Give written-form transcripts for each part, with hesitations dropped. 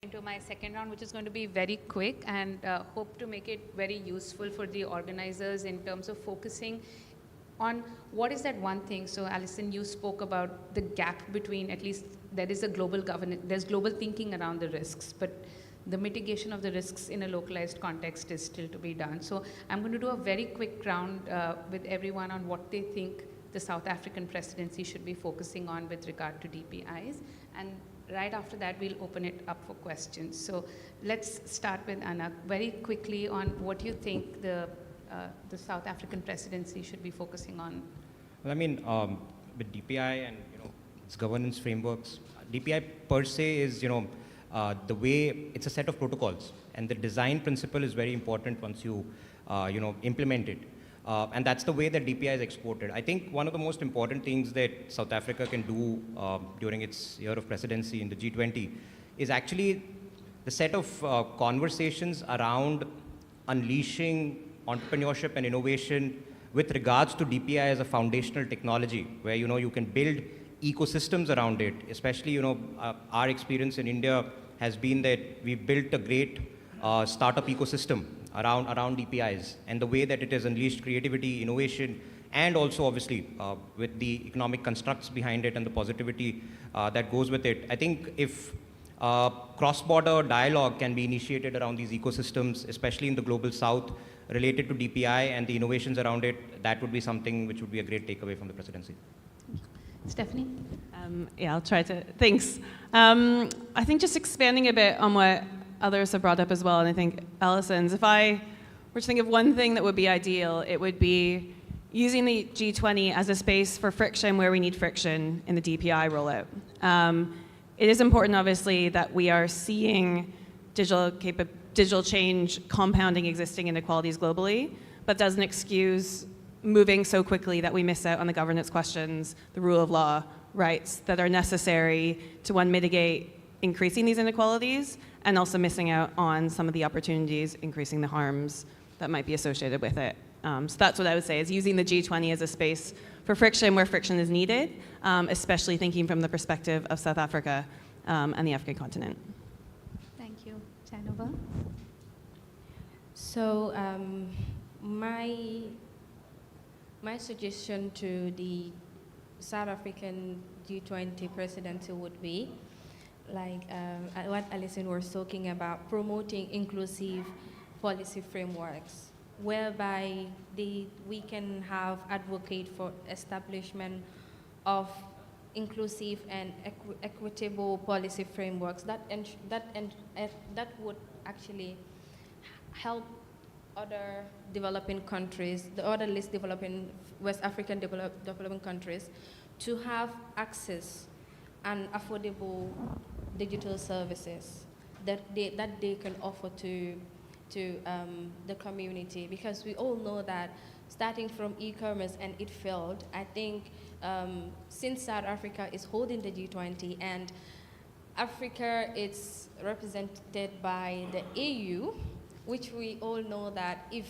Into my second round, which is going to be very quick, and hope to make it very useful for the organizers in terms of focusing on what is that one thing. So Alison, you spoke about the gap between, at least there is a global governance, there's global thinking around the risks, but the mitigation of the risks in a localized context is still to be done. So I'm going to do a very quick round with everyone on what they think the South African presidency should be focusing on with regard to DPIs. And right after that, we'll open it up for questions. So let's start with Anna, very quickly on what you think the South African presidency should be focusing on. Well, I mean, with DPI and its governance frameworks, DPI per se is the way it's a set of protocols, and the design principle is very important once you implement it. And that's the way that DPI is exported. I think one of the most important things that South Africa can do during its year of presidency in the G20 is actually the set of conversations around unleashing entrepreneurship and innovation with regards to DPI as a foundational technology, where you can build ecosystems around it. Especially our experience in India has been that we've built a great startup ecosystem around DPIs, and the way that it has unleashed creativity, innovation, and also obviously with the economic constructs behind it and the positivity that goes with it. I think if cross-border dialogue can be initiated around these ecosystems, especially in the global south, related to DPI and the innovations around it, that would be something which would be a great takeaway from the presidency. Stephanie? Yeah, I'll try to. Thanks. I think just expanding a bit on what others have brought up as well, and I think Alison's, if I were to think of one thing that would be ideal, it would be using the G20 as a space for friction where we need friction in the DPI rollout. It is important, obviously, that we are seeing digital change compounding existing inequalities globally, but doesn't excuse moving so quickly that we miss out on the governance questions, the rule of law rights that are necessary to, one, mitigate increasing these inequalities, and also missing out on some of the opportunities, increasing the harms that might be associated with it. So that's what I would say, is using the G20 as a space for friction where friction is needed, especially thinking from the perspective of South Africa and the African continent. Thank you. Janova? So my suggestion to the South African G20 presidency would be, like what Alison was talking about, promoting inclusive policy frameworks, whereby we can advocate for establishment of inclusive and equitable policy frameworks that would actually help other developing countries, the other least developing West African developing countries, to have access and affordable digital services that they can offer to the community. Because we all know that starting from e-commerce, and it failed, I think since South Africa is holding the G20 and Africa is represented by the AU, which we all know that if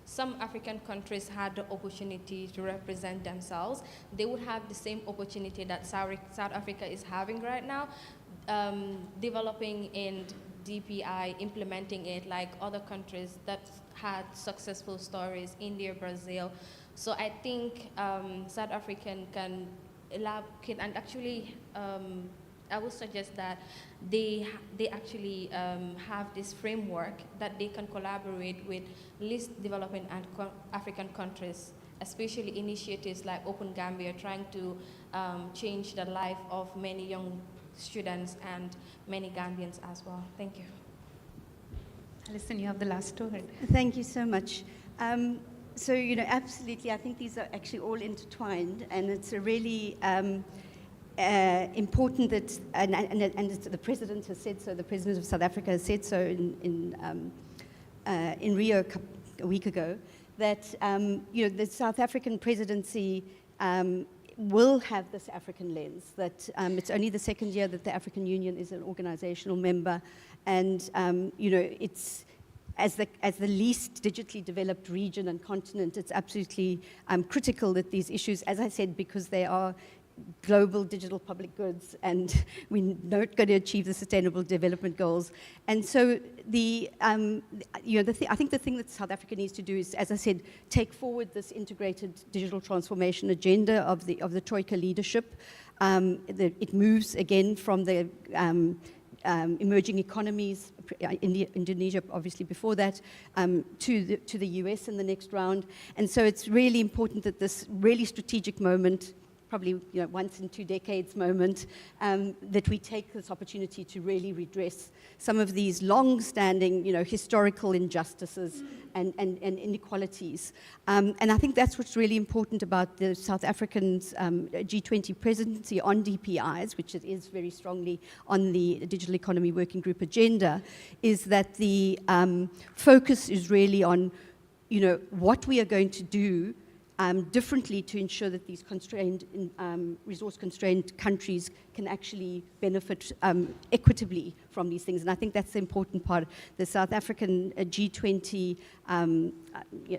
some African countries had the opportunity to represent themselves, they would have the same opportunity that South Africa is having right now, developing in DPI, implementing it like other countries that had successful stories, India, Brazil. So I think South African can actually, I would suggest that they actually have this framework that they can collaborate with least developing and African countries, especially initiatives like Open Gambia, trying to change the life of many young students and many Gambians as well. Thank you. Alison, you have the last word. Thank you so much. So, absolutely, I think these are actually all intertwined, and it's a really important that, and the President has said so, the President of South Africa has said so in Rio a week ago, that the South African presidency will have this African lens, that it's only the second year that the African Union is an organizational member, and it's as the least digitally developed region and continent, it's absolutely critical that these issues, as I said, because they are global digital public goods, and we're not going to achieve the Sustainable Development Goals. And so I think the thing that South Africa needs to do is, as I said, take forward this integrated digital transformation agenda of the Troika leadership. It moves again from the emerging economies, Indonesia obviously before that, to the US in the next round. And so it's really important that this really strategic moment, probably once in 2 decades moment, that we take this opportunity to really redress some of these long-standing, historical injustices and inequalities. And I think that's what's really important about the South African G20 presidency on DPIs, which is very strongly on the Digital Economy Working Group agenda, is that the focus is really on, what we are going to do differently to ensure that these resource-constrained countries can actually benefit equitably from these things. And I think that's the important part. The South African G20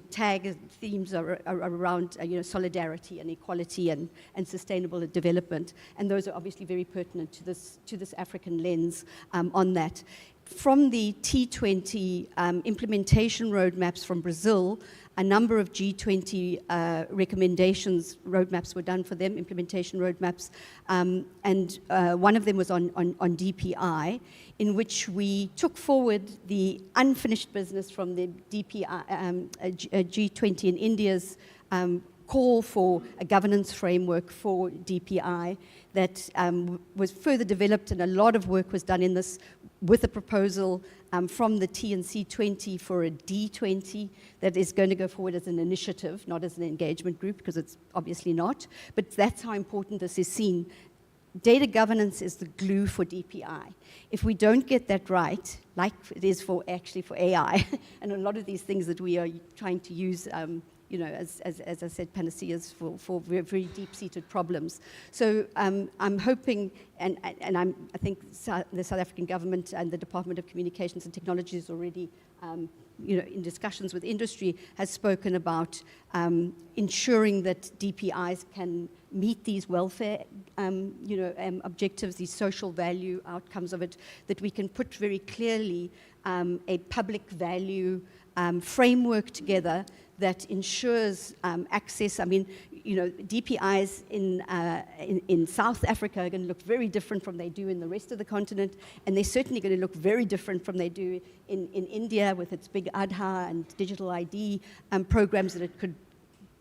tag themes are around solidarity and equality and sustainable development. And those are obviously very pertinent to this African lens on that. From the T20 implementation roadmaps from Brazil, a number of G20 recommendations, roadmaps were done for them, implementation roadmaps, and one of them was on DPI, in which we took forward the unfinished business from the DPI, G20 in India's call for a governance framework for DPI that was further developed, and a lot of work was done in this with a proposal from the T&C20 for a D20 that is going to go forward as an initiative, not as an engagement group, because it's obviously not. But that's how important this is seen. Data governance is the glue for DPI. If we don't get that right, like it is for AI, and a lot of these things that we are trying to use as I said, panaceas for very, very deep-seated problems. So I'm hoping, and I think the South African government and the Department of Communications and Technology is already, in discussions with industry, has spoken about ensuring that DPIs can meet these welfare, objectives, these social value outcomes of it, that we can put very clearly a public value framework together that ensures access. I mean, DPIs in South Africa are going to look very different from they do in the rest of the continent, and they're certainly going to look very different from they do in India with its big Aadhaar and digital ID programs that it could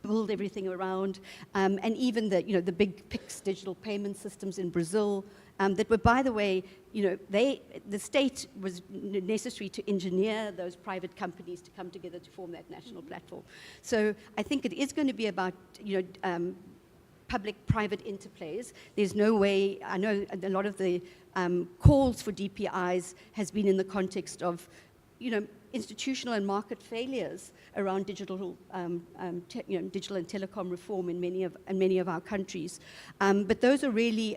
build everything around, and even the big PIX digital payment systems in Brazil. That were, by the way, the state was necessary to engineer those private companies to come together to form that national platform. So I think it is going to be about, public-private interplays. There's no way, I know a lot of the calls for DPIs has been in the context of, institutional and market failures around digital, digital and telecom reform in many of our countries. But those are really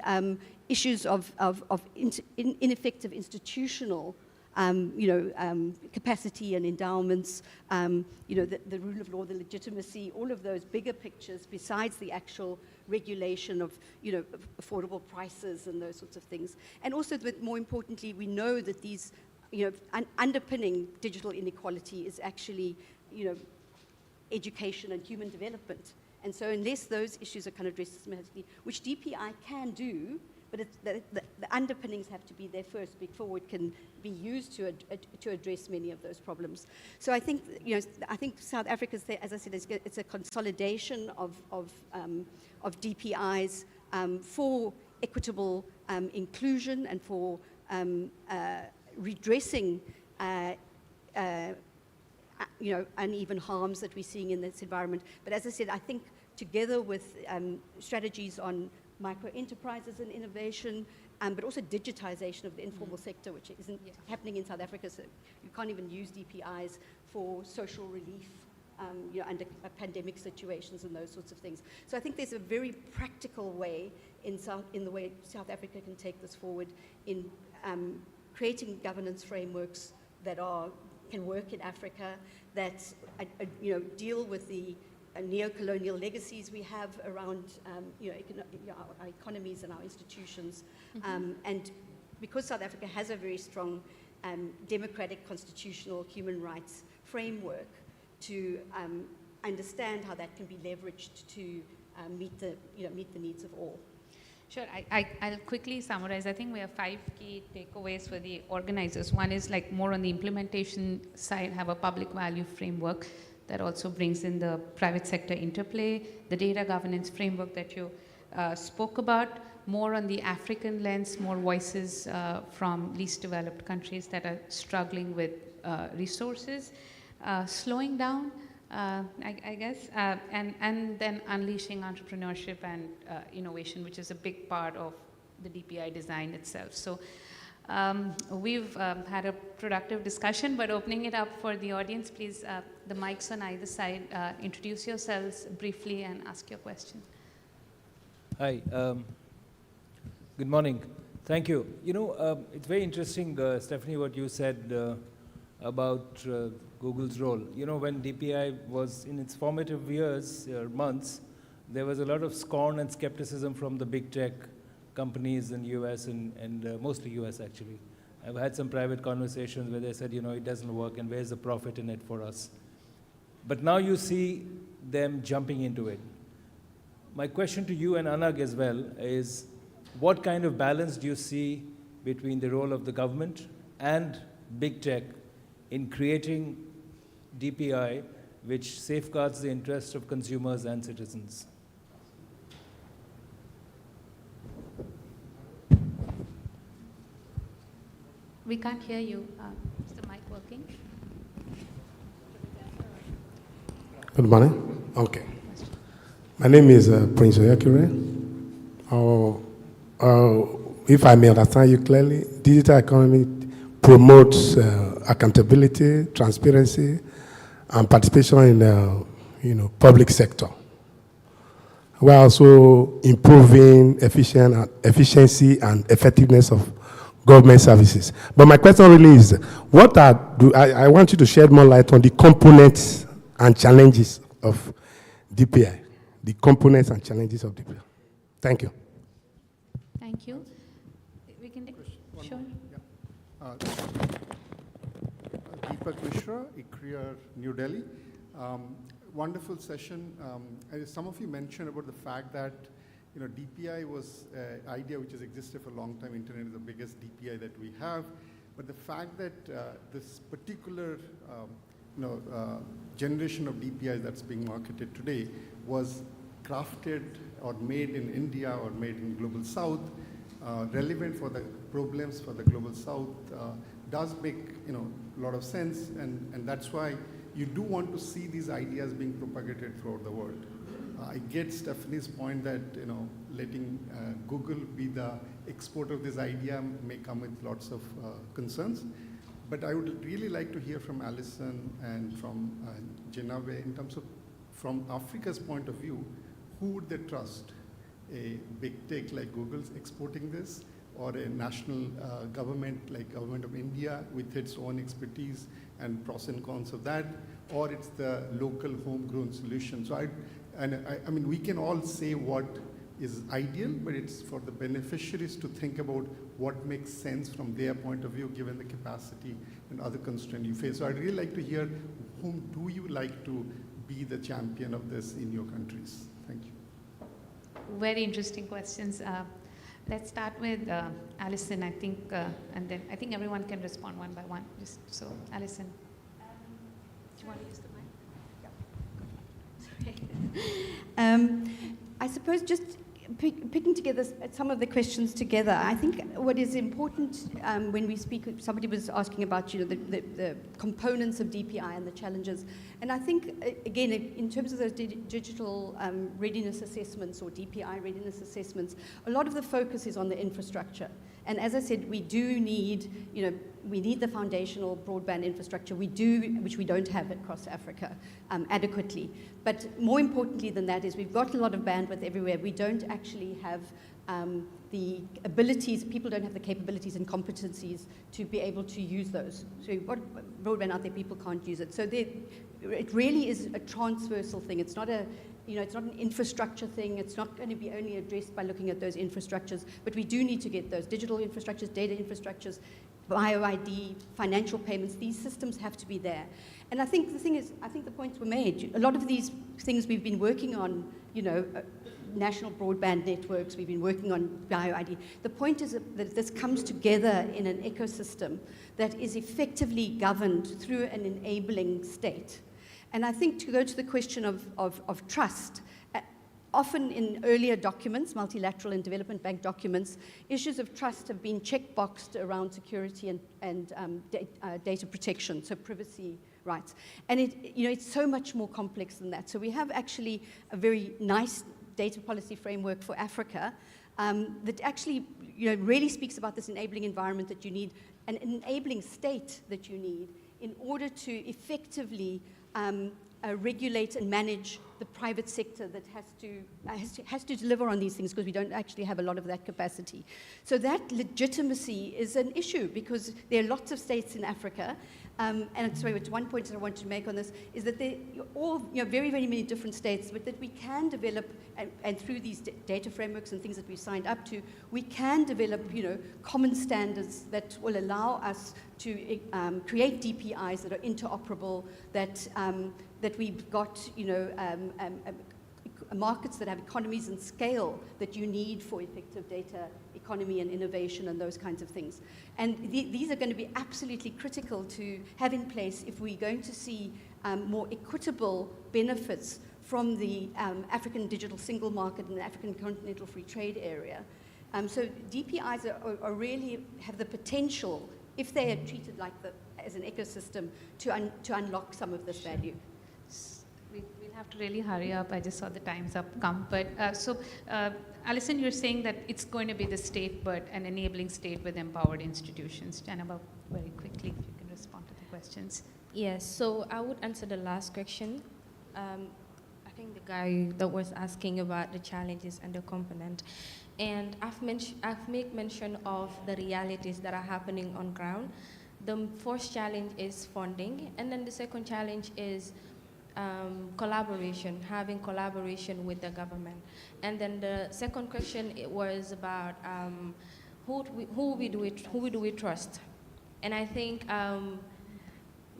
issues of ineffective institutional, capacity and endowments, the rule of law, the legitimacy, all of those bigger pictures besides the actual regulation of, affordable prices and those sorts of things. And also, but more importantly, we know that these, underpinning digital inequality is actually, education and human development. And so unless those issues are kind of addressed systematically, which DPI can do, but the underpinnings have to be there first before it can be used to address many of those problems. So I think, I think South Africa's, as I said, it's a consolidation of DPIs for equitable inclusion and for redressing uneven harms that we're seeing in this environment. But as I said, I think together with strategies on micro-enterprises and innovation, but also digitization of the informal sector, which isn't happening in South Africa, so you can't even use DPIs for social relief, under pandemic situations and those sorts of things. So I think there's a very practical way in the way South Africa can take this forward in creating governance frameworks that can work in Africa, that deal with the neo-colonial legacies we have around our economies and our institutions. And because South Africa has a very strong democratic, constitutional, human rights framework, to understand how that can be leveraged to meet the needs of all. Sure, I'll quickly summarize. I think we have 5 key takeaways for the organizers. One is like more on the implementation side, have a public value framework that also brings in the private sector interplay, the data governance framework that you spoke about, more on the African lens, more voices from least developed countries that are struggling with resources, slowing down, I guess, and then unleashing entrepreneurship and innovation, which is a big part of the DPI design itself. So we've had a productive discussion, but opening it up for the audience, please, the mics on either side, introduce yourselves briefly and ask your question. Hi, good morning. Thank you. It's very interesting, Stephanie, what you said about Google's role. When DPI was in its formative years, months, there was a lot of scorn and skepticism from the big tech companies in US and mostly US actually. I've had some private conversations where they said, it doesn't work and where's the profit in it for us? But now you see them jumping into it. My question to you and Anag as well is, what kind of balance do you see between the role of the government and big tech in creating DPI which safeguards the interests of consumers and citizens? We can't hear you. Is the mic working? Good morning. Okay. My name is Prince Oyekure. If I may understand you clearly, digital economy promotes accountability, transparency, and participation in the public sector, while also improving efficiency and effectiveness of government services. But my question really is, I want you to shed more light on the components and challenges of DPI. The components and challenges of DPI. Thank you. Thank you. We can take, sure. Deepak Mishra, ICRIER, New Delhi. Wonderful session. As some of you mentioned about the fact that DPI was an idea which has existed for a long time. Internet is the biggest DPI that we have. But the fact that this particular generation of DPI that's being marketed today was crafted or made in India or made in Global South, relevant for the problems for the Global South, does make a lot of sense, and that's why you do want to see these ideas being propagated throughout the world. I get Stephanie's point that letting Google be the exporter of this idea may come with lots of concerns, but I would really like to hear from Alison and from Jenave in terms of, from Africa's point of view, who would they trust? A big tech like Google's exporting this, or a national government like Government of India with its own expertise and pros and cons of that, or it's the local homegrown solution. So I mean, we can all say what is ideal, but it's for the beneficiaries to think about what makes sense from their point of view, given the capacity and other constraints you face. So I'd really like to hear, whom do you like to be the champion of this in your countries? Thank you. Very interesting questions. Let's start with Alison, I think, and then I think everyone can respond one by one. Just so, Alison, do you want to use the mic? I suppose just picking together some of the questions together, I think what is important when we speak, somebody was asking about the components of DPI and the challenges, and I think again in terms of those digital readiness assessments or DPI readiness assessments, a lot of the focus is on the infrastructure. And as I said, we do need, we need the foundational broadband infrastructure. We do, which we don't have across Africa adequately. But more importantly than that is we've got a lot of bandwidth everywhere. We don't actually have the abilities, people don't have the capabilities and competencies to be able to use those. So you've got broadband out there, people can't use it. So it really is a transversal thing. It's not it's not an infrastructure thing. It's not going to be only addressed by looking at those infrastructures, but we do need to get those digital infrastructures, data infrastructures, BioID, financial payments. These systems have to be there. And I think the thing is, I think the points were made. A lot of these things we've been working on, national broadband networks, we've been working on BioID. The point is that this comes together in an ecosystem that is effectively governed through an enabling state. And I think to go to the question of trust, often in earlier documents, multilateral and development bank documents, issues of trust have been checkboxed around security and data protection, so privacy rights. And it's so much more complex than that. So we have actually a very nice data policy framework for Africa that actually really speaks about this enabling environment that you need, an enabling state that you need in order to effectively regulate and manage the private sector that has to deliver on these things, because we don't actually have a lot of that capacity. So that legitimacy is an issue, because there are lots of states in Africa. And sorry, one point that I want to make on this is that they're all, very, very many different states, but that we can develop, and through these data frameworks and things that we've signed up to, we can develop, common standards that will allow us to create DPIs that are interoperable, that we've got, markets that have economies and scale that you need for effective data economy and innovation and those kinds of things. And these are going to be absolutely critical to have in place if we're going to see more equitable benefits from the African digital single market and the African continental free trade area. So DPIs are really have the potential, if they are treated like as an ecosystem, to unlock some of this value. We'll have to really hurry up. I just saw the time's up come. But Alison, you're saying that it's going to be the state, but an enabling state with empowered institutions. Janaba, very quickly, if you can respond to the questions. Yes, so I would answer the last question. I think the guy that was asking about the challenges and the component. And I've made mention of the realities that are happening on ground. The first challenge is funding, and then the second challenge is collaboration, having collaboration with the government. And then the second question, it was about who do we trust? And I think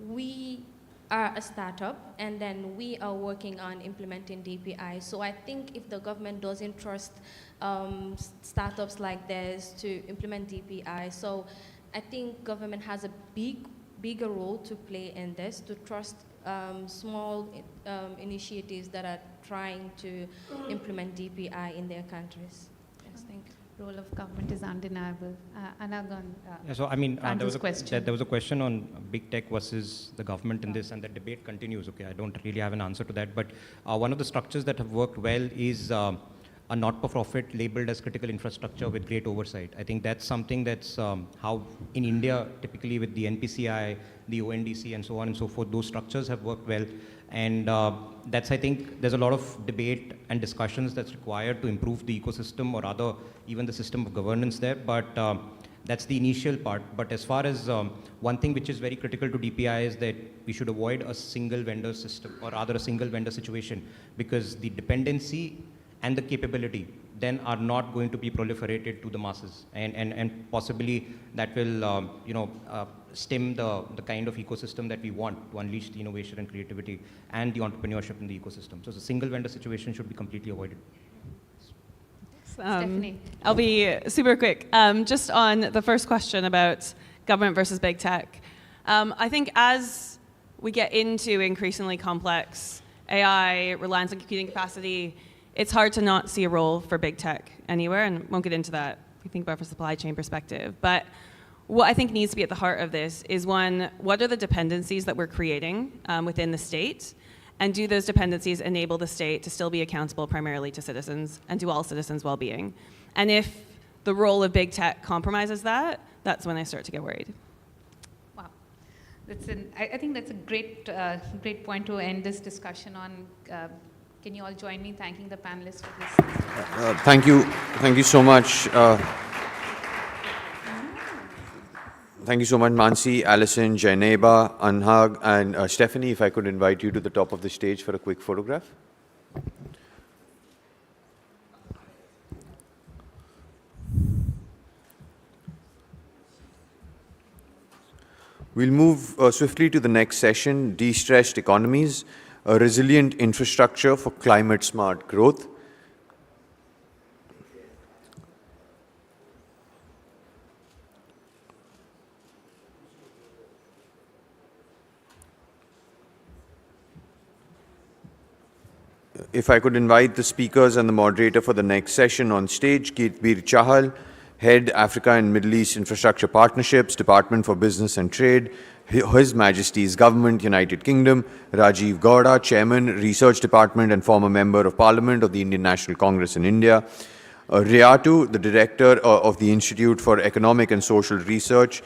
we are a startup, and then we are working on implementing DPI. So I think if the government doesn't trust startups like this to implement DPI, so I think government has a bigger role to play in this, to trust small initiatives that are trying to implement DPI in their countries. Yes, thank you. Role of government is undeniable. Anagan, Yeah, so I mean, there was a question on big tech versus the government in this, and the debate continues. Okay, I don't really have an answer to that, but one of the structures that have worked well is a not-for-profit labeled as critical infrastructure with great oversight. I think that's something that's how in India, typically with the NPCI, the ONDC, and so on and so forth, those structures have worked well. And that's, I think, there's a lot of debate and discussions that's required to improve the ecosystem, or rather, even the system of governance there. But that's the initial part. But as far as one thing which is very critical to DPI is that we should avoid a single vendor system, or rather a single vendor situation, because the dependency and the capability then are not going to be proliferated to the masses, and possibly that will stem the kind of ecosystem that we want to unleash the innovation and creativity and the entrepreneurship in the ecosystem. So the single vendor situation should be completely avoided. Stephanie. I'll be super quick. Just on the first question about government versus big tech, I think as we get into increasingly complex AI, reliance on computing capacity, it's hard to not see a role for big tech anywhere, and won't get into that if we think about it from a supply chain perspective. But what I think needs to be at the heart of this is, one, what are the dependencies that we're creating within the state? And do those dependencies enable the state to still be accountable primarily to citizens and to all citizens' well-being? And if the role of big tech compromises that, that's when I start to get worried. Wow. I think that's a great point to end this discussion on. Can you all join me in thanking the panelists for this? Thank you so much. Thank you so much, Mansi, Alison, Jaineba, Anhag, and Stephanie, if I could invite you to the top of the stage for a quick photograph. We'll move swiftly to the next session, De-Stressed Economies, a Resilient Infrastructure for Climate-Smart Growth. If I could invite the speakers and the moderator for the next session on stage, Keertbir Chahal, Head Africa and Middle East Infrastructure Partnerships, Department for Business and Trade, His Majesty's Government, United Kingdom, Rajiv Gowda, Chairman, Research Department and former Member of Parliament of the Indian National Congress in India, Riyatu, the Director of the Institute for Economic and Social Research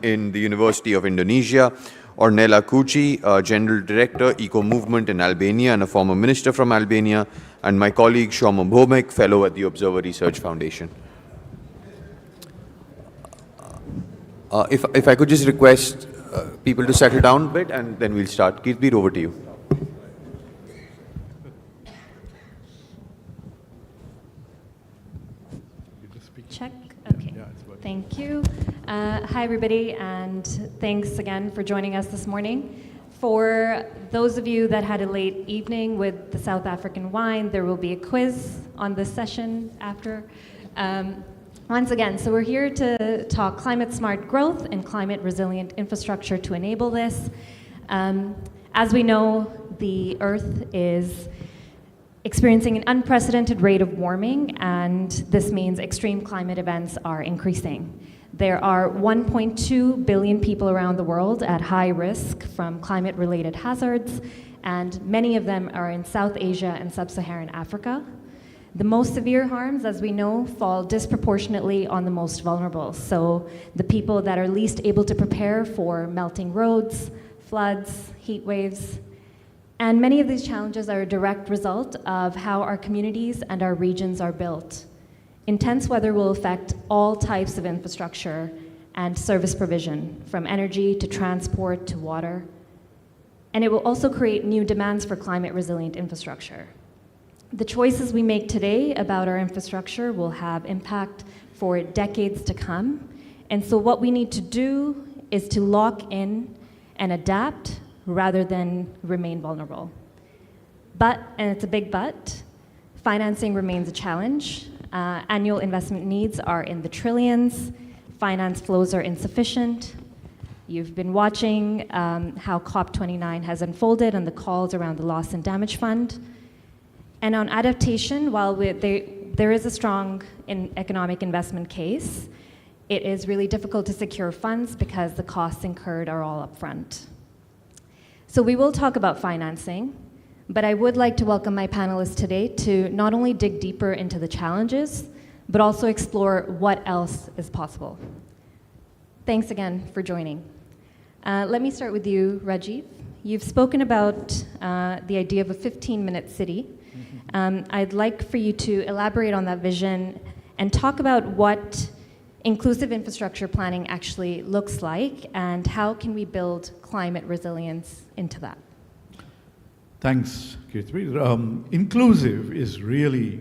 in the University of Indonesia, Ornella Cucci, General Director, Eco Movement in Albania and a former Minister from Albania, and my colleague Shoma Bhomik, Fellow at the Observer Research Foundation. If I could just request people to settle down a bit and then we'll start. Keertbir, over to you. Check. Okay. Thank you. Hi, everybody, and thanks again for joining us this morning. For those of you that had a late evening with the South African wine, there will be a quiz on this session after. Once again, so we're here to talk climate-smart growth and climate-resilient infrastructure to enable this. As we know, the Earth is experiencing an unprecedented rate of warming, and this means extreme climate events are increasing. There are 1.2 billion people around the world at high risk from climate-related hazards, and many of them are in South Asia and Sub-Saharan Africa. The most severe harms, as we know, fall disproportionately on the most vulnerable. So the people that are least able to prepare for melting roads, floods, heat waves. And many of these challenges are a direct result of how our communities and our regions are built. Intense weather will affect all types of infrastructure and service provision, from energy to transport to water. And it will also create new demands for climate-resilient infrastructure. The choices we make today about our infrastructure will have impact for decades to come. And so what we need to do is to lock in and adapt rather than remain vulnerable. But, and it's a big but, financing remains a challenge. Annual investment needs are in the trillions. Finance flows are insufficient. You've been watching how COP29 has unfolded and the calls around the loss and damage fund. And on adaptation, while there is a strong economic investment case, it is really difficult to secure funds because the costs incurred are all upfront. So we will talk about financing, but I would like to welcome my panelists today to not only dig deeper into the challenges, but also explore what else is possible. Thanks again for joining. Let me start with you, Rajiv. You've spoken about the idea of a 15-minute city. I'd like for you to elaborate on that vision and talk about what inclusive infrastructure planning actually looks like and how can we build climate resilience into that. Thanks, Keertbir. Inclusive is really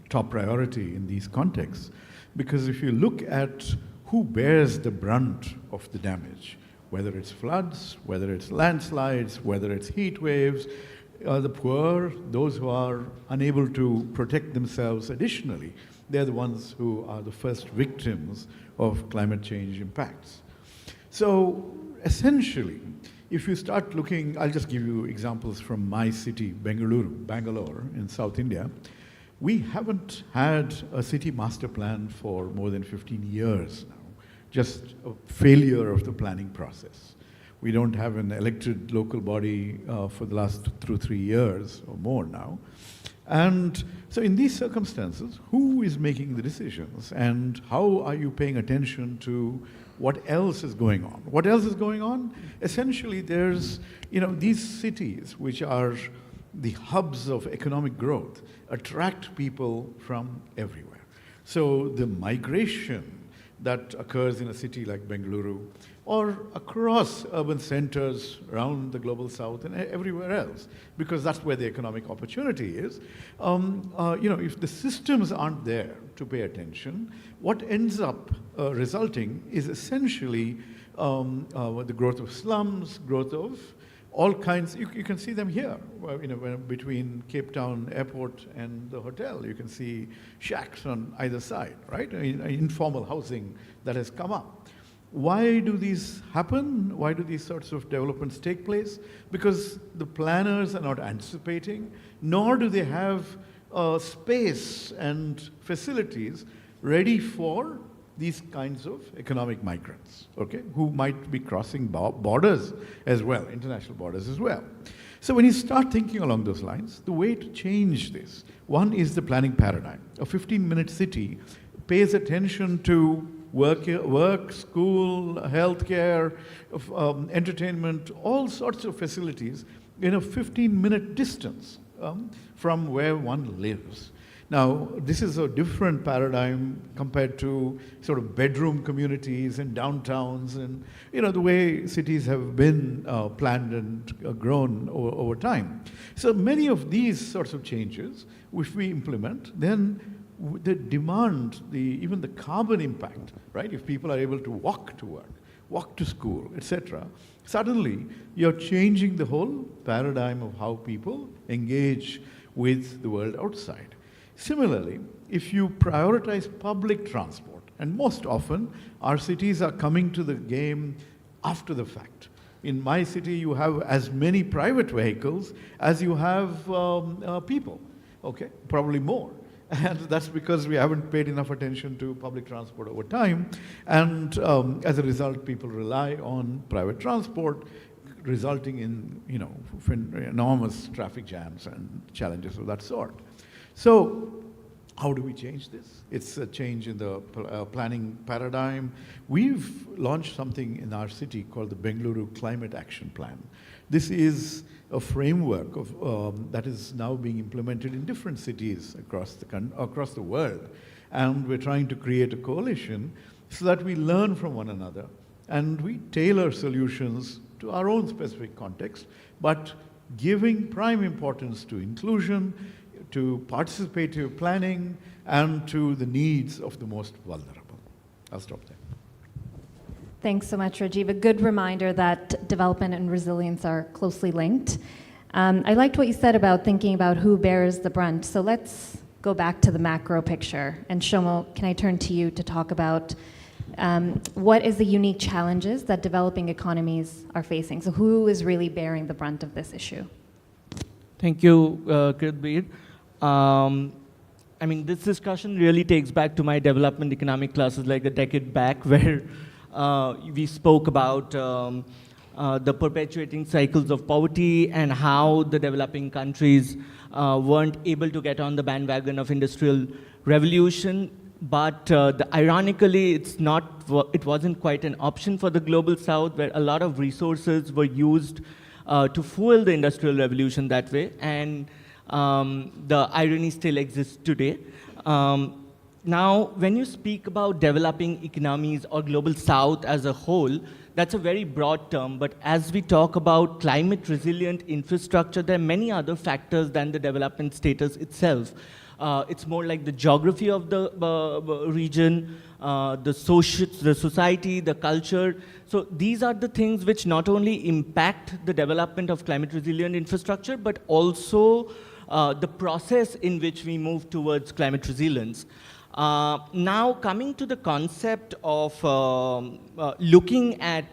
top priority in these contexts, because if you look at who bears the brunt of the damage, whether it's floods, whether it's landslides, whether it's heat waves, the poor, those who are unable to protect themselves additionally, they're the ones who are the first victims of climate change impacts. So essentially, if you start looking, I'll just give you examples from my city, Bangalore in South India. We haven't had a city master plan for more than 15 years now, just a failure of the planning process. We don't have an elected local body for the last 3 years or more now. And so in these circumstances, who is making the decisions and how are you paying attention to what else is going on? What else is going on? Essentially, there's, these cities which are the hubs of economic growth attract people from everywhere. So the migration that occurs in a city like Bengaluru or across urban centers around the global south and everywhere else, because that's where the economic opportunity is. If the systems aren't there to pay attention, what ends up resulting is essentially the growth of slums, growth of all kinds. You can see them here, between Cape Town airport and the hotel. You can see shacks on either side, right? Informal housing that has come up. Why do these happen? Why do these sorts of developments take place? Because the planners are not anticipating, nor do they have space and facilities ready for these kinds of economic migrants, okay, who might be crossing borders as well, international borders as well. So when you start thinking along those lines, the way to change this, one is the planning paradigm. A 15-minute city pays attention to work, school, healthcare, entertainment, all sorts of facilities in a 15-minute distance from where one lives. Now, this is a different paradigm compared to sort of bedroom communities and downtowns and, the way cities have been planned and grown over time. So many of these sorts of changes, which we implement, then the demand, even the carbon impact, right? If people are able to walk to work, walk to school, etc., suddenly you're changing the whole paradigm of how people engage with the world outside. Similarly, if you prioritize public transport, and most often our cities are coming to the game after the fact. In my city, you have as many private vehicles as you have people, okay? Probably more. And that's because we haven't paid enough attention to public transport over time. And as a result, people rely on private transport, resulting in, enormous traffic jams and challenges of that sort. So how do we change this? It's a change in the planning paradigm. We've launched something in our city called the Bengaluru Climate Action Plan. This is a framework that is now being implemented in different cities across the world. And we're trying to create a coalition so that we learn from one another and we tailor solutions to our own specific context, but giving prime importance to inclusion, to participative planning, and to the needs of the most vulnerable. I'll stop there. Thanks so much, Rajiv. A good reminder that development and resilience are closely linked. I liked what you said about thinking about who bears the brunt. So let's go back to the macro picture. And Shomo, can I turn to you to talk about what is the unique challenges that developing economies are facing? So who is really bearing the brunt of this issue? Thank you, Kirbir. This discussion really takes back to my development economic classes like a decade back, where we spoke about the perpetuating cycles of poverty and how the developing countries weren't able to get on the bandwagon of industrial revolution. But ironically, it wasn't quite an option for the global south, where a lot of resources were used to fuel the industrial revolution that way. And the irony still exists today. Now, when you speak about developing economies or global south as a whole, that's a very broad term, but as we talk about climate resilient infrastructure, there are many other factors than the development status itself. It's more like the geography of the region, the society, the culture. So these are the things which not only impact the development of climate resilient infrastructure, but also the process in which we move towards climate resilience. Now, coming to the concept of looking at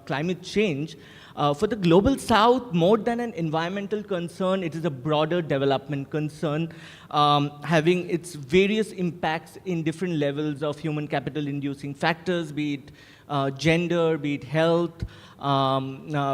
climate change, for the global south, more than an environmental concern, it is a broader development concern, having its various impacts in different levels of human capital inducing factors, be it gender, be it health,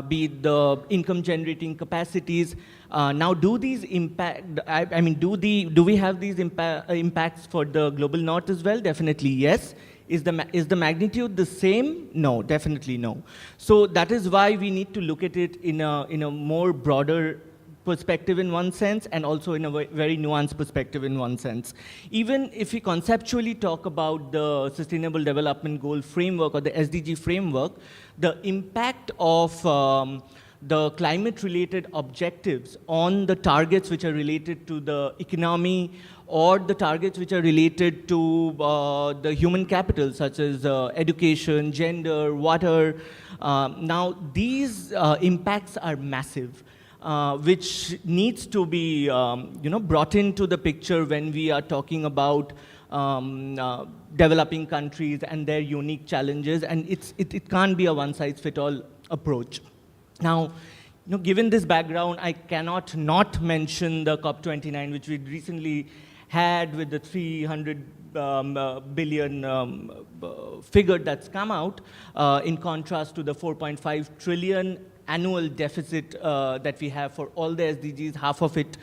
be it the income generating capacities. Now, do these impact, do we have these impacts for the global north as well? Definitely yes. Is the magnitude the same? No, definitely no. So that is why we need to look at it in a more broader perspective in one sense, and also in a very nuanced perspective in one sense. Even if we conceptually talk about the Sustainable Development Goal framework or the SDG framework, the impact of the climate-related objectives on the targets which are related to the economy or the targets which are related to the human capital, such as education, gender, water. Now, these impacts are massive, which needs to be brought into the picture when we are talking about developing countries and their unique challenges, and it can't be a one-size-fits-all approach. Now, given this background, I cannot not mention the COP29, which we recently had with the 300 billion figure that's come out, in contrast to the 4.5 trillion annual deficit that we have for all the SDGs, half of it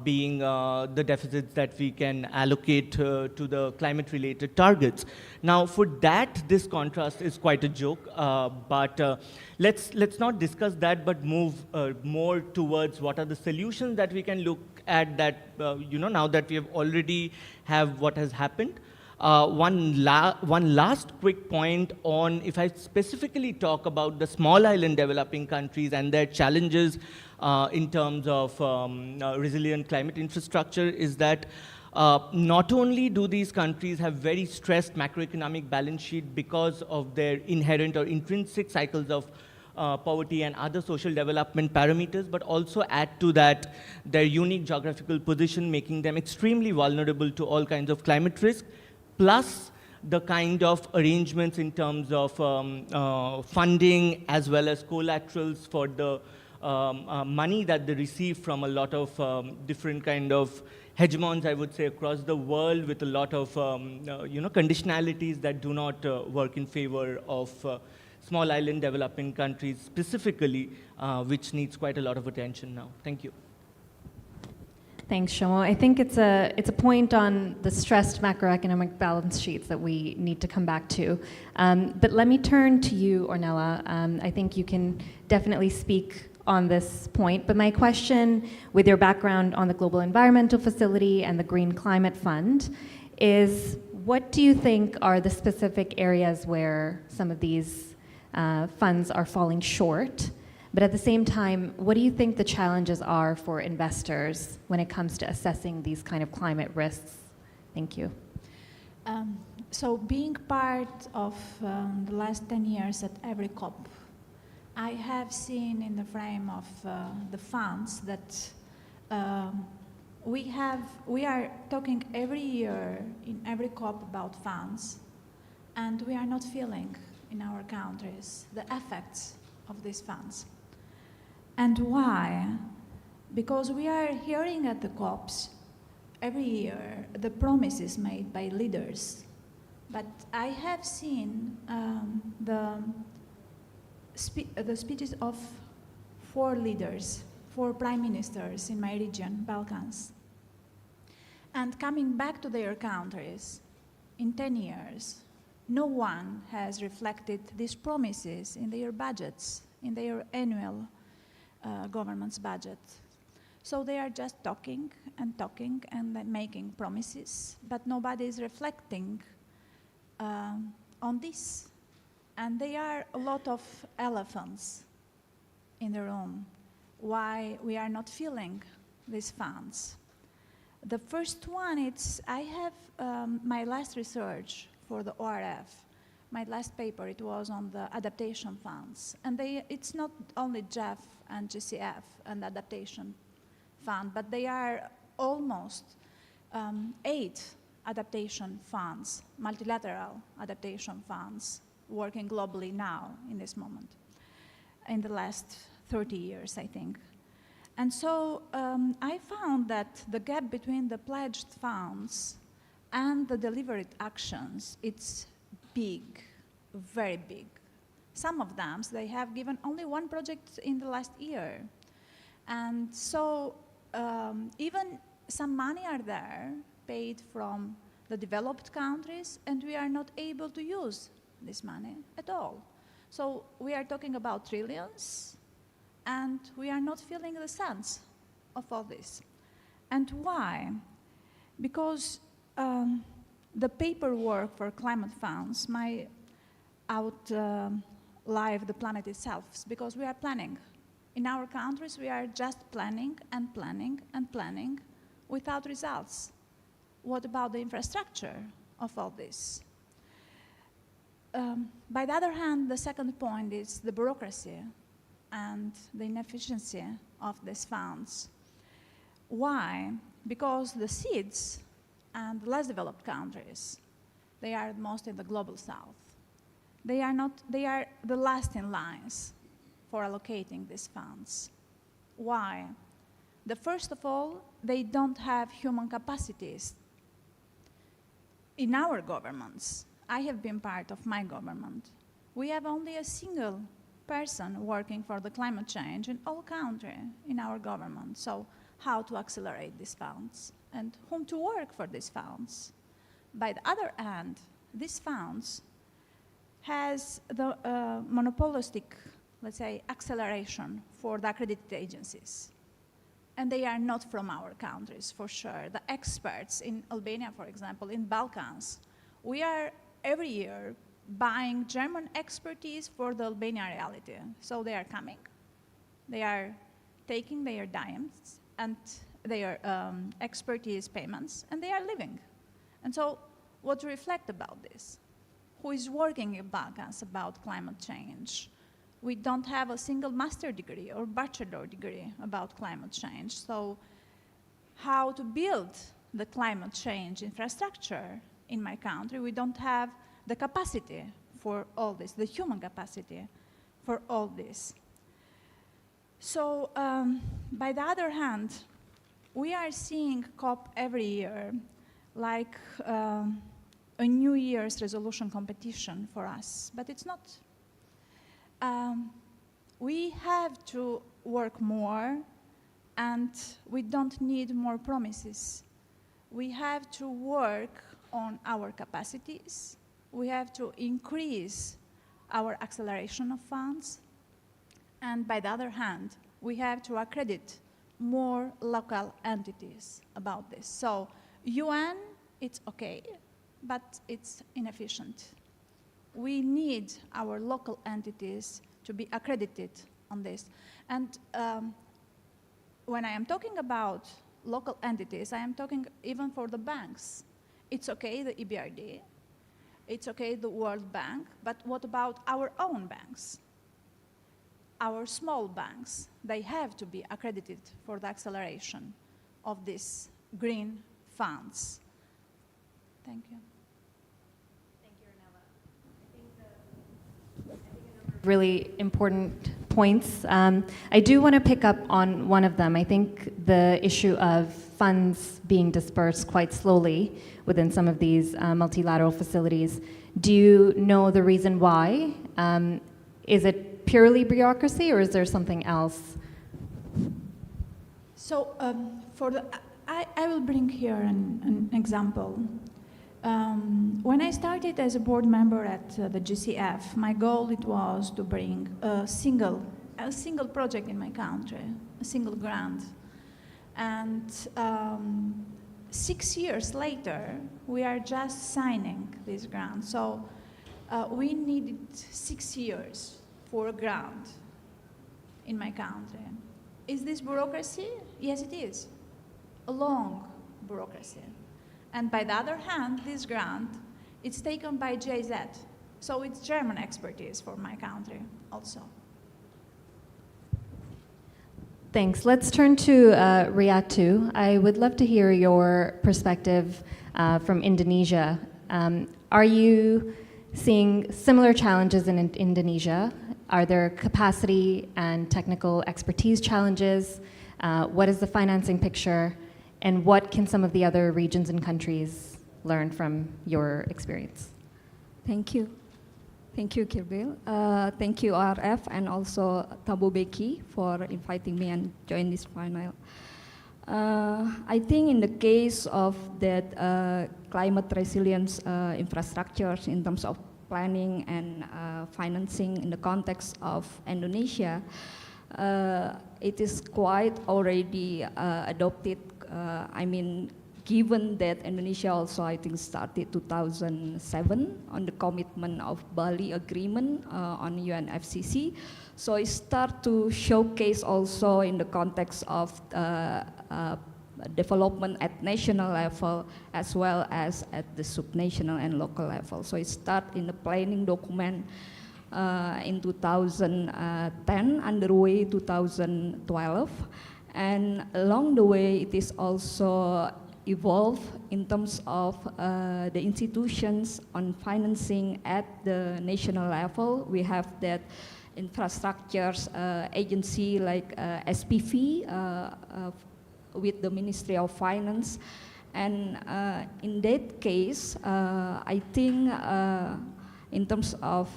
being the deficits that we can allocate to the climate-related targets. Now, for that, this contrast is quite a joke, but let's not discuss that, but move more towards what are the solutions that we can look at that, now that we have already have what has happened. One last quick point on, if I specifically talk about the small island developing countries and their challenges in terms of resilient climate infrastructure, is that not only do these countries have very stressed macroeconomic balance sheet because of their inherent or intrinsic cycles of poverty and other social development parameters, but also add to that their unique geographical position, making them extremely vulnerable to all kinds of climate risk, plus the kind of arrangements in terms of funding as well as collaterals for the money that they receive from a lot of different kind of hegemons, I would say, across the world, with a lot of conditionalities that do not work in favor of small island developing countries specifically, which needs quite a lot of attention now. Thank you. Thanks, Shomo. I think it's a point on the stressed macroeconomic balance sheets that we need to come back to. But let me turn to you, Ornella. I think you can definitely speak on this point. But my question, with your background on the Global Environmental Facility and the Green Climate Fund, is what do you think are the specific areas where some of these funds are falling short? But at the same time, what do you think the challenges are for investors when it comes to assessing these kind of climate risks? Thank you. So being part of the last 10 years at every COP, I have seen in the frame of the funds that we are talking every year in every COP about funds, and we are not feeling in our countries the effects of these funds. And why? Because we are hearing at the COPs every year the promises made by leaders. But I have seen the speeches of 4 leaders, 4 prime ministers in my region, Balkans. And coming back to their countries, in 10 years, no one has reflected these promises in their budgets, in their annual government's budget. So they are just talking and making promises, but nobody is reflecting on this. And there are a lot of elephants in the room. Why we are not filling these funds? The first one, I have my last research for the ORF. My last paper, it was on the adaptation funds. And it's not only GEF and GCF and adaptation fund, but they are almost 8 adaptation funds, multilateral adaptation funds, working globally now in this moment, in the last 30 years, I think. And so I found that the gap between the pledged funds and the delivered actions, it's big, very big. Some of them, they have given only 1 project in the last year. And so even some money are there, paid from the developed countries, and we are not able to use this money at all. So we are talking about trillions, and we are not feeling the sense of all this. And why? Because the paperwork for climate funds might outlive the planet itself, because we are planning. In our countries, we are just planning and planning and planning without results. What about the infrastructure of all this? By the other hand, the second point is the bureaucracy and the inefficiency of these funds. Why? Because the seeds and less developed countries, they are most in the global south. They are the last in lines for allocating these funds. Why? First of all, they don't have human capacities. In our governments, I have been part of my government, we have only a single person working for the climate change in all countries in our government. So how to accelerate these funds and whom to work for these funds? By the other hand, these funds has the monopolistic, let's say, acceleration for the accredited agencies. And they are not from our countries, for sure. The experts in Albania, for example, in Balkans, we are every year buying German expertise for the Albania reality. So they are coming, they are taking their dimes and their expertise payments, and they are leaving. And so what to reflect about this? Who is working in Balkans about climate change? We don't have a single master degree or bachelor degree about climate change. So how to build the climate change infrastructure in my country? We don't have the capacity for all this, the human capacity for all this. So by the other hand, we are seeing COP every year like a New Year's resolution competition for us, but it's not. We have to work more, and we don't need more promises. We have to work on our capacities. We have to increase our acceleration of funds. And by the other hand, we have to accredit more local entities about this. So UN, it's okay, but it's inefficient. We need our local entities to be accredited on this. And when I am talking about local entities, I am talking even for the banks. It's okay, the EBRD, it's okay, the World Bank, but what about our own banks? Our small banks, they have to be accredited for the acceleration of these green funds. Thank you. Really important points. I do want to pick up on one of them. I think the issue of funds being dispersed quite slowly within some of these multilateral facilities. Do you know the reason why? Is it purely bureaucracy, or is there something else? So I will bring here an example. When I started as a board member at the GCF, my goal it was to bring a single project in my country, a single grant. And 6 years later, we are just signing this grant. So we needed 6 years for a grant in my country. Is this bureaucracy? Yes, it is. A long bureaucracy. And by the other hand, this grant, it's taken by GIZ. So it's German expertise for my country also. Thanks. Let's turn to Riyatu. I would love to hear your perspective from Indonesia. Are you seeing similar challenges in Indonesia? Are there capacity and technical expertise challenges? What is the financing picture? And what can some of the other regions and countries learn from your experience? Thank you. Thank you, Kirbil. Thank you, ORF, and also Thabo Beki for inviting me and join this panel. I think in the case of that climate resilience infrastructures in terms of planning and financing in the context of Indonesia, it is quite already adopted. Given that Indonesia also, I think, started 2007 on the commitment of Bali Agreement on UNFCCC. So it start to showcase also in the context of development at national level as well as at the subnational and local level. So it start in the planning document in 2010, underway 2012. And along the way, it is also evolved in terms of the institutions on financing at the national level. We have that infrastructures agency like SPV with the Ministry of Finance. And in that case, I think in terms of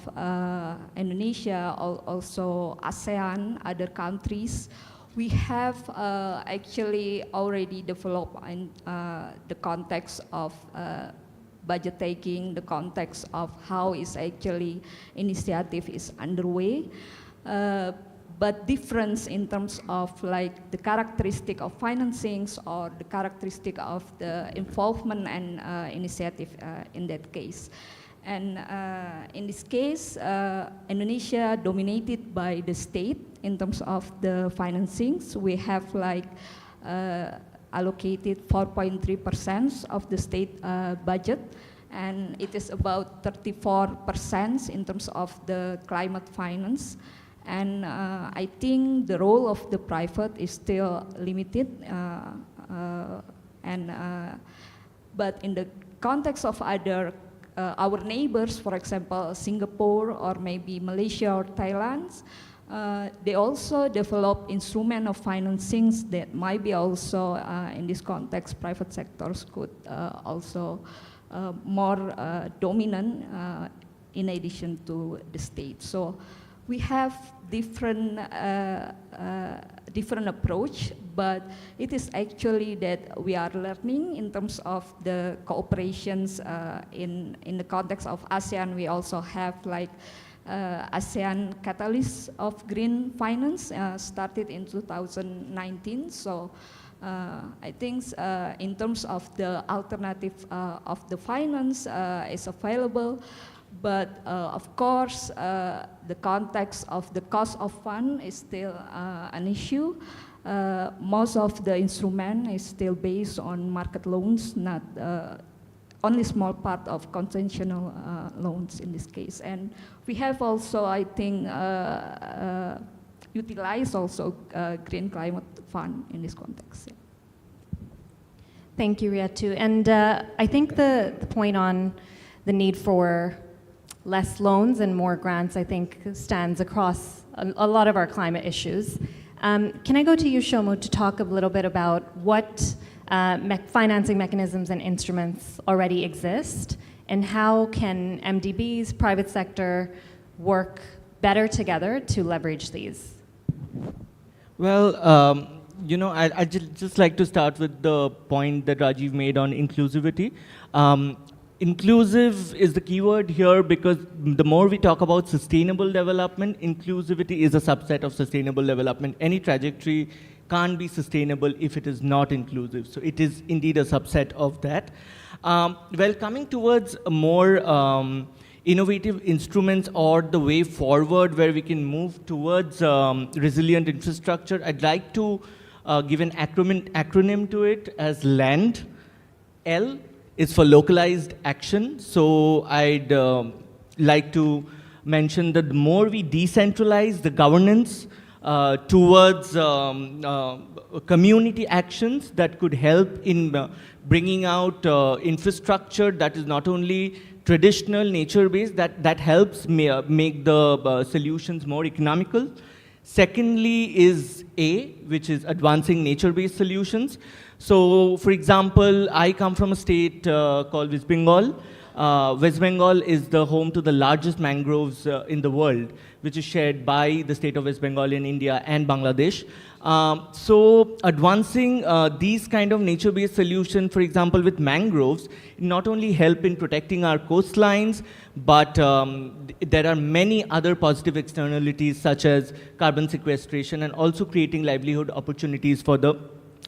Indonesia, also ASEAN, other countries, we have actually already developed in the context of budget taking, the context of how is actually initiative is underway. But difference in terms of like the characteristic of financings or the characteristic of the involvement and initiative in that case. And in this case, Indonesia dominated by the state in terms of the financings. We have like allocated 4.3% of the state budget, and it is about 34% in terms of the climate finance. And I think the role of the private is still limited. But in the context of other our neighbors, for example, Singapore or maybe Malaysia or Thailand, they also develop instrument of financings that might be also in this context, private sectors could also more dominant in addition to the state. So we have different different approach, but it is actually that we are learning in terms of the cooperations in the context of ASEAN. We also have like ASEAN Catalyst of Green Finance started in 2019. So I think in terms of the alternative of the finance is available. But of course, the context of the cost of fund is still an issue. Most of the instrument is still based on market loans, not only small part of conventional loans in this case. And we have also, I think, utilized also Green Climate Fund in this context. Yeah. Thank you, Riyatu. And I think the point on the need for less loans and more grants, I think, stands across a lot of our climate issues. Can I go to you, Shomu, to talk a little bit about what financing mechanisms and instruments already exist, and how can MDBs, private sector, work better together to leverage these? Well, you know, I'd just like to start with the point that Rajiv made on inclusivity. Inclusive is the keyword here because the more we talk about sustainable development, inclusivity is a subset of sustainable development. Any trajectory can't be sustainable if it is not inclusive. So it is indeed a subset of that. Well, coming towards more innovative instruments or the way forward where we can move towards resilient infrastructure, I'd like to give an acronym to it as LAND. L is for localized action. So I'd like to mention that the more we decentralize the governance towards community actions that could help in bringing out infrastructure that is not only traditional, nature-based, that helps make the solutions more economical. Secondly is A, which is advancing nature-based solutions. So, for example, I come from a state called West Bengal, West Bengal is the home to the largest mangroves in the world, which is shared by the state of West Bengal in India and Bangladesh. So advancing these kind of nature-based solutions, for example, with mangroves, not only help in protecting our coastlines, but there are many other positive externalities such as carbon sequestration and also creating livelihood opportunities for the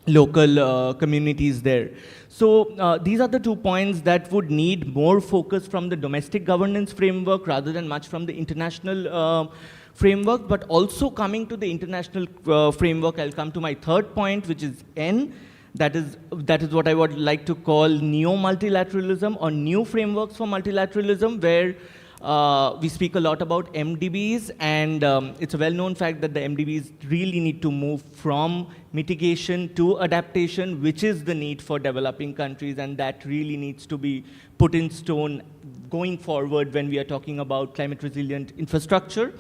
local communities there. So these are the 2 points that would need more focus from the domestic governance framework rather than much from the international framework, but also coming to the international framework, I'll come to my 3rd point, which is N. That is what I would like to call neo-multilateralism or new frameworks for multilateralism, where we speak a lot about MDBs, and it's a well-known fact that the MDBs really need to move from mitigation to adaptation, which is the need for developing countries, and that really needs to be put in stone going forward when we are talking about climate-resilient infrastructure.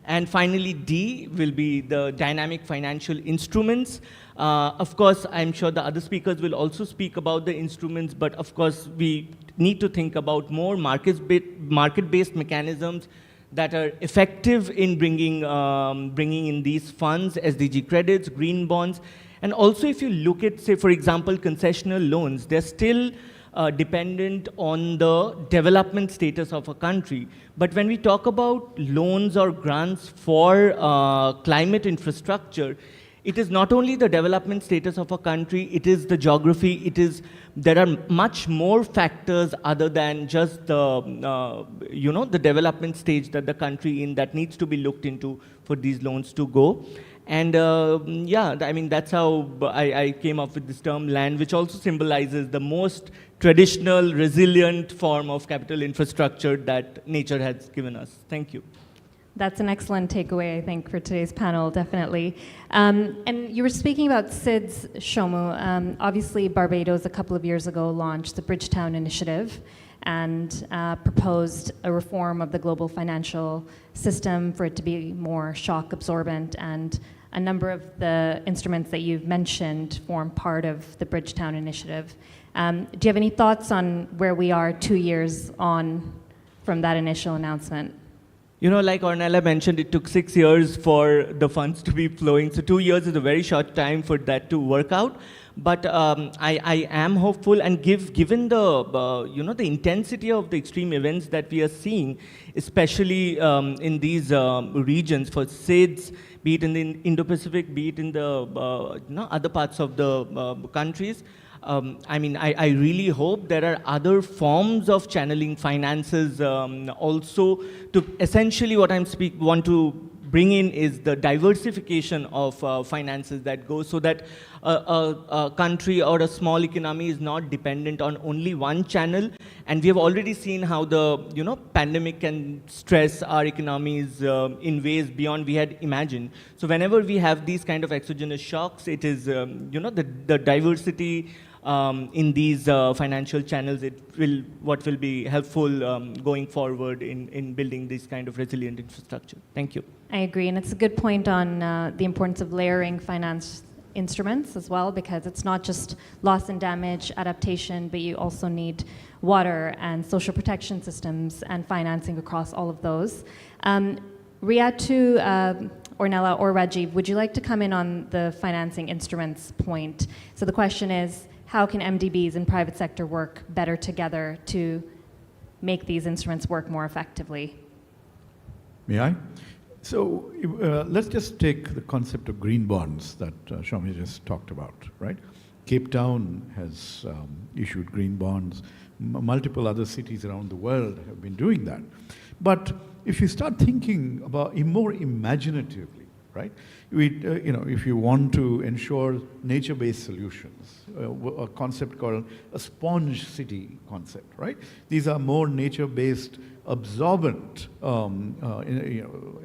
And finally, D will be the dynamic financial instruments. Of course, I'm sure the other speakers will also speak about the instruments, but of course, we need to think about more market-based mechanisms that are effective in bringing in these funds, SDG credits, green bonds. And also, if you look at, say, for example, concessional loans, they're still dependent on the development status of a country. But when we talk about loans or grants for climate infrastructure, it is not only the development status of a country, it is the geography, there are much more factors other than just the, the development stage that the country in that needs to be looked into for these loans to go. And yeah, I mean, that's how I came up with this term land, which also symbolizes the most traditional, resilient form of capital infrastructure that nature has given us. Thank you. That's an excellent takeaway, I think, for today's panel, definitely. And you were speaking about SIDS, Shomu. Obviously, Barbados a couple of years ago launched the Bridgetown Initiative and proposed a reform of the global financial system for it to be more shock absorbent, and a number of the instruments that you've mentioned form part of the Bridgetown Initiative. Do you have any thoughts on where we are 2 years on from that initial announcement? You know, like Ornella mentioned, it took 6 years for the funds to be flowing. So 2 years is a very short time for that to work out. But I am hopeful, and given the the intensity of the extreme events that we are seeing, especially in these regions for SIDS, be it in the Indo-Pacific, be it in the other parts of the countries. I mean, I really hope there are other forms of channeling finances also to essentially what I'm want to bring in is the diversification of finances that goes so that a country or a small economy is not dependent on only one channel. And we have already seen how the pandemic can stress our economies in ways beyond we had imagined. So whenever we have these kind of exogenous shocks, it is the diversity in these financial channels, what will be helpful going forward in building this kind of resilient infrastructure. Thank you. I agree, and it's a good point on the importance of layering finance instruments as well, because it's not just loss and damage adaptation, but you also need water and social protection systems and financing across all of those. Riatu, Ornella, or Rajiv, would you like to come in on the financing instruments point? So the question is, how can MDBs and private sector work better together to make these instruments work more effectively? May I? So let's just take the concept of green bonds that Shami just talked about, right? Cape Town has issued green bonds. Multiple other cities around the world have been doing that. But if you start thinking about more imaginatively, right? If you want to ensure nature-based solutions, a concept called a sponge city concept, right? These are more nature-based, absorbent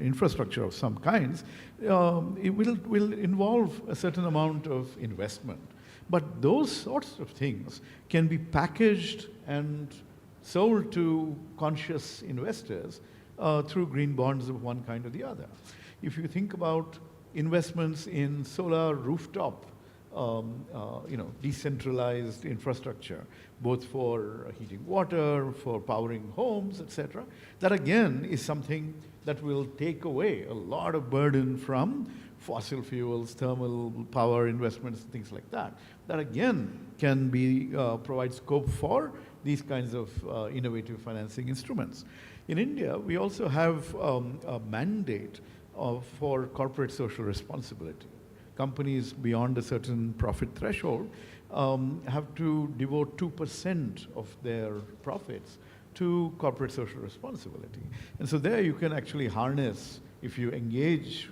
infrastructure of some kinds. It will involve a certain amount of investment. But those sorts of things can be packaged and sold to conscious investors through green bonds of one kind or the other. If you think about investments in solar rooftop decentralized infrastructure, both for heating water, for powering homes, etc. That again is something that will take away a lot of burden from fossil fuels, thermal power investments, things like that. That again can be provide scope for these kinds of innovative financing instruments. In India, we also have a mandate for corporate social responsibility. Companies beyond a certain profit threshold have to devote 2% of their profits to corporate social responsibility. And so there you can actually harness, if you engage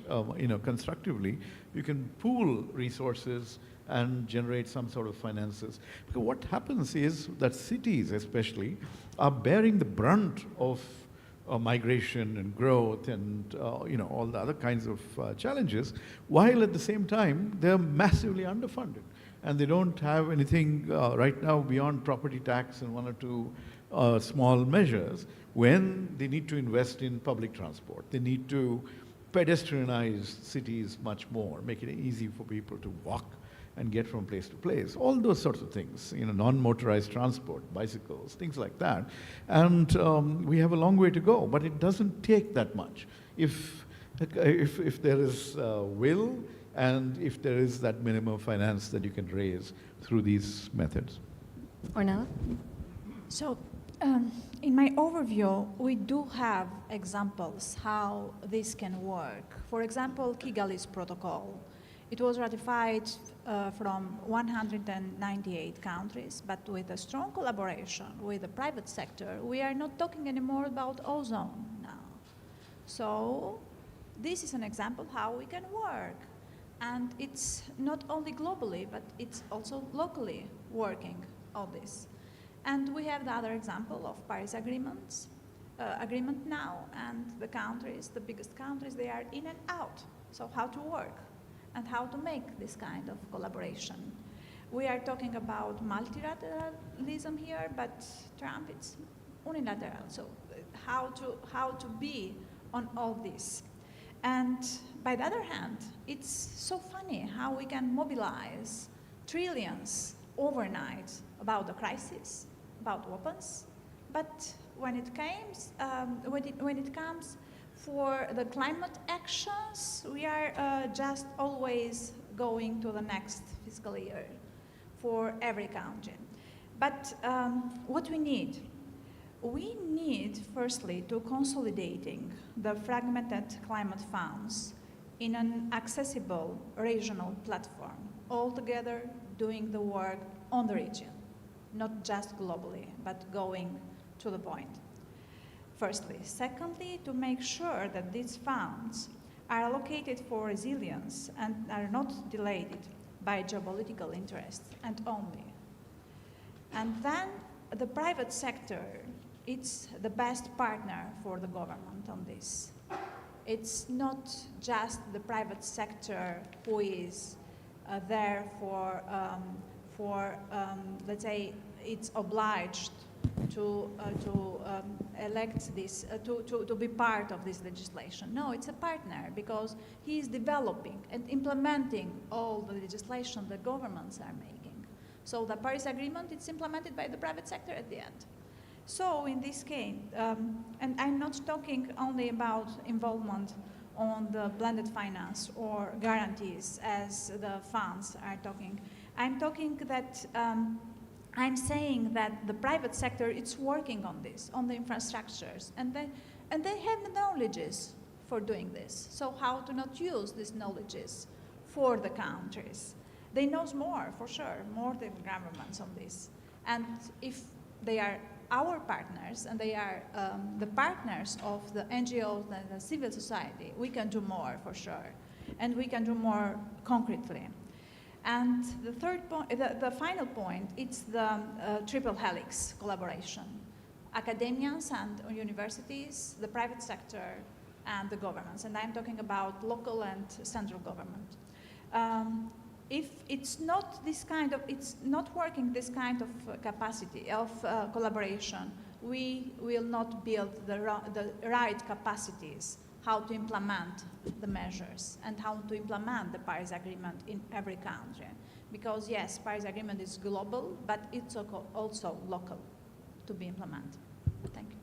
constructively, you can pool resources and generate some sort of finances. Because what happens is that cities especially are bearing the brunt of migration and growth and all the other kinds of challenges, while at the same time they're massively underfunded. And they don't have anything right now beyond property tax and one or two small measures when they need to invest in public transport. They need to pedestrianize cities much more, make it easy for people to walk and get from place to place. All those sorts of things, non-motorized transport, bicycles, things like that. And we have a long way to go, but it doesn't take that much. If there is will and if there is that minimum finance that you can raise through these methods. Ornella? So, in my overview, we do have examples how this can work. For example, Kigali's protocol. It was ratified from 198 countries, but with a strong collaboration with the private sector, we are not talking anymore about ozone now. So this is an example how we can work. And it's not only globally, but it's also locally working on this. And we have the other example of Paris agreement now, and the countries, the biggest countries, they are in and out. So how to work and how to make this kind of collaboration. We are talking about multilateralism here, but Trump, it's unilateral. So how to be on all this. And by the other hand, it's so funny how we can mobilize trillions overnight about the crisis, about weapons, but when it comes for the climate actions, we are just always going to the next fiscal year for every country. But what we need? We need, firstly, to consolidating the fragmented climate funds in an accessible regional platform, all together doing the work on the region, not just globally, but going to the point. Firstly. Secondly, to make sure that these funds are allocated for resilience and are not delayed by geopolitical interests and only. And then the private sector, it's the best partner for the government on this. It's not just the private sector who is there for let's say, it's obliged to elect this, to be part of this legislation. No, it's a partner because he is developing and implementing all the legislation the governments are making. So the Paris Agreement, it's implemented by the private sector at the end. So in this case, and I'm not talking only about involvement on the blended finance or guarantees as the funds are talking. I'm talking that I'm saying that the private sector, it's working on this, on the infrastructures, and they have the knowledges for doing this. So how to not use these knowledges for the countries? They know more, for sure, more than governments on this. And if they are our partners and they are the partners of the NGOs and the civil society, we can do more, for sure. And we can do more concretely. And the third point, the final point, it's the triple helix collaboration. Academians and universities, the private sector, and the governments. And I'm talking about local and central government. If it's not this kind of, it's not working this kind of capacity of collaboration, we will not build the right capacities how to implement the measures and how to implement the Paris Agreement in every country. Because yes, Paris Agreement is global, but it's also local to be implemented. Thank you.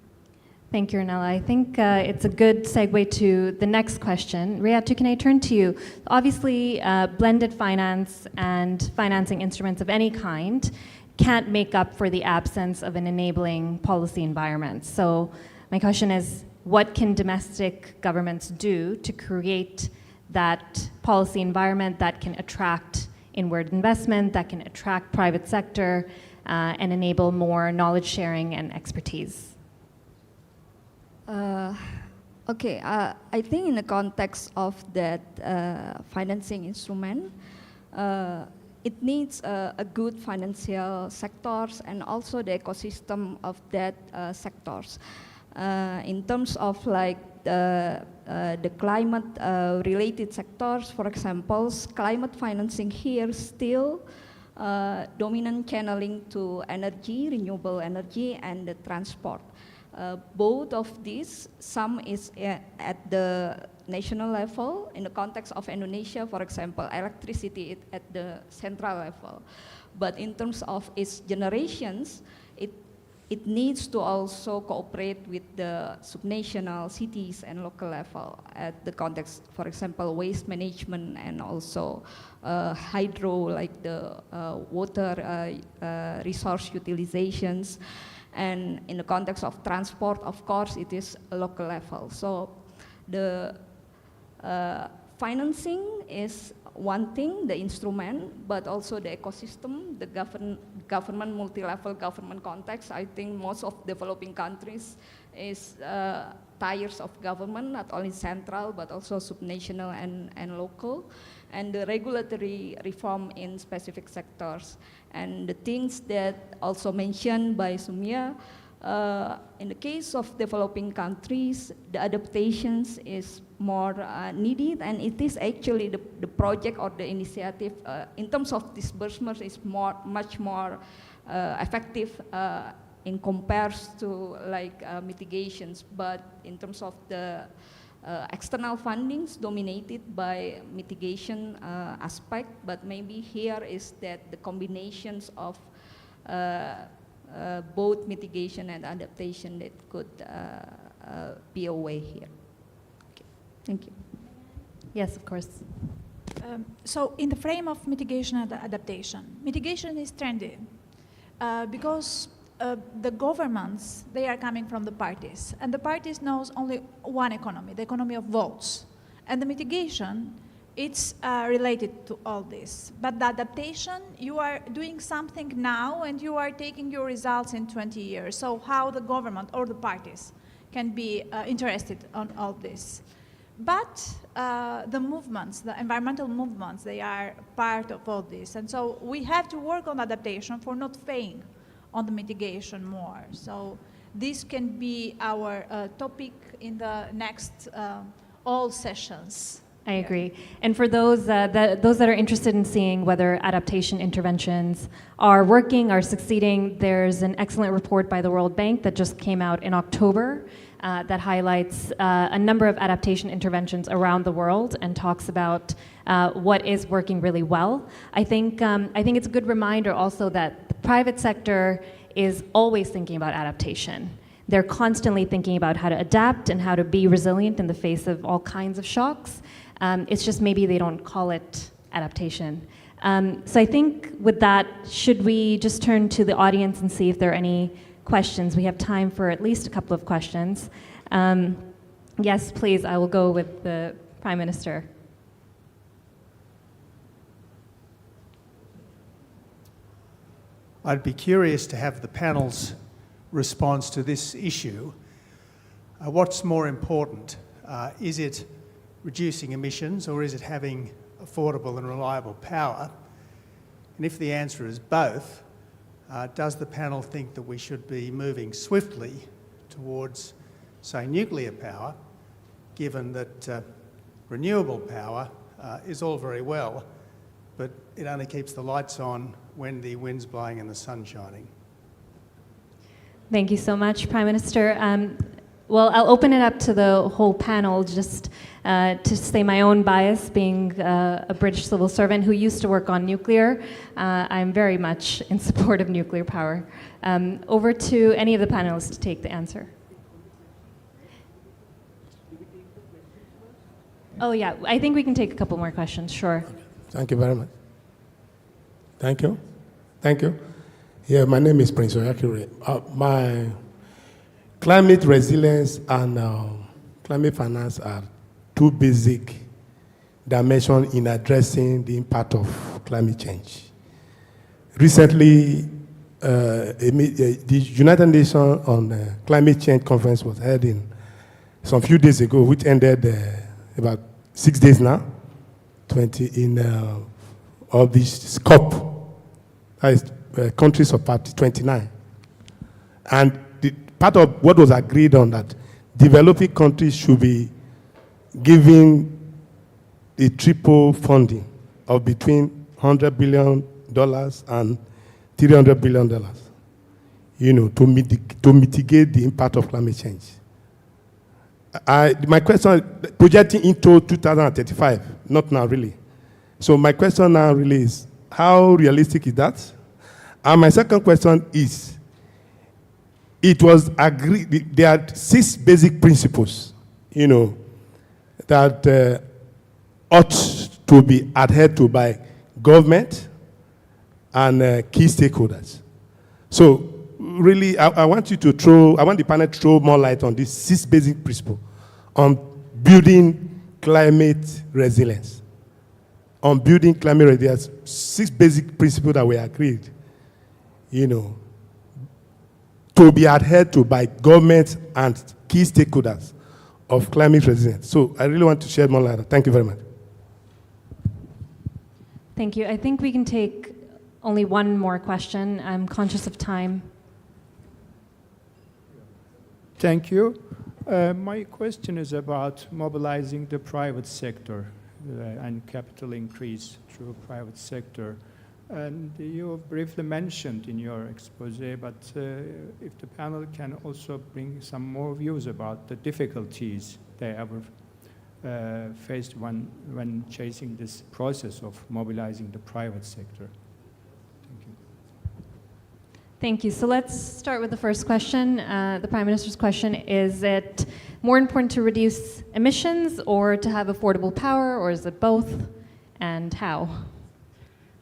Thank you, Ornella. I think it's a good segue to the next question. Riyatu, can I turn to you? Obviously, blended finance and financing instruments of any kind can't make up for the absence of an enabling policy environment. So my question is, what can domestic governments do to create that policy environment that can attract inward investment, that can attract private sector, and enable more knowledge sharing and expertise? Okay, I think in the context of that financing instrument, it needs a good financial sectors and also the ecosystem of that sectors. In terms of like the climate related sectors, for example, climate financing here still dominant channeling to energy, renewable energy, and the transport. Both of these, some is at the national level. In the context of Indonesia, for example, electricity at the central level. But in terms of its generations, it needs to also cooperate with the subnational cities and local level at the context, for example, waste management and also hydro, like the water resource utilizations. And in the context of transport, of course, it is a local level. So the financing is one thing, the instrument, but also the ecosystem, the government, multi-level government context. I think most of developing countries is tiers of government, not only central, but also subnational and local, and the regulatory reform in specific sectors. And the things that also mentioned by Sumya, in the case of developing countries, the adaptations is more needed, and it is actually the project or the initiative in terms of disbursement is much more effective in compares to like mitigations. But in terms of the external fundings dominated by mitigation aspect, but maybe here is that the combinations of both mitigation and adaptation that could be a way here. Okay. Thank you. Yes, of course. So in the frame of mitigation and adaptation, mitigation is trendy because the governments, they are coming from the parties, and the parties knows only one economy, the economy of votes. And the mitigation, it's related to all this. But the adaptation, you are doing something now and you are taking your results in 20 years. So how the government or the parties can be interested on all this. But the movements, the environmental movements, they are part of all this. And so we have to work on adaptation for not failing on the mitigation more. So this can be our topic in the next all sessions. I agree. And for those that are interested in seeing whether adaptation interventions are working, are succeeding, there's an excellent report by the World Bank that just came out in October that highlights a number of adaptation interventions around the world and talks about what is working really well. I think it's a good reminder also that the private sector is always thinking about adaptation. They're constantly thinking about how to adapt and how to be resilient in the face of all kinds of shocks. It's just maybe they don't call it adaptation. So I think with that, should we just turn to the audience and see if there are any questions? We have time for at least a couple of questions. Yes, please, I will go with the Prime Minister. I'd be curious to have the panel's response to this issue. What's more important? Is it reducing emissions, or is it having affordable and reliable power? And if the answer is both, does the panel think that we should be moving swiftly towards, say, nuclear power, given that renewable power is all very well, but it only keeps the lights on when the wind's blowing and the sun's shining? Thank you so much, Prime Minister. Well, I'll open it up to the whole panel just to say my own bias, being a British civil servant who used to work on nuclear. I'm very much in support of nuclear power. Over to any of the panelists to take the answer. Oh yeah, I think we can take a couple more questions, sure. Thank you very much. Thank you. Thank you. Yeah, my name is Prince Oyakure. My climate resilience and climate finance are two basic dimensions in addressing the impact of climate change. Recently, the United Nations on Climate Change Conference was held in some few days ago, which ended about 6 days now, 20 in of this COP, that is countries of party 29. And part of what was agreed on that developing countries should be given a triple funding of between $100 billion and $300 billion, you know, to mitigate the impact of climate change. My question, projecting into 2035, not now really. So my question now really is, how realistic is that? And my second question is, it was agreed, there are 6 basic principles, you know, that ought to be adhered to by government and key stakeholders. So really, I want you to I want the panel to throw more light on these 6 basic principles on building climate resilience. On building climate resilience, 6 basic principles that we agreed, you know, to be adhered to by government and key stakeholders of climate resilience. So I really want to share more light. Thank you very much. Thank you. I think we can take only one more question. I'm conscious of time. Thank you. My question is about mobilizing the private sector and capital increase through private sector. And you briefly mentioned in your expose, but if the panel can also bring some more views about the difficulties they ever faced when chasing this process of mobilizing the private sector. Thank you. Thank you. So let's start with the first question. The Prime Minister's question, is it more important to reduce emissions or to have affordable power, or is it both, and how?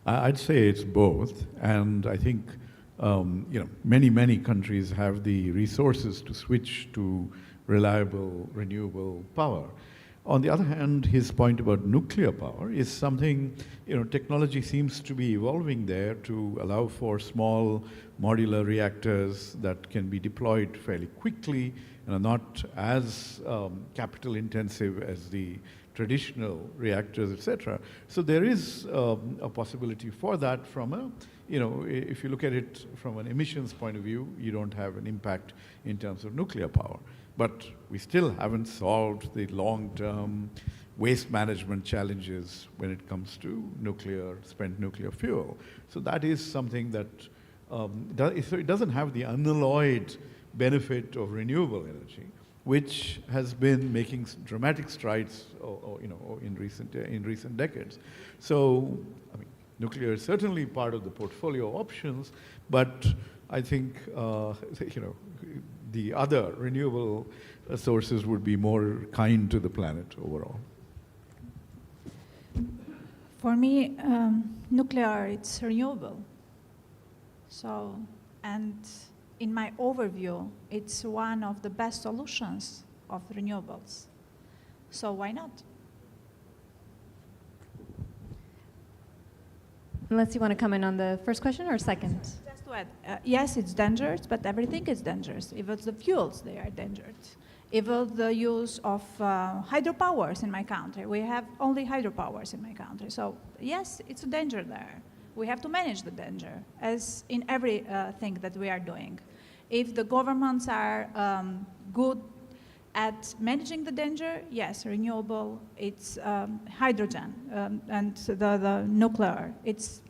I'd say it's both, and I think you know, many countries have the resources to switch to reliable, renewable power. On the other hand, his point about nuclear power is something, you know, technology seems to be evolving there to allow for small modular reactors that can be deployed fairly quickly and are not as capital intensive as the traditional reactors, etc. So there is a possibility for that from a, you know, if you look at it from an emissions point of view, you don't have an impact in terms of nuclear power. But we still haven't solved the long-term waste management challenges when it comes to spent nuclear fuel. So that is something that, so it doesn't have the unalloyed benefit of renewable energy, which has been making dramatic strides, you know, in recent decades. So, I mean, nuclear is certainly part of the portfolio of options, but I think, you know, the other renewable sources would be more kind to the planet overall. For me, nuclear, it's renewable. So, and in my overview, it's one of the best solutions of renewables. So why not? Unless you want to comment on the first question or second? Just to add, yes, it's dangerous, but everything is dangerous. Even the fuels, they are dangerous. Even the use of hydropowers in my country. We have only hydropowers in my country. So yes, it's a danger there. We have to manage the danger, as in everything that we are doing. If the governments are good at managing the danger, yes, renewable, it's hydrogen, and the nuclear, it's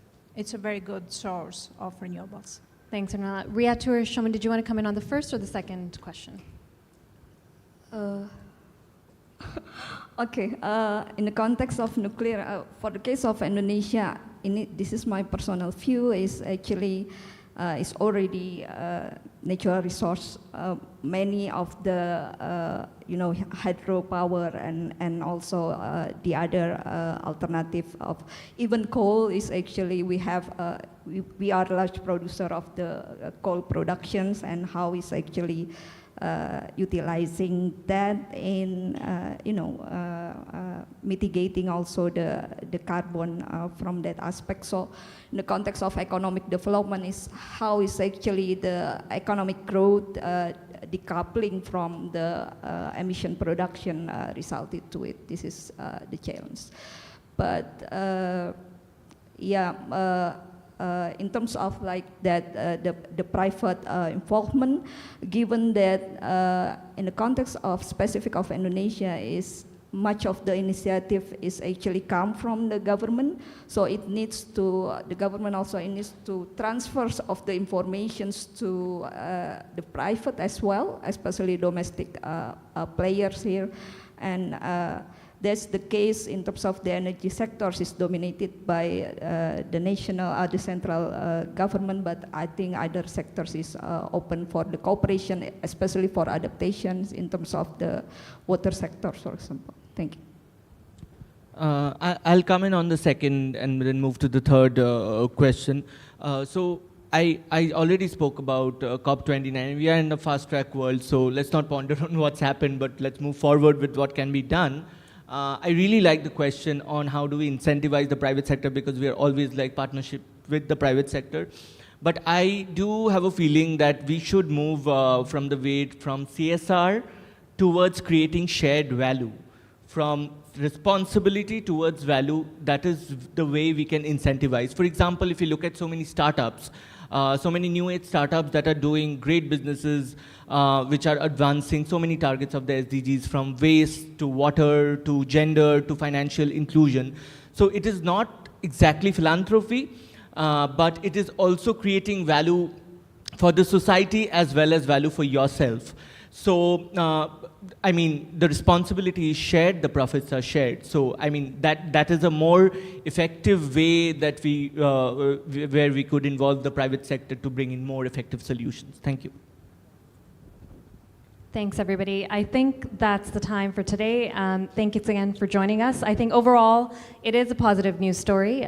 a very good source of renewables. Thanks, Ernala. Riatur Showman, did you want to come in on the first or the second question? Uh, okay, in the context of nuclear, for the case of Indonesia, this is my personal view, is actually is already natural resource. Many of the hydropower and also the other alternative of even coal is actually we have we are a large producer of the coal productions, and how is actually utilizing that in mitigating also the carbon from that aspect. So in the context of economic development is how is actually the economic growth decoupling from the emission production resulted to it. This is the challenge. But in terms of like that, the private involvement, given that in the context of specific of Indonesia is much of the initiative is actually come from the government, so it needs to, the government also needs to transfer of the informations to the private as well, especially domestic players here, and that's the case in terms of the energy sectors is dominated by the national, the central government, but I think other sectors is open for the cooperation, especially for adaptations in terms of the water sector, for example. Thank you. I'll come in on the second and then move to the third question. So I already spoke about COP29. We are in a fast-track world, so let's not ponder on what's happened, but let's move forward with what can be done. I really like the question on how do we incentivize the private sector, because we are always like partnership with the private sector. But I do have a feeling that we should move from the weight from CSR towards creating shared value. From responsibility towards value, that is the way we can incentivize. For example, if you look at so many startups, so many new age startups that are doing great businesses, which are advancing so many targets of the SDGs, from waste to water to gender to financial inclusion. So it is not exactly philanthropy, but it is also creating value for the society as well as value for yourself. So, I mean, the responsibility is shared, the profits are shared. So, I mean, that is a more effective way that we, where we could involve the private sector to bring in more effective solutions. Thank you. Thanks, everybody. I think that's the time for today. Thank you again for joining us. I think overall, it is a positive news story.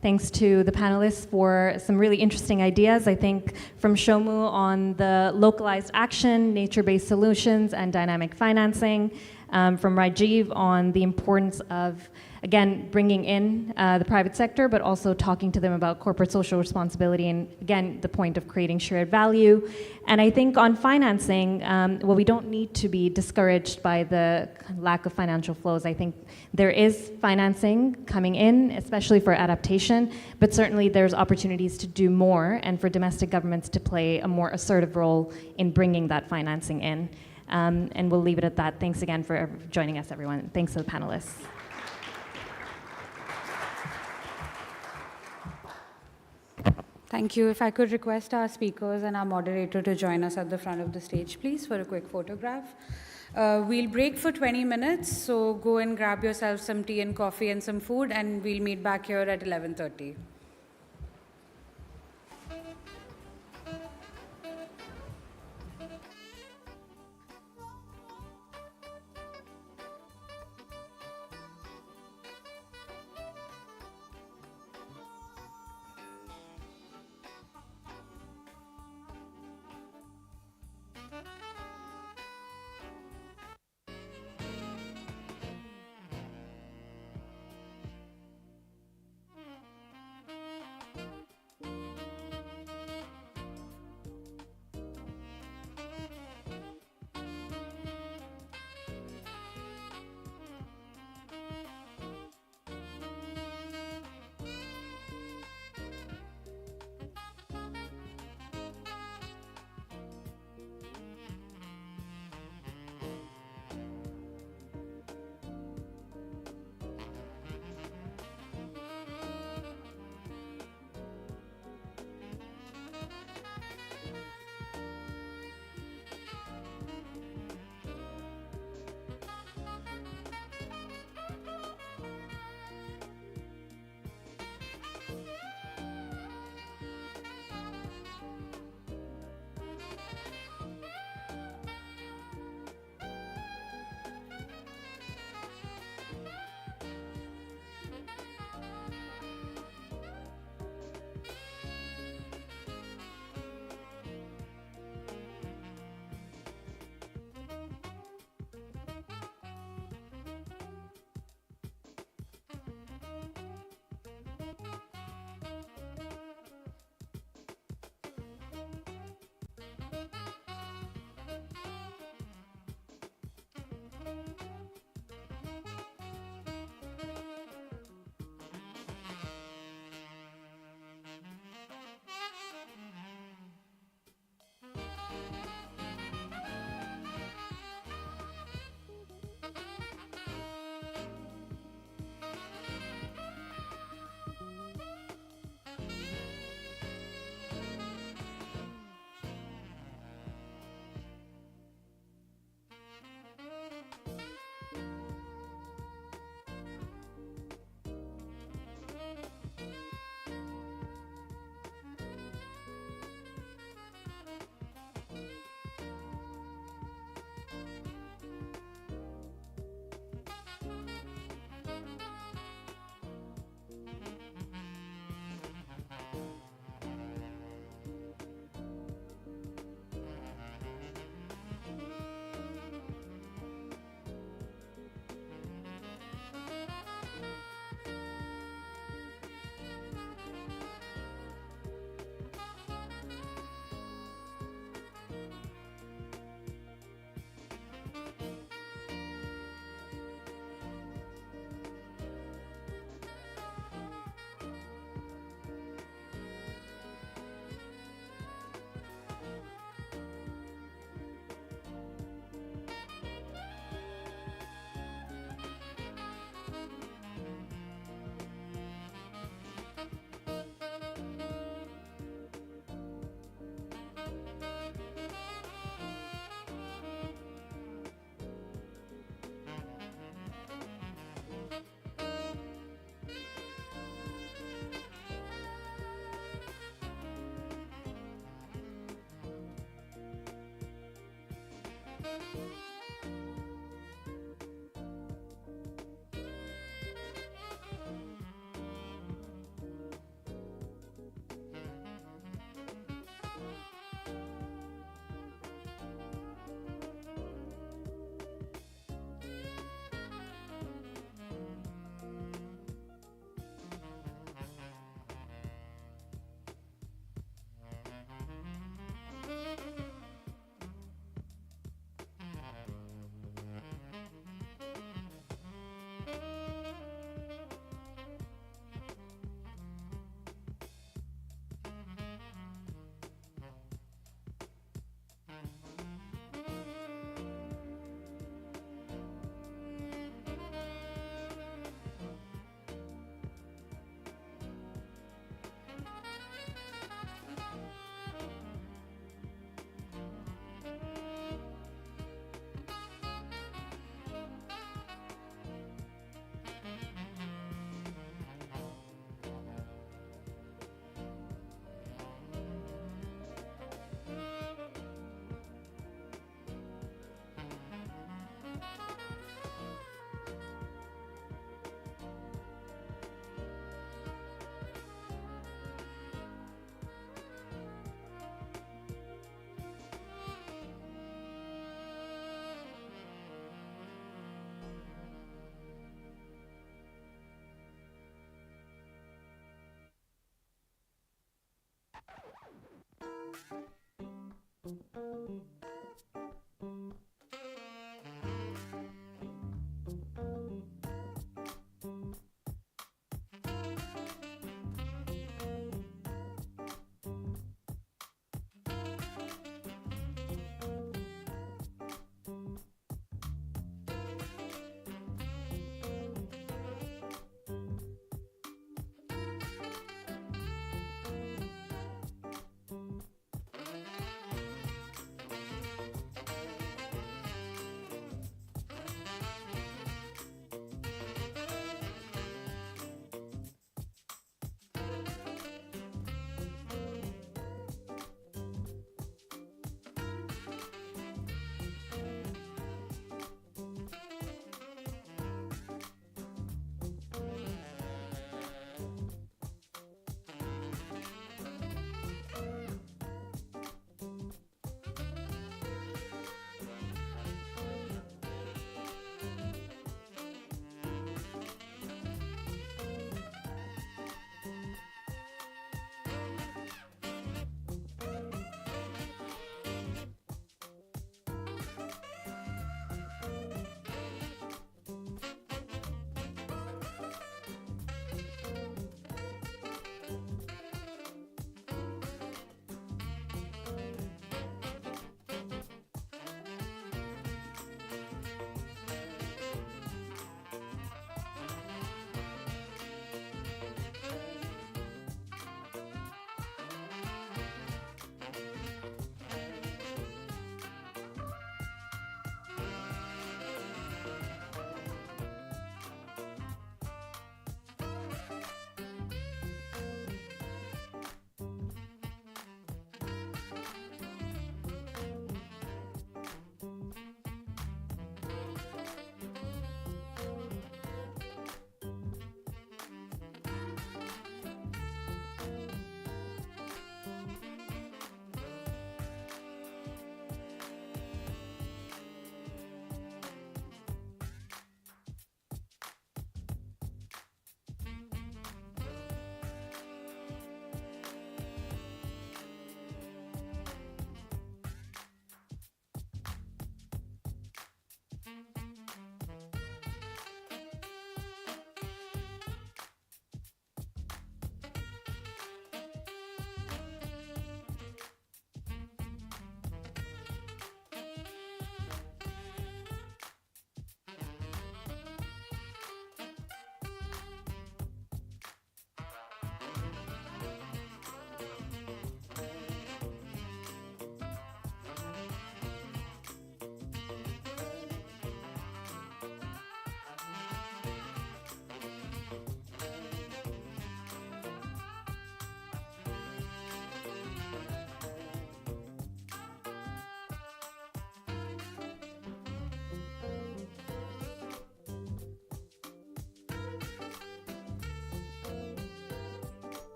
Thanks to the panelists for some really interesting ideas. I think from Shomu on the localized action, nature-based solutions, and dynamic financing. From Rajiv on the importance of, again, bringing in the private sector, but also talking to them about corporate social responsibility, and again, the point of creating shared value. And I think on financing, well, we don't need to be discouraged by the lack of financial flows. I think there is financing coming in, especially for adaptation, but certainly there's opportunities to do more and for domestic governments to play a more assertive role in bringing that financing in. And we'll leave it at that. Thanks again for joining us, everyone. Thanks to the panelists. Thank you. If I could request our speakers and our moderator to join us at the front of the stage, please, for a quick photograph. We'll break for 20 minutes, so go and grab yourself some tea and coffee and some food, and we'll meet back here at 11:30.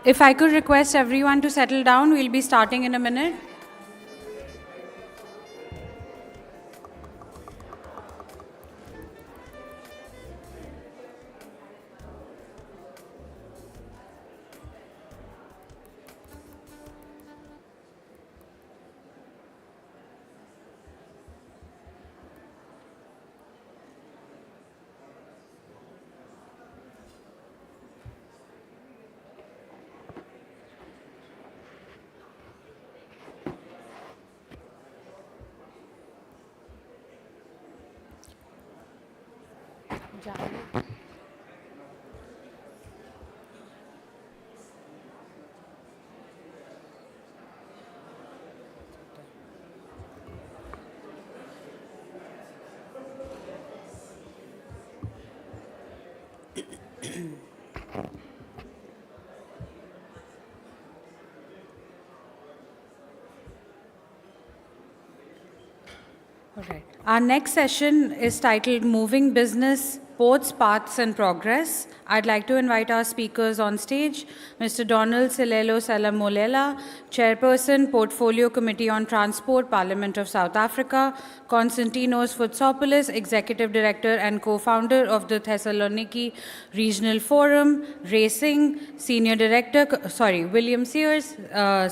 If I could request everyone to settle down, we'll be starting in a minute. All right. Our next session is titled Moving Business, Ports, Paths and Progress. I'd like to invite our speakers on stage, Mr. Donald Silelo Salamolela, Chairperson, Portfolio Committee on Transport, Parliament of South Africa, Konstantinos Foutsopoulos, Executive Director and Co-founder of the Thessaloniki Regional Forum, Racing, William Sears,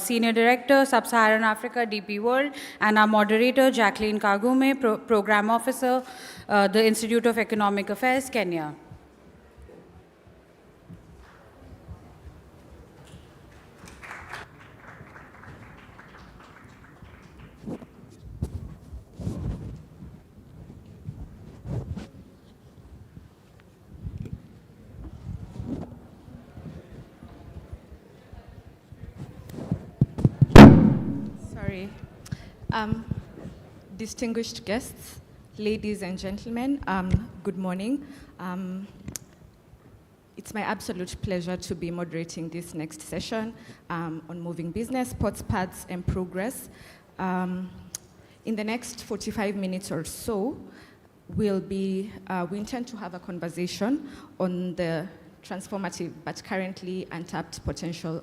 Senior Director, Sub-Saharan Africa, DP World, and our moderator, Jacqueline Kagume, Program Officer, the Institute of Economic Affairs, Kenya. Sorry. Distinguished guests, ladies and gentlemen, good morning. It's my absolute pleasure to be moderating this next session on moving business, ports, paths, and progress. In the next 45 minutes or so, we intend to have a conversation on the transformative but currently untapped potential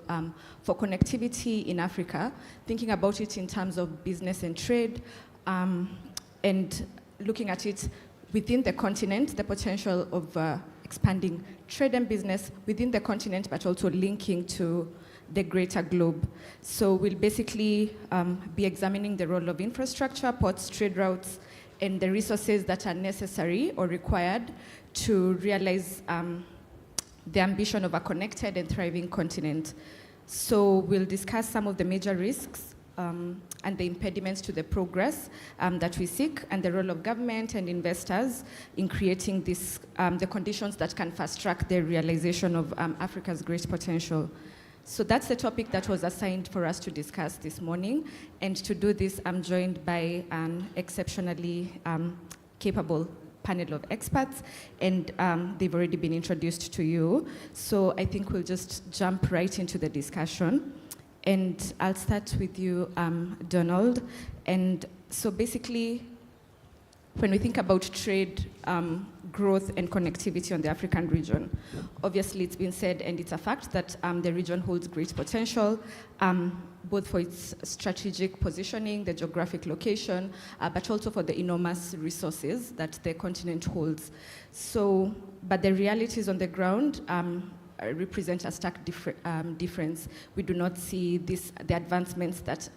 for connectivity in Africa, thinking about it in terms of business and trade, and looking at it within the continent, the potential of expanding trade and business within the continent, but also linking to the greater globe. So we'll basically be examining the role of infrastructure, ports, trade routes, and the resources that are necessary or required to realize the ambition of a connected and thriving continent. So we'll discuss some of the major risks and the impediments to the progress that we seek, and the role of government and investors in creating this, the conditions that can fast-track the realization of Africa's great potential. So that's the topic that was assigned for us to discuss this morning. And to do this, I'm joined by an exceptionally capable panel of experts, and they've already been introduced to you. So I think we'll just jump right into the discussion. And I'll start with you, Donald. And so basically, when we think about trade, growth, and connectivity on the African region, obviously it's been said, and it's a fact, that the region holds great potential, both for its strategic positioning, the geographic location, but also for the enormous resources that the continent holds. So, but the realities on the ground represent a stark difference. We do not see the advancements that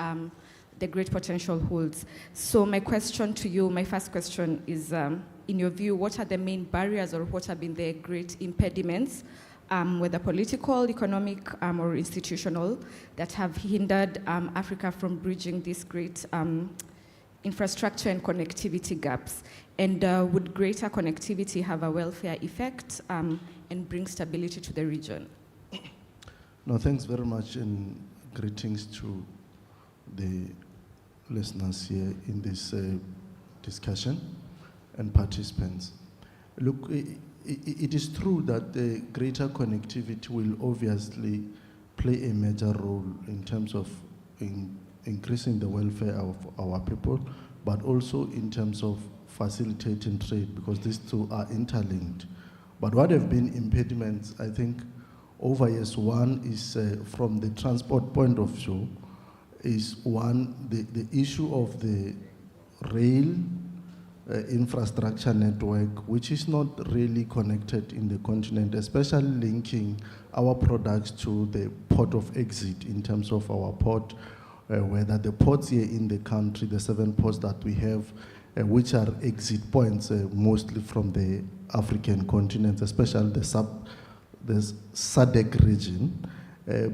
the great potential holds. So my question to you, my first question is, in your view, what are the main barriers, or what have been the great impediments, whether political, economic, or institutional, that have hindered Africa from bridging these great infrastructure and connectivity gaps? And would greater connectivity have a welfare effect and bring stability to the region? No, thanks very much, and greetings to the listeners here in this discussion and participants. Look, it is true that the greater connectivity will obviously play a major role in terms of increasing the welfare of our people, but also in terms of facilitating trade, because these two are interlinked. But what have been impediments, I think over years. One is from the transport point of view, is one, the issue of the rail infrastructure network, which is not really connected in the continent, especially linking our products to the port of exit in terms of our port, whether the ports here in the country, the 7 ports that we have, which are exit points mostly from the African continent, especially the SADC region,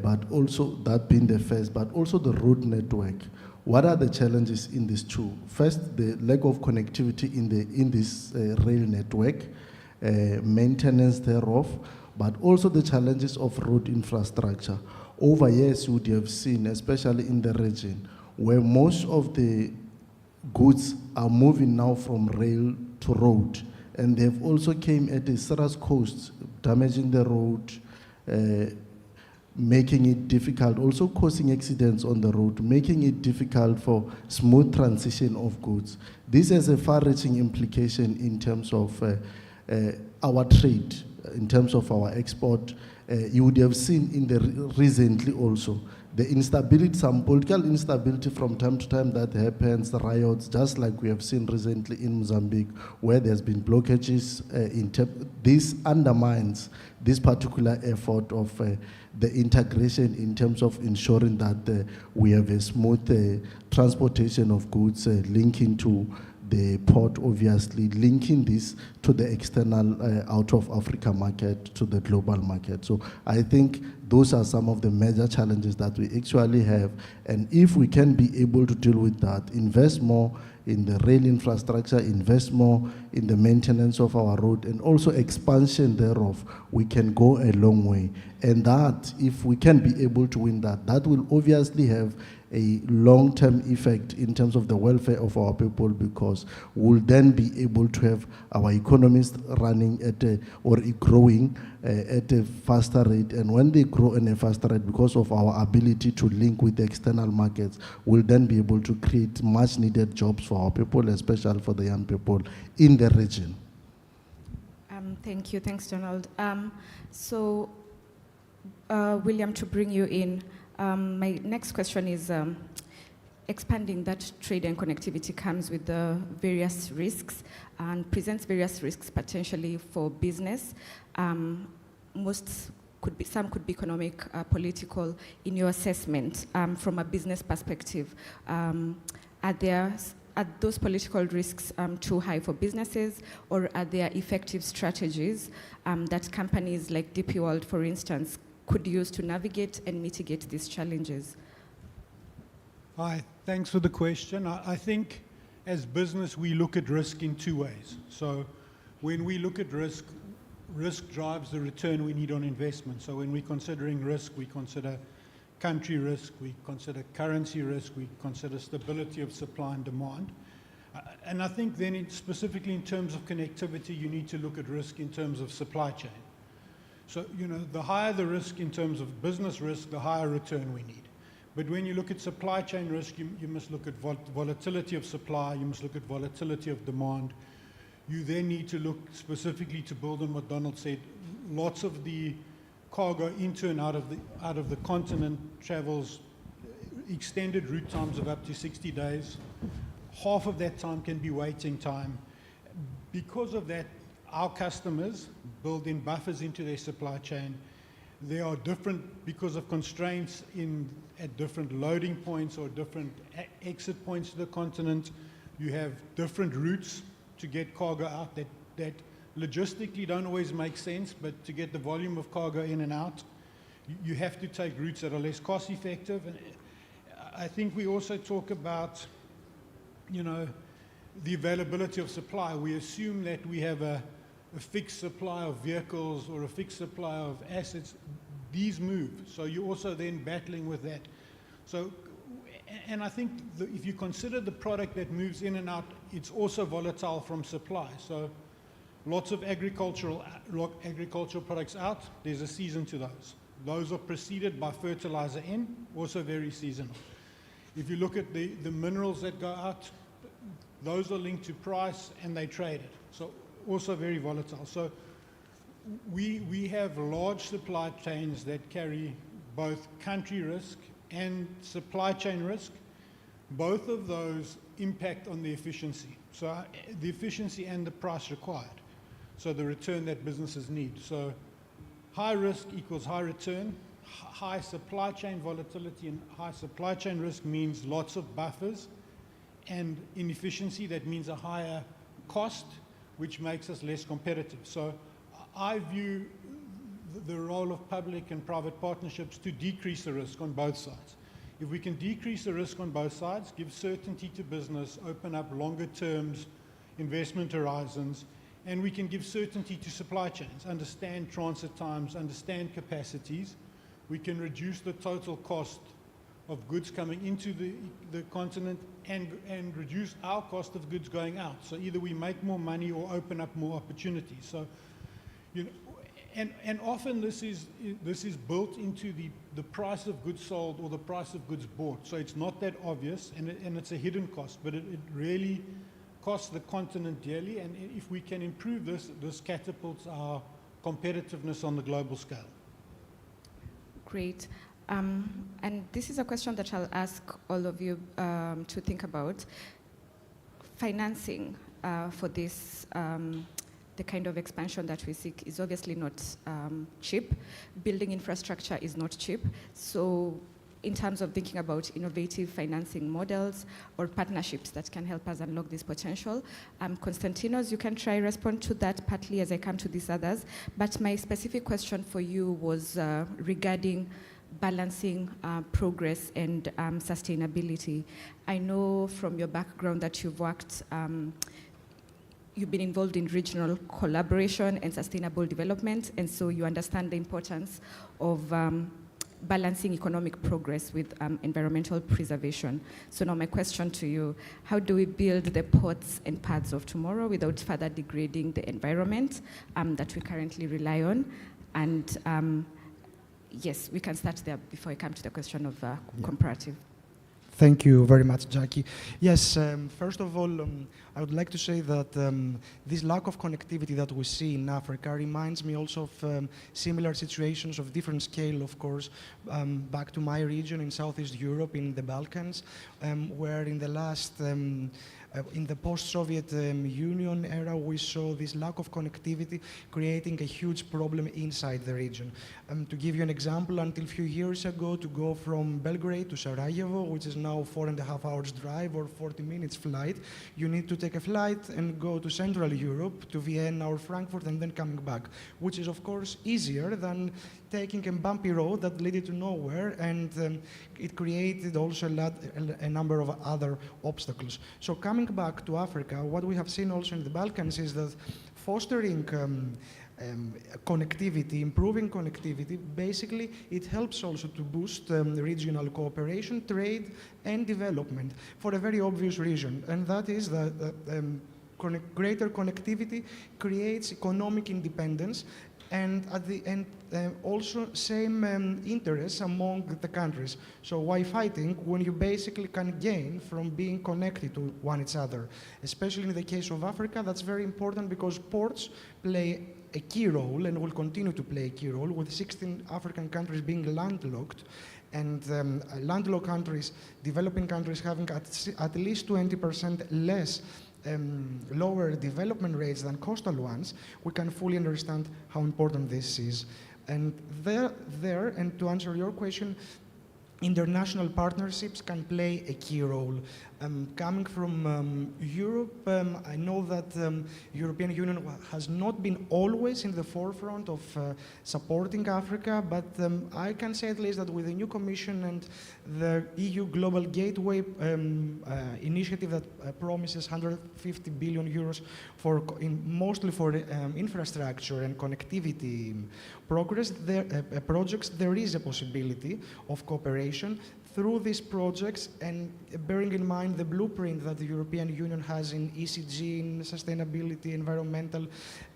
but also that being the first, but also the road network. What are the challenges in these two? First, the lack of connectivity in this rail network, maintenance thereof, but also the challenges of road infrastructure. Over years, you would have seen, especially in the region, where most of the goods are moving now from rail to road, and they've also came at a serious cost, damaging the road, making it difficult, also causing accidents on the road, making it difficult for smooth transition of goods. This has a far-reaching implication in terms of our trade, in terms of our export. You would have seen in the recently also the instability, some political instability from time to time that happens, riots, just like we have seen recently in Mozambique, where there's been blockages. This undermines this particular effort of the integration in terms of ensuring that we have a smooth transportation of goods linking to the port, obviously, linking this to the external out of Africa market, to the global market. So I think those are some of the major challenges that we actually have. And if we can be able to deal with that, invest more in the rail infrastructure, invest more in the maintenance of our road, and also expansion thereof, we can go a long way. And that, if we can be able to win that, that will obviously have a long-term effect in terms of the welfare of our people, because we'll then be able to have our economies running at or growing at a faster rate. And when they grow at a faster rate, because of our ability to link with the external markets, we'll then be able to create much needed jobs for our people, especially for the young people in the region. Thank you. Thanks, Donald. William, to bring you in, my next question is, expanding that trade and connectivity comes with the various risks and presents various risks potentially for business. Some could be economic, political. In your assessment, from a business perspective, are those political risks too high for businesses, or are there effective strategies that companies like DP World, for instance, could use to navigate and mitigate these challenges? Hi, thanks for the question. I think as business we look at risk in two ways. So when we look at risk, risk drives the return we need on investment. So when we're considering risk, we consider country risk, we consider currency risk, we consider stability of supply and demand. And I think then specifically in terms of connectivity, you need to look at risk in terms of supply chain. So, the higher the risk in terms of business risk, the higher return we need. But when you look at supply chain risk, you must look at volatility of supply, you must look at volatility of demand. You then need to look specifically, to build on what Donald said, lots of the cargo into and out of the continent travels extended route times of up to 60 days. Half of that time can be waiting time. Because of that, our customers build in buffers into their supply chain. They are different because of constraints at different loading points or different exit points to the continent. You have different routes to get cargo out that logistically don't always make sense, but to get the volume of cargo in and out, you have to take routes that are less cost effective. And I think we also talk about, the availability of supply. We assume that we have a fixed supply of vehicles or a fixed supply of assets. These move, so you're also then battling with that. So, and I think if you consider the product that moves in and out, it's also volatile from supply. So lots of agricultural products out, there's a season to those. Those are preceded by fertilizer in, also very seasonal. If you look at the minerals that go out, those are linked to price and they trade it. So also very volatile. So we have large supply chains that carry both country risk and supply chain risk. Both of those impact on the efficiency. So the efficiency and the price required. So the return that businesses need. So high risk equals high return. High supply chain volatility and high supply chain risk means lots of buffers, and inefficiency, that means a higher cost, which makes us less competitive. So I view the role of public and private partnerships to decrease the risk on both sides. If we can decrease the risk on both sides, give certainty to business, open up longer terms, investment horizons, and we can give certainty to supply chains, understand transit times, understand capacities, we can reduce the total cost of goods coming into the continent and reduce our cost of goods going out. So either we make more money or open up more opportunities. So, you know, and often this is built into the price of goods sold or the price of goods bought. So it's not that obvious, and it's a hidden cost, but it really costs the continent dearly. And if we can improve this, this catapults our competitiveness on the global scale. Great. And this is a question that I'll ask all of you to think about. Financing for this, the kind of expansion that we seek is obviously not cheap. Building infrastructure is not cheap. So in terms of thinking about innovative financing models or partnerships that can help us unlock this potential, Konstantinos, you can try respond to that partly as I come to these others. But my specific question for you was regarding balancing progress and sustainability. I know from your background that you've worked, you've been involved in regional collaboration and sustainable development, and so you understand the importance of balancing economic progress with environmental preservation. So now my question to you, how do we build the ports and paths of tomorrow without further degrading the environment that we currently rely on? And yes, we can start there before I come to the question of comparative. Thank you very much, Jackie. Yes, first of all, I would like to say that this lack of connectivity that we see in Africa reminds me also of similar situations of different scale, of course, back to my region in Southeast Europe, in the Balkans, where in the last in the post-Soviet Union era, we saw this lack of connectivity creating a huge problem inside the region. To give you an example, until a few years ago, to go from Belgrade to Sarajevo, which is now 4.5 hours drive or 40 minutes flight, you need to take a flight and go to Central Europe, to Vienna or Frankfurt, and then coming back, which is of course easier than taking a bumpy road that led to nowhere, and it created also a number of other obstacles. So coming back to Africa, what we have seen also in the Balkans is that fostering connectivity, improving connectivity, basically it helps also to boost regional cooperation, trade and development for a very obvious reason, and that is that greater connectivity creates economic independence, and at the end also same interests among the countries. So why fighting when you basically can gain from being connected to one each other? Especially in the case of Africa, that's very important because ports play a key role and will continue to play a key role, with 16 African countries being landlocked, and landlocked countries, developing countries having at least 20% less lower development rates than coastal ones, we can fully understand how important this is. And and to answer your question, international partnerships can play a key role. Coming from Europe, I know that European Union has not been always in the forefront of supporting Africa, but I can say at least that with the new Commission and the EU Global Gateway initiative that promises 150 billion euros mostly for infrastructure and connectivity projects, there is a possibility of cooperation through these projects, and bearing in mind the blueprint that the European Union has in ECG, in sustainability, environmental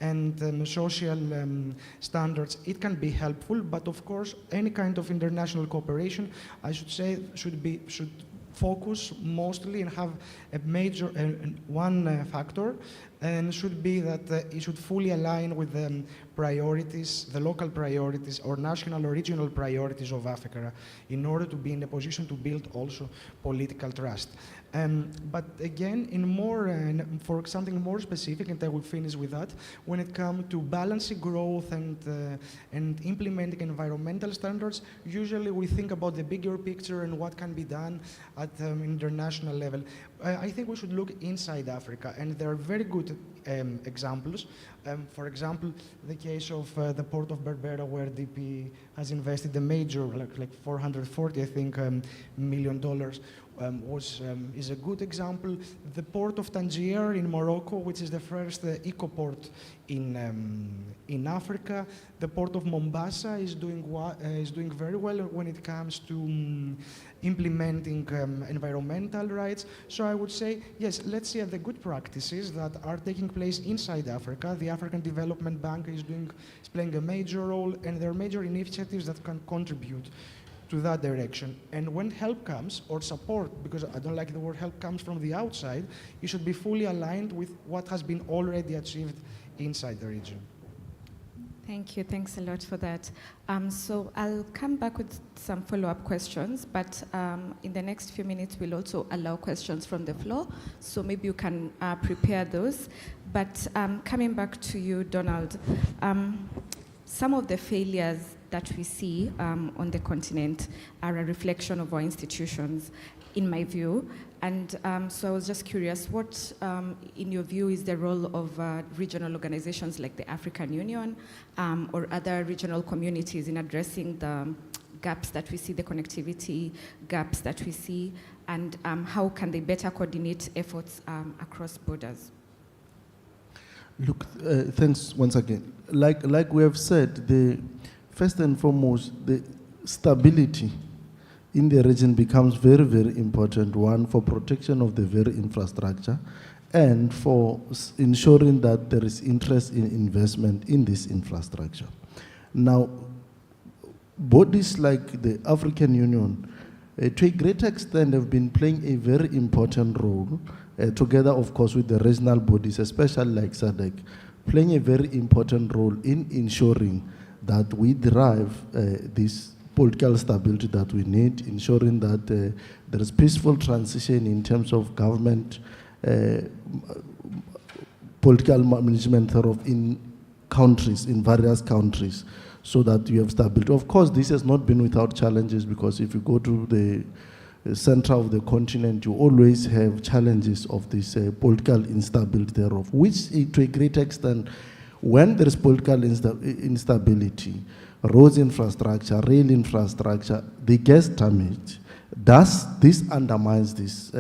and social standards, it can be helpful. But of course, any kind of international cooperation, I should say, should focus mostly and have a major one factor, and should be that it should fully align with the priorities, the local priorities or national or regional priorities of Africa, in order to be in a position to build also political trust. But again, in more, for something more specific, and I will finish with that, when it comes to balancing growth and implementing environmental standards, usually we think about the bigger picture and what can be done at international level. I think we should look inside Africa, and there are very good examples. For example, the case of the port of Berbera, where DP has invested a major, like 440, I think, $million, is a good example. The port of Tangier in Morocco, which is the first eco-port in Africa. The port of Mombasa is doing very well when it comes to implementing environmental rights. So I would say, yes, let's see the good practices that are taking place inside Africa. The African Development Bank is playing a major role, and there are major initiatives that can contribute to that direction. And when help comes, or support, because I don't like the word help, comes from the outside, it should be fully aligned with what has been already achieved inside the region. Thank you. Thanks a lot for that. So I'll come back with some follow-up questions, but in the next few minutes, we'll also allow questions from the floor. So maybe you can prepare those. But coming back to you, Donald, some of the failures that we see on the continent are a reflection of our institutions, in my view. And so I was just curious, what, in your view, is the role of regional organizations like the African Union or other regional communities in addressing the gaps that we see, the connectivity gaps that we see, and how can they better coordinate efforts across borders? Look, thanks once again. Like we have said, first and foremost, the stability in the region becomes very, very important. One, for protection of the very infrastructure, and for ensuring that there is interest in investment in this infrastructure. Now, bodies like the African Union, to a great extent, have been playing a very important role, together, of course, with the regional bodies, especially like SADC, playing a very important role in ensuring that we derive this political stability that we need, ensuring that there is peaceful transition in terms of government, political management thereof in countries, in various countries, so that you have stability. Of course, this has not been without challenges, because if you go to the center of the continent, you always have challenges of this political instability thereof, which to a great extent, when there is political instability, roads infrastructure, rail infrastructure, they get damaged. Thus, this undermines this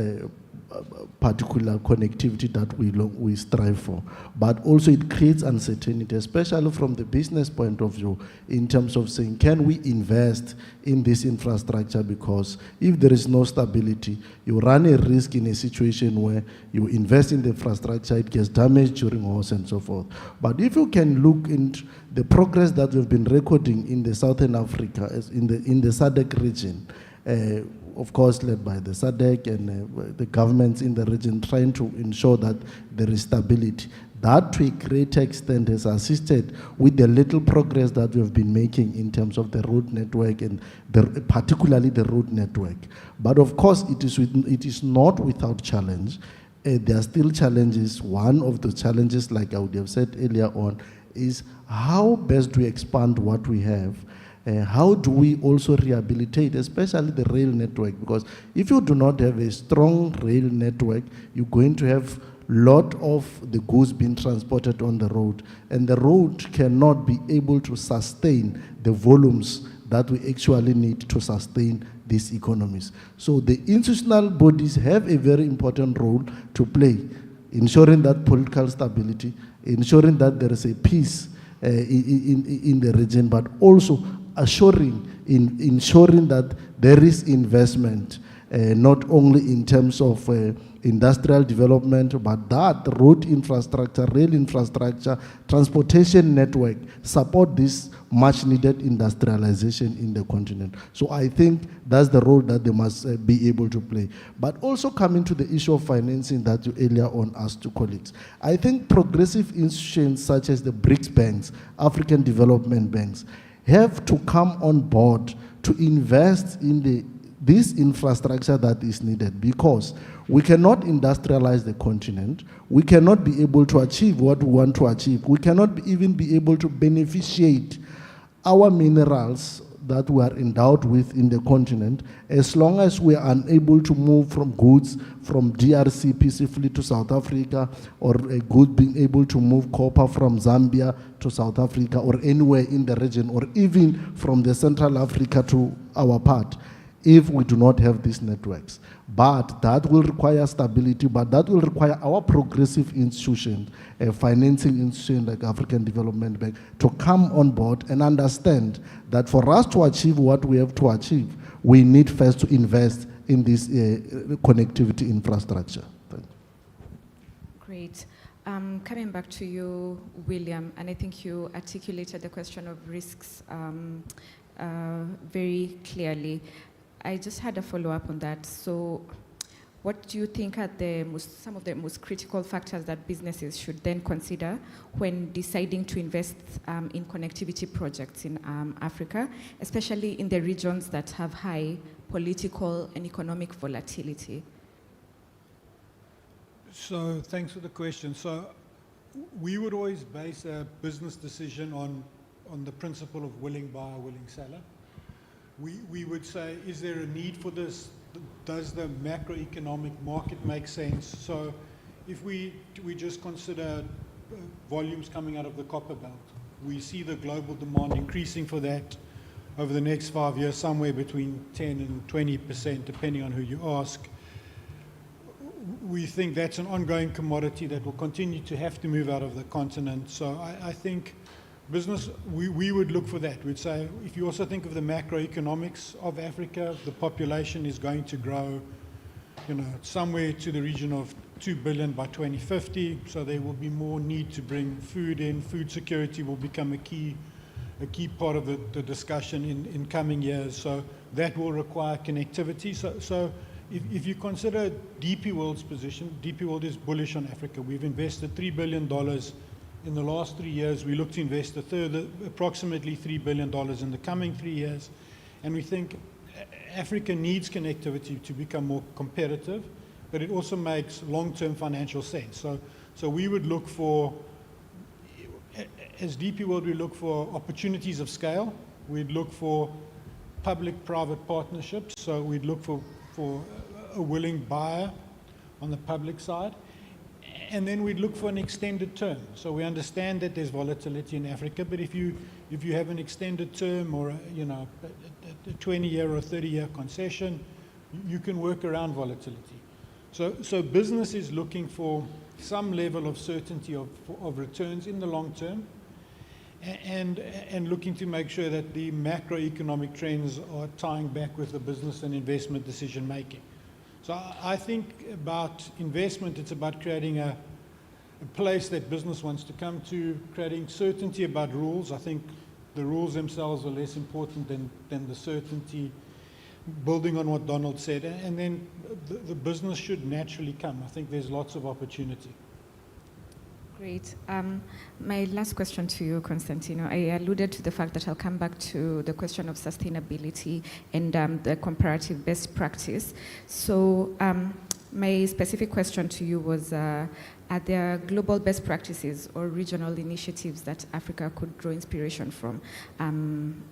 particular connectivity that we strive for. But also it creates uncertainty, especially from the business point of view, in terms of saying, can we invest in this infrastructure? Because if there is no stability, you run a risk in a situation where you invest in the infrastructure, it gets damaged during wars and so forth. But if you can look into the progress that we've been recording in the Southern Africa, in the SADC region, of course led by the SADC and the governments in the region, trying to ensure that there is stability. That to a great extent has assisted with the little progress that we've been making in terms of the road network, and particularly the road network. But of course it is not without challenge. There are still challenges. One of the challenges, like I would have said earlier on, is how best do we expand what we have. How do we also rehabilitate, especially the rail network? Because if you do not have a strong rail network, you're going to have a lot of the goods being transported on the road, and the road cannot be able to sustain the volumes that we actually need to sustain these economies. So the institutional bodies have a very important role to play, ensuring that political stability, ensuring that there is a peace in the region, but also ensuring that there is investment, not only in terms of industrial development, but that road infrastructure, rail infrastructure, transportation network support this much needed industrialization in the continent. So I think that's the role that they must be able to play. But also coming to the issue of financing that you earlier on asked to colleagues, I think progressive institutions such as the BRICS banks, African development banks, have to come on board to invest in this infrastructure that is needed, because we cannot industrialize the continent. We cannot be able to achieve what we want to achieve. We cannot even be able to beneficiate our minerals that we are endowed with in the continent as long as we are unable to move from goods from DRC peacefully to South Africa, or a good being able to move copper from Zambia to South Africa or anywhere in the region, or even from the Central Africa to our part, if we do not have these networks. But that will require stability, but that will require our progressive institutions, financing institutions like African Development Bank, to come on board and understand that for us to achieve what we have to achieve, we need first to invest in this connectivity infrastructure. Thank you. Great. Coming back to you, William, and I think you articulated the question of risks very clearly. I just had a follow-up on that. So what do you think are some of the most critical factors that businesses should then consider when deciding to invest in connectivity projects in Africa, especially in the regions that have high political and economic volatility? So thanks for the question. So we would always base a business decision on the principle of willing buyer, willing seller. We would say, is there a need for this? Does the macroeconomic market make sense? So if we just consider volumes coming out of the copper belt, we see the global demand increasing for that over the next 5 years, somewhere between 10 and 20%, depending on who you ask. We think that's an ongoing commodity that will continue to have to move out of the continent. So I think business, we would look for that. We'd say, if you also think of the macroeconomics of Africa, the population is going to grow, somewhere to the region of 2 billion by 2050. So there will be more need to bring food in. Food security will become a key part of the discussion in coming years. So that will require connectivity. So if you consider DP World's position, DP World is bullish on Africa. We've invested $3 billion in the last 3 years. We look to invest approximately $3 billion in the coming 3 years. And we think Africa needs connectivity to become more competitive, but it also makes long-term financial sense. So we would look for, as DP World, we look for opportunities of scale. We'd look for public-private partnerships. So we'd look for a willing buyer on the public side. And then we'd look for an extended term. So we understand that there's volatility in Africa, but if you have an extended term or a 20-year or 30-year concession, you can work around volatility. So business is looking for some level of certainty of returns in the long term, and looking to make sure that the macroeconomic trends are tying back with the business and investment decision making. So I think about investment, it's about creating a place that business wants to come to, creating certainty about rules. I think the rules themselves are less important than the certainty, building on what Donald said. And then the business should naturally come. I think there's lots of opportunity. Great. My last question to you, Constantino. I alluded to the fact that I'll come back to the question of sustainability and the comparative best practice. So my specific question to you was, are there global best practices or regional initiatives that Africa could draw inspiration from, from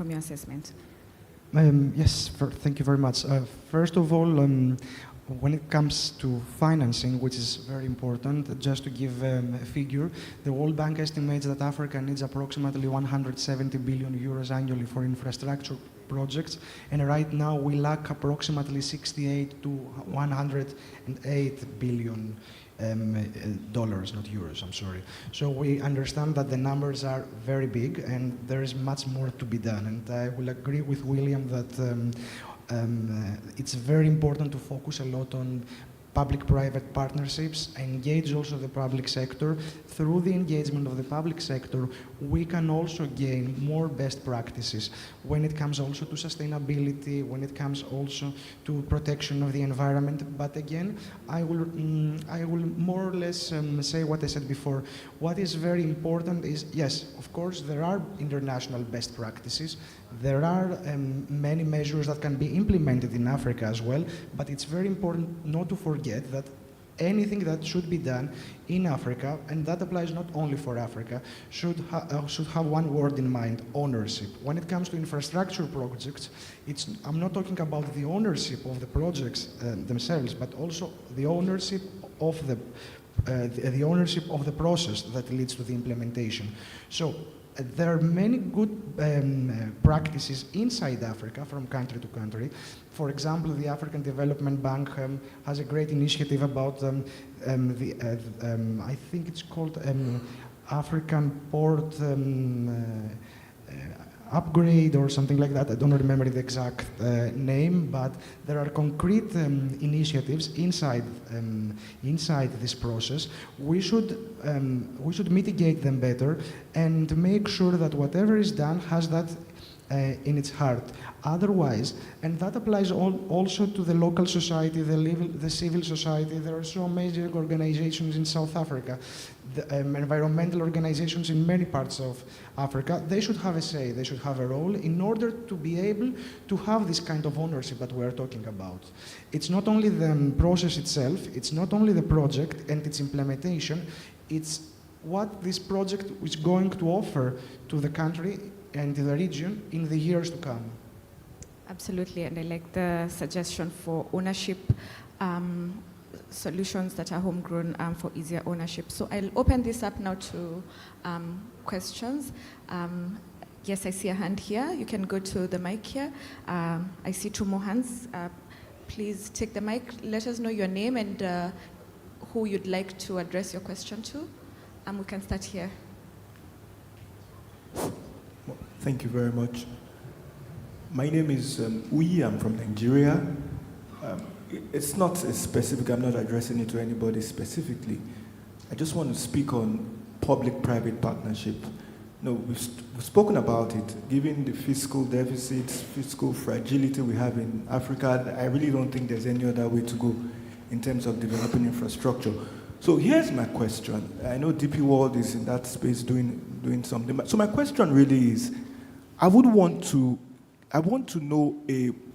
your assessment? Yes, thank you very much. First of all, when it comes to financing, which is very important, just to give a figure, the World Bank estimates that Africa needs approximately 170 billion euros annually for infrastructure projects, and right now we lack approximately 68 to 108 billion dollars, not euros, I'm sorry. So we understand that the numbers are very big and there is much more to be done. And I will agree with William that It's very important to focus a lot on public-private partnerships, engage also the public sector. Through the engagement of the public sector, we can also gain more best practices when it comes also to sustainability, when it comes also to protection of the environment. But again, I will more or less say what I said before. What is very important is, yes, of course, there are international best practices. There are many measures that can be implemented in Africa as well, but it's very important not to forget that anything that should be done in Africa, and that applies not only for Africa, should have one word in mind: ownership. When it comes to infrastructure projects, I'm not talking about the ownership of the projects themselves, but also the ownership of the ownership of the process that leads to the implementation. So there are many good practices inside Africa from country to country. For example, the African Development Bank has a great initiative about I think it's called African Port Upgrade or something like that. I don't remember the exact name, but there are concrete initiatives inside this process. We should mitigate them better and make sure that whatever is done has that in its heart. Otherwise, and that applies also to the local society, the civil society. There are so many organizations in South Africa, the, environmental organizations in many parts of Africa. They should have a say, they should have a role in order to be able to have this kind of ownership that we are talking about. It's not only the process itself, it's not only the project and its implementation, it's what this project is going to offer to the country and to the region in the years to come. Absolutely, and I like the suggestion for ownership solutions that are homegrown for easier ownership. So I'll open this up now to questions. Yes, I see a hand here. You can go to the mic here. I see two more hands. Please take the mic. Let us know your name and who you'd like to address your question to. We can start here. Thank you very much. My name is Uyi. I'm from Nigeria. It's not specific. I'm not addressing it to anybody specifically. I just want to speak on public-private partnership. No, we've spoken about it. Given the fiscal deficits, fiscal fragility we have in Africa, I really don't think there's any other way to go in terms of developing infrastructure. So here's my question. I know DP World is in that space doing something. So my question really is, I want to know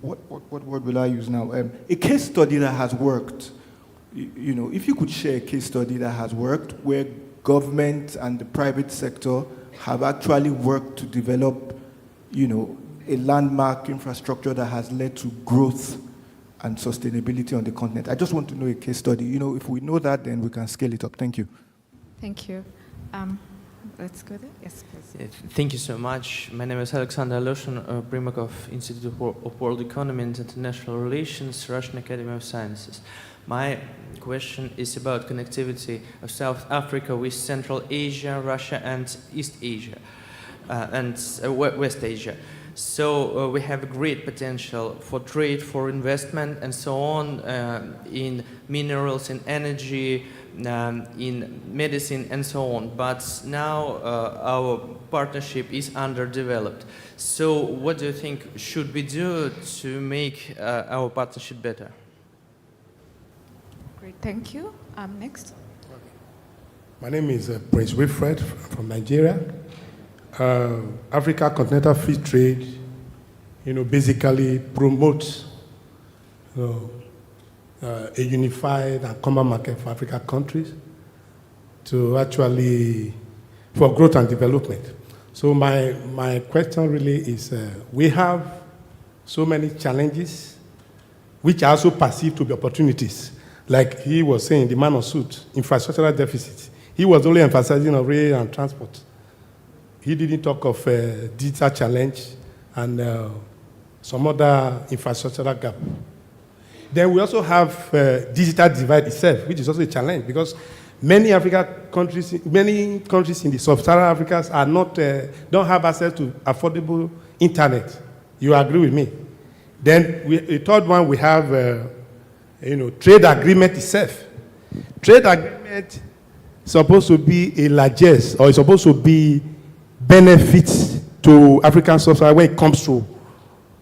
what word will I use now? A case study that has worked. You know, if you could share a case study that has worked, where government and the private sector have actually worked to develop, you know, a landmark infrastructure that has led to growth and sustainability on the continent. I just want to know a case study. You know, if we know that, then we can scale it up. Thank you. Thank you. Let's go there. Yes, please. Thank you so much. My name is Alexander Aloshin, Primakov Institute of World Economy and International Relations, Russian Academy of Sciences. My question is about connectivity of South Africa with Central Asia, Russia, and East Asia, and West Asia. So we have a great potential for trade, for investment, and so on in minerals, in energy, in medicine, and so on. But now our partnership is underdeveloped. So what do you think should we do to make our partnership better? Great, thank you. Next. My name is Prince Wilfred from Nigeria. Africa Continental Free Trade, you know, basically promotes a unified and common market for African countries to actually, for growth and development. So my question really is, we have so many challenges which are also perceived to be opportunities. Like he was saying, the man on suit, infrastructural deficit. He was only emphasizing on rail and transport. He didn't talk of digital challenge and some other infrastructural gap. Then we also have digital divide itself, which is also a challenge because many African countries, many countries in the sub-Saharan Africa are not, don't have access to affordable internet. You agree with me? Then the third one, we have, trade agreement itself. Trade agreement is supposed to be a largesse, or it's supposed to be benefits to African sub-Saharan when it comes to,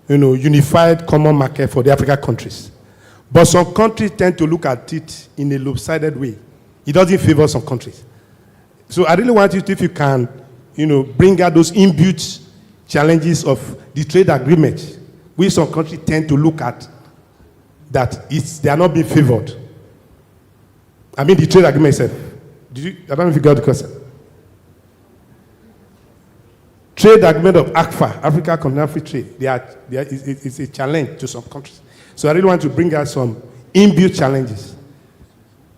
unified common market for the African countries. But some countries tend to look at it in a lopsided way. It doesn't favor some countries. So I really want you to, if you can, bring out those inbuilt challenges of the trade agreement, which some countries tend to look at that they are not being favored. I mean the trade agreement itself. I don't know if you got the question. Trade agreement of ACFA, Africa Continental Free Trade, it's a challenge to some countries. So I really want to bring out some inbuilt challenges.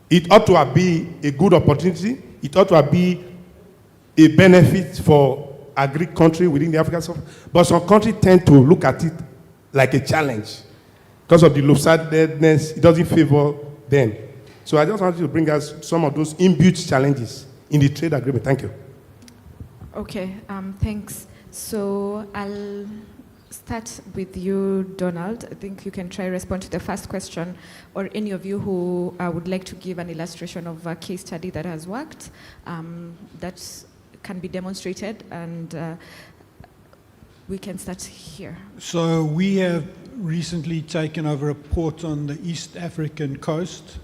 It ought to be a good opportunity. It ought to be a benefit for agri country within the African Sub. But some countries tend to look at it like a challenge. Because of the lopsidedness, it doesn't favor them. So I just wanted to bring us some of those inbuilt challenges in the trade agreement. Thank you. Okay, thanks. So I'll start with you, Donald. I think you can try to respond to the first question, or any of you who would like to give an illustration of a case study that has worked, that can be demonstrated, and we can start here. So we have recently taken over a port on the East African coast.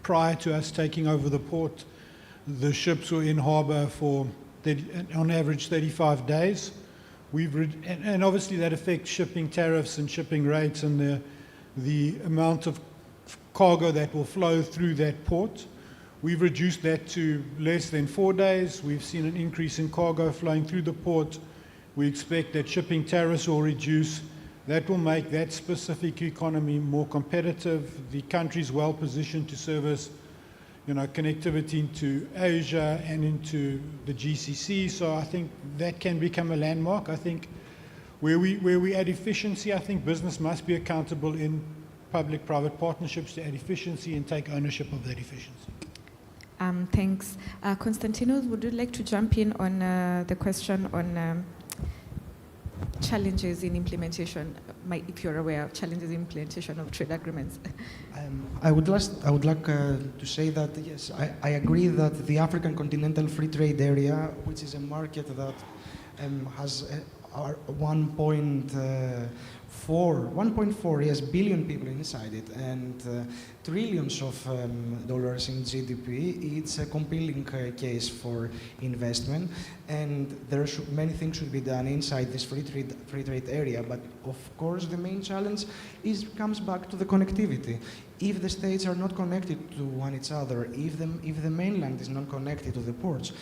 Prior to us taking over the port, the ships were in harbor for on average 35 days. And obviously that affects shipping tariffs and shipping rates and the amount of cargo that will flow through that port. We've reduced that to less than 4 days. We've seen an increase in cargo flowing through the port. We expect that shipping tariffs will reduce. That will make that specific economy more competitive. The country is well positioned to service connectivity into Asia and into the GCC. So I think that can become a landmark. I think where we add efficiency, I think business must be accountable in public-private partnerships to add efficiency and take ownership of that efficiency. Thanks. Konstantinos, would you like to jump in on the question on challenges in implementation, if you're aware of challenges in implementation of trade agreements? I would like to say that, yes, I agree that the African Continental Free Trade Area, which is a market that has 1.4 billion people inside it, and trillions of dollars in GDP, it's a compelling case for investment, and many things should be done inside this free trade area. But of course, the main challenge comes back to the connectivity. If the states are not connected to one each other, if the mainland is not connected to the ports,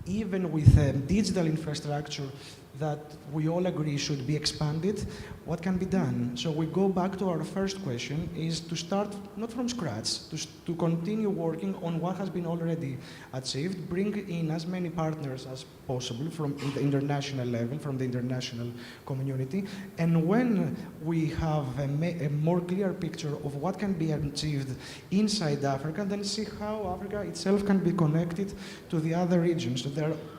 even with digital infrastructure that we all agree should be expanded, what can be done? So we go back to our first question, is to start not from scratch, to continue working on what has been already achieved, bring in as many partners as possible from the international level, from the international community, and when we have a more clear picture of what can be achieved inside Africa, then see how Africa itself can be connected to the other regions. So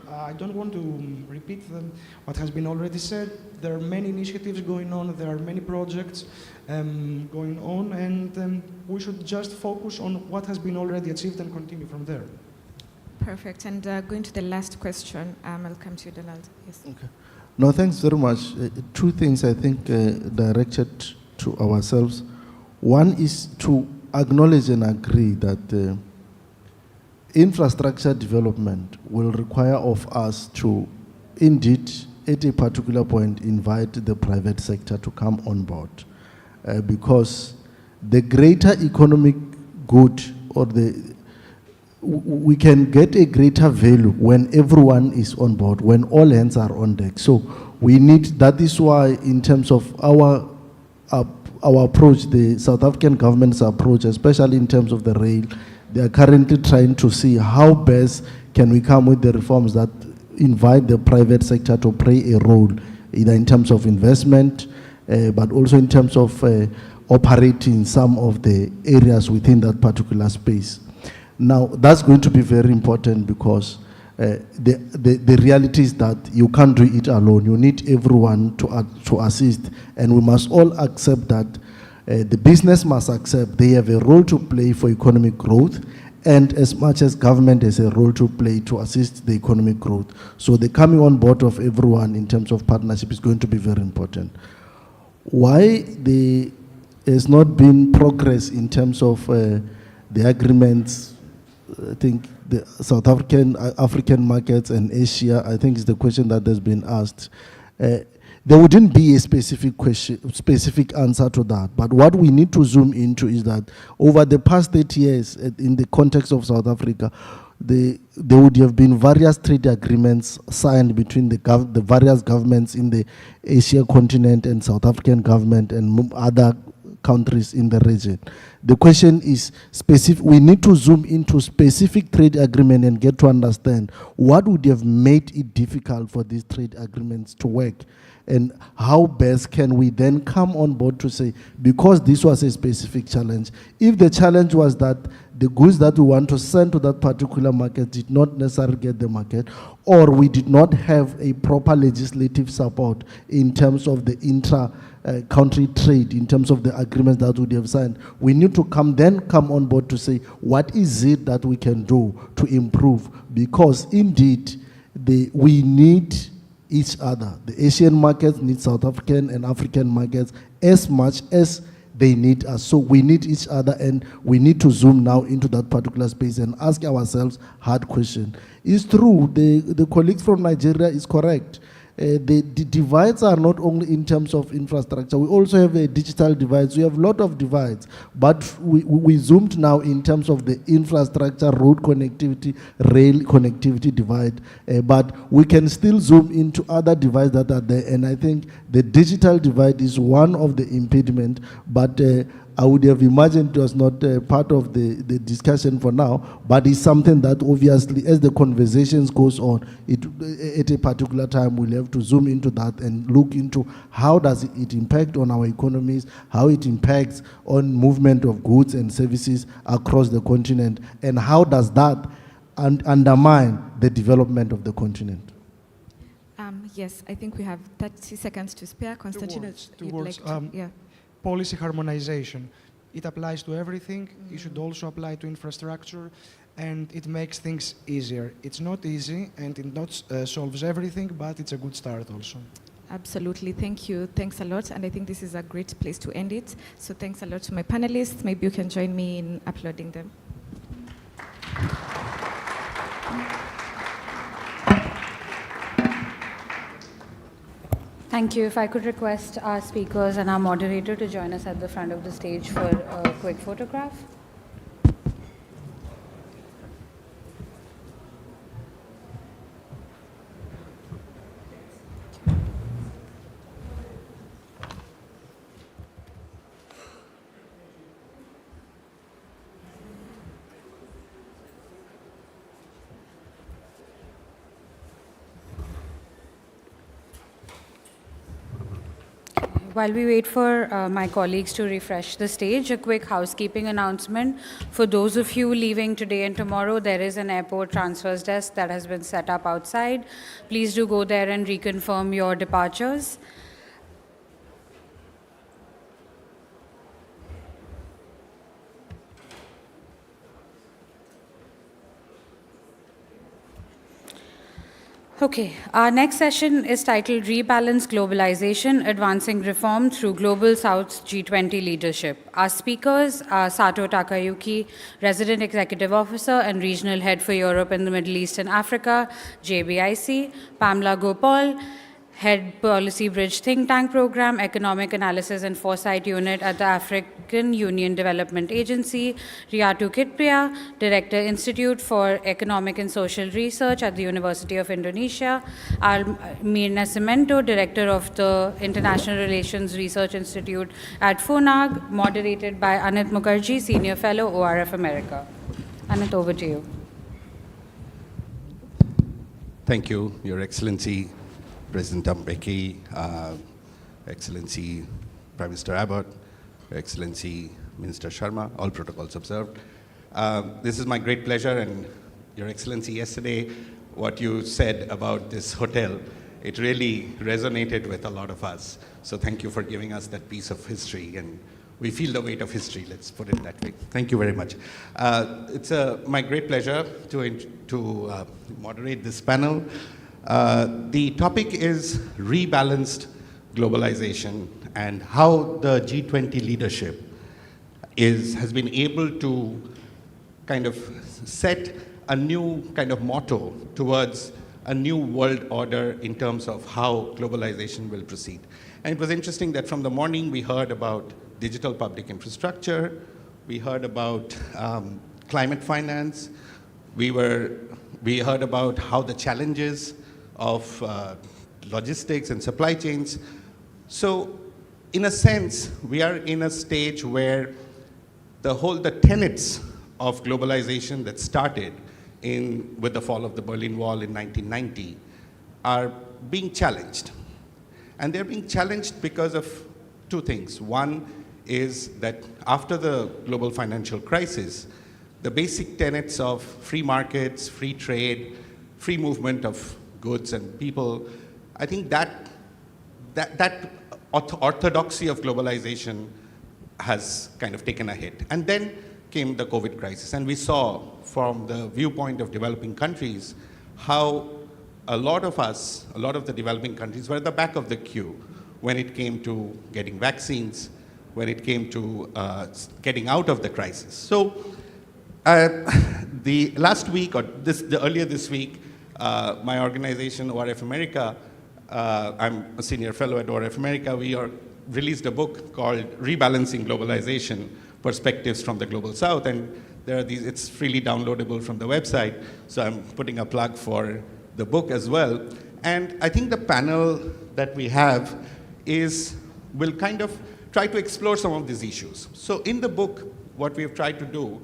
I don't want to repeat what has been already said. There are many initiatives going on, there are many projects going on, and we should just focus on what has been already achieved and continue from there. Perfect. And going to the last question, I'll come to you, Donald. Yes. Okay. No, thanks very much. Two things I think directed to ourselves. One is to acknowledge and agree that infrastructure development will require of us to, indeed, at a particular point, invite the private sector to come on board, because the greater economic good, or we can get a greater value when everyone is on board, when all hands are on deck. So we need, that is why in terms of our approach, the South African government's approach, especially in terms of the rail, they are currently trying to see how best can we come with the reforms that invite the private sector to play a role, either in terms of investment, but also in terms of operating some of the areas within that particular space. Now, that's going to be very important because the reality is that you can't do it alone. You need everyone to assist, and we must all accept that the business must accept they have a role to play for economic growth, and as much as government has a role to play to assist the economic growth. So the coming on board of everyone in terms of partnership is going to be very important. Why there has not been progress in terms of the agreements, I think the South African markets and Asia, I think is the question that has been asked. There wouldn't be a specific answer to that. But what we need to zoom into is that over the past 30 years, in the context of South Africa, there would have been various trade agreements signed between the various governments in the Asia continent and South African government and other countries in the region. The question is specific. We need to zoom into specific trade agreement and get to understand what would have made it difficult for these trade agreements to work, and how best can we then come on board to say, because this was a specific challenge, if the challenge was that the goods that we want to send to that particular market did not necessarily get the market, or we did not have a proper legislative support in terms of the intra-country trade, in terms of the agreements that we have signed, we need to come on board to say, what is it that we can do to improve? Because indeed, we need each other. The Asian markets need South African and African markets as much as they need us. So we need each other, and we need to zoom now into that particular space and ask ourselves hard question. It's true, the colleagues from Nigeria is correct. The divides are not only in terms of infrastructure. We also have a digital divides. We have a lot of divides, but we zoomed now in terms of the infrastructure, road connectivity, rail connectivity divide, but we can still zoom into other divides that are there, and I think the digital divide is one of the impediment, but I would have imagined it was not part of the discussion for now, but it's something that obviously, as the conversations goes on, at a particular time we'll have to zoom into that and look into how does it impact on our economies, how it impacts on movement of goods and services across the continent, and how does that undermine the development of the continent. Yes, I think we have 30 seconds to spare. Konstantinos, Two words. Policy harmonization. It applies to everything. It should also apply to infrastructure, and it makes things easier. It's not easy, and it not solves everything, but it's a good start also. Absolutely, thank you. Thanks a lot, and I think this is a great place to end it. So thanks a lot to my panelists. Maybe you can join me in applauding them. Thank you. If I could request our speakers and our moderator to join us at the front of the stage for a quick photograph. While we wait for my colleagues to refresh the stage, a quick housekeeping announcement. For those of you leaving today and tomorrow, there is an airport transfers desk that has been set up outside. Please do go there and reconfirm your departures. Okay, our next session is titled Rebalance Globalization, Advancing Reform Through Global South G20 Leadership. Our speakers are Sato Takayuki, Resident Executive Officer and Regional Head for Europe and the Middle East and Africa, JBIC, Pamela Gopal, Head Policy Bridge Think Tank Program, Economic Analysis and Foresight Unit at the African Union Development Agency, Riyatu Kitpriya, Director Institute for Economic and Social Research at the University of Indonesia, Mirna Cemento, Director of the International Relations Research Institute at FUNAG, moderated by Anit Mukherjee, Senior Fellow, ORF America. Anit, over to you. Thank you, Your Excellency, President Mbeki, Excellency Prime Minister Abbott, Excellency Minister Sharma, all protocols observed. This is my great pleasure, and Your Excellency, yesterday what you said about this hotel. It really resonated with a lot of us. So thank you for giving us that piece of history, and we feel the weight of history, let's put it that way. Thank you very much. It's my great pleasure to moderate this panel. The topic is rebalanced globalization and how the G20 leadership has been able to kind of set a new kind of motto towards a new world order in terms of how globalization will proceed. And it was interesting that from the morning we heard about digital public infrastructure, we heard about climate finance, we heard about how the challenges of logistics and supply chains. So in a sense, we are in a stage where the tenets of globalization that started with the fall of the Berlin Wall in 1990 are being challenged. And they're being challenged because of two things. One is that after the global financial crisis, the basic tenets of free markets, free trade, free movement of goods and people, I think that orthodoxy of globalization has kind of taken a hit. And then came the COVID crisis, and we saw from the viewpoint of developing countries how a lot of the developing countries were at the back of the queue when it came to getting vaccines, when it came to getting out of the crisis. So the last week, or earlier this week, my organization, ORF America, I'm a senior fellow at ORF America, we released a book called Rebalancing Globalization, Perspectives from the Global South, and it's freely downloadable from the website, so I'm putting a plug for the book as well. And I think the panel that we have will kind of try to explore some of these issues. So in the book, what we've tried to do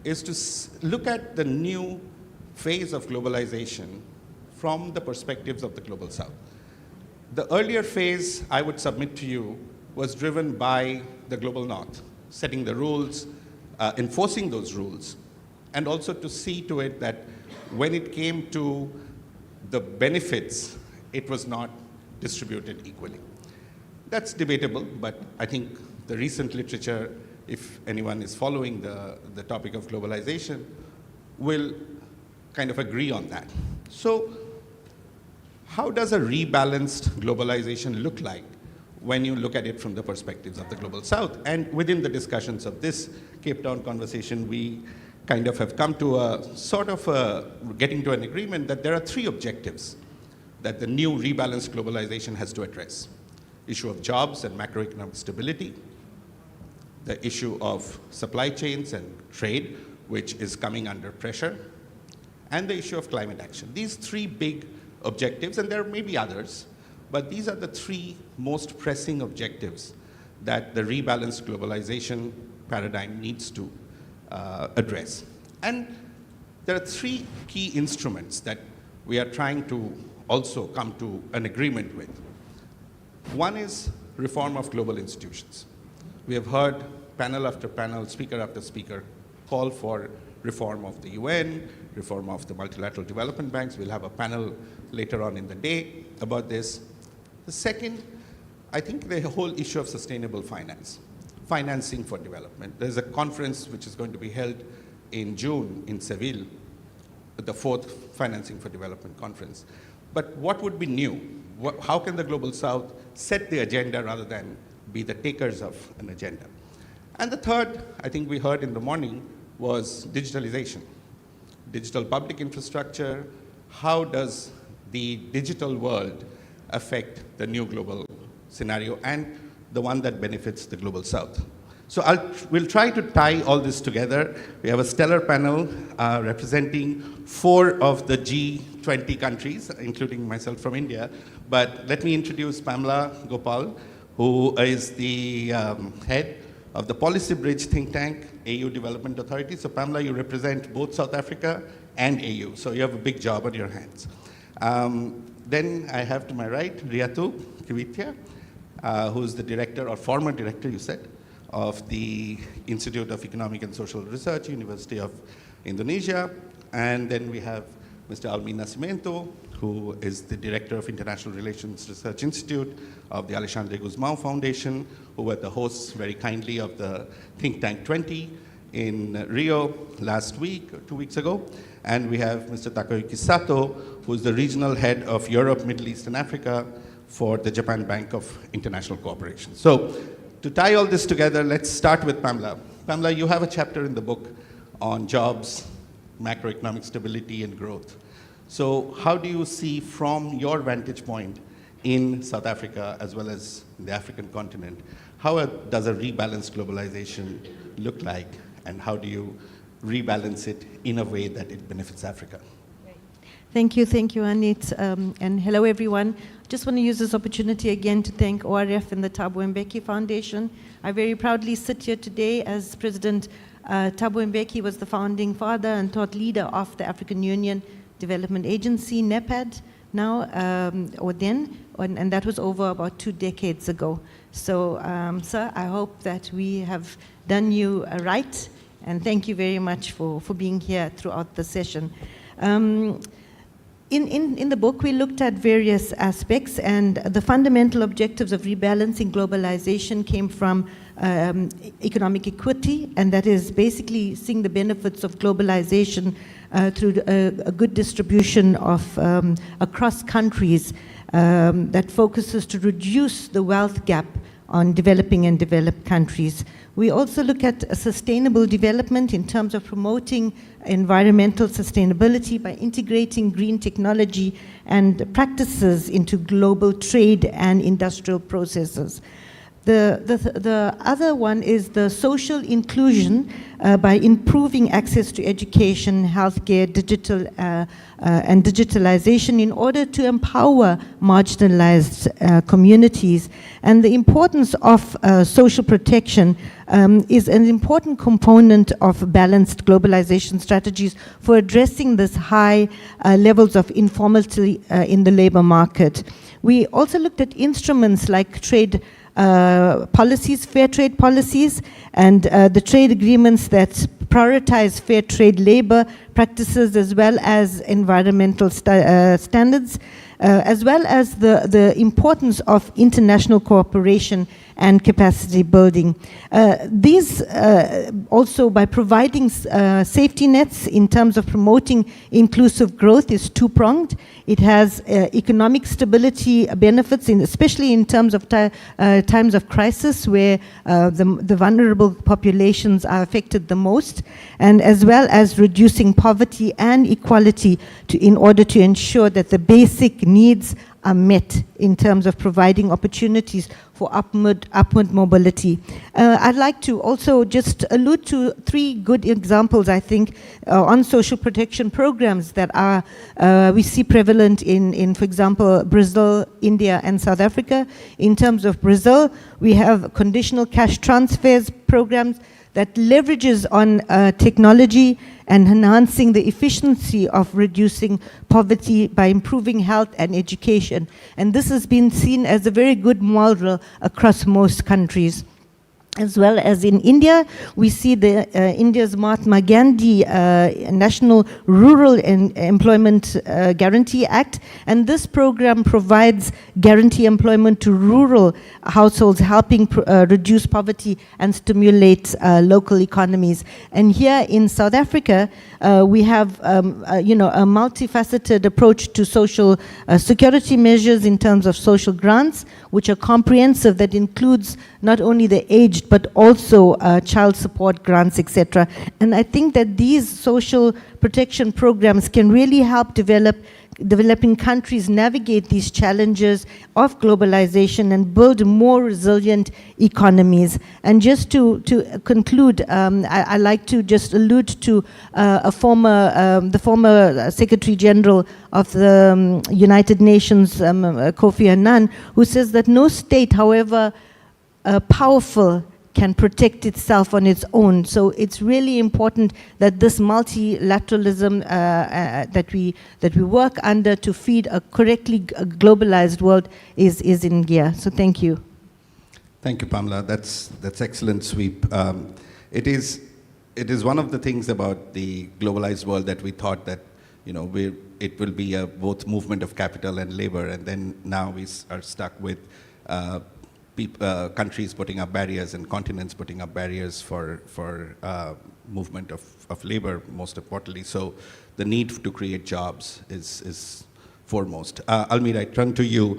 is to look at the new phase of globalization from the perspectives of the Global South. The earlier phase, I would submit to you, was driven by the Global North, setting the rules, enforcing those rules, and also to see to it that when it came to the benefits, it was not distributed equally. That's debatable, but I think the recent literature, if anyone is following the topic of globalization, will kind of agree on that. So how does a rebalanced globalization look like when you look at it from the perspectives of the Global South? And within the discussions of this Cape Town conversation, we kind of have come to getting to an agreement that there are three objectives that the new rebalanced globalization has to address. Issue of jobs and macroeconomic stability, the issue of supply chains and trade, which is coming under pressure, and the issue of climate action. These three big objectives, and there may be others, but these are the three most pressing objectives that the rebalanced globalization paradigm needs to address. And there are three key instruments that we are trying to also come to an agreement with. One is reform of global institutions. We have heard panel after panel, speaker after speaker, call for reform of the UN, reform of the multilateral development banks. We'll have a panel later on in the day about this. The second, I think the whole issue of sustainable finance, financing for development. There's a conference which is going to be held in June in Seville, the 4th Financing for Development Conference. But what would be new? How can the Global South set the agenda rather than be the takers of an agenda? And the third, I think we heard in the morning, was digitalization. Digital public infrastructure, how does the digital world affect the new global scenario and the one that benefits the Global South? So we'll try to tie all this together. We have a stellar panel representing 4 of the G20 countries, including myself from India. But let me introduce Pamela Gopal, who is the head of the Policy Bridge think tank, AU Development Authority. So Pamela, you represent both South Africa and AU, so you have a big job on your hands. Then I have to my right, Riyatu Kivitya, who's the director, or former director, you said, of the Institute of Economic and Social Research, University of Indonesia. And then we have Mr. Almin Nascimento, who is the Director of International Relations Research Institute of the Alexandre Guzmão Foundation, who were the hosts very kindly of the Think Tank 20 in Rio last week, or 2 weeks ago. And we have Mr. Takayuki Sato, who is the Regional Head of Europe, Middle East, and Africa for the Japan Bank of International Cooperation. So to tie all this together, let's start with Pamela. Pamela, you have a chapter in the book on jobs, macroeconomic stability, and growth. So how do you see, from your vantage point in South Africa as well as the African continent, how does a rebalanced globalization look like, and how do you rebalance it in a way that it benefits Africa? Thank you, Anit, and hello everyone. Just want to use this opportunity again to thank ORF and the Thabo Mbeki Foundation. I very proudly sit here today as President Thabo Mbeki was the founding father and thought leader of the African Union Development Agency, NEPAD, now, or then, and that was over about 2 decades ago. So, sir, I hope that we have done you right, and thank you very much for being here throughout the session. In the book, we looked at various aspects, and the fundamental objectives of rebalancing globalization came from economic equity, and that is basically seeing the benefits of globalization through a good distribution of across countries that focuses to reduce the wealth gap on developing and developed countries. We also look at sustainable development in terms of promoting environmental sustainability by integrating green technology and practices into global trade and industrial processes. The other one is the social inclusion by improving access to education, healthcare, digital and digitalization in order to empower marginalized communities. And the importance of social protection is an important component of balanced globalization strategies for addressing this high levels of informality in the labor market. We also looked at instruments like trade policies, fair trade policies, and the trade agreements that prioritize fair trade labor practices as well as environmental standards, as well as the importance of international cooperation and capacity building. These also, by providing safety nets in terms of promoting inclusive growth, is two-pronged. It has economic stability benefits, especially in terms of times of crisis where the vulnerable populations are affected the most, and as well as reducing poverty and equality in order to ensure that the basic needs are met in terms of providing opportunities for upward mobility. I'd like to also just allude to 3 good examples, I think, on social protection programs that are we see prevalent in, for example, Brazil, India, and South Africa. In terms of Brazil, we have conditional cash transfers programs that leverages on technology and enhancing the efficiency of reducing poverty by improving health and education. And this has been seen as a very good model across most countries. As well as in India, we see the India's Mahatma Gandhi National Rural Employment Guarantee Act, and this program provides guarantee employment to rural households, helping reduce poverty and stimulate local economies. And here in South Africa, we have a multifaceted approach to social security measures in terms of social grants, which are comprehensive, that includes not only the aged but also child support grants, etc. And I think that these social protection programs can really help developing countries navigate these challenges of globalization and build more resilient economies. And just to conclude, I like to just allude to the former Secretary General of the United Nations, Kofi Annan, who says that no state, however powerful, can protect itself on its own. So it's really important that this multilateralism that we work under to feed a correctly globalized world is in gear. So thank you. Thank you, Pamela. That's excellent sweep. It is one of the things about the globalized world that we thought that it will be a both movement of capital and labor, and then now we are stuck with countries putting up barriers and continents putting up barriers for movement of labor, most importantly. So the need to create jobs is foremost. Almira, I turn to you.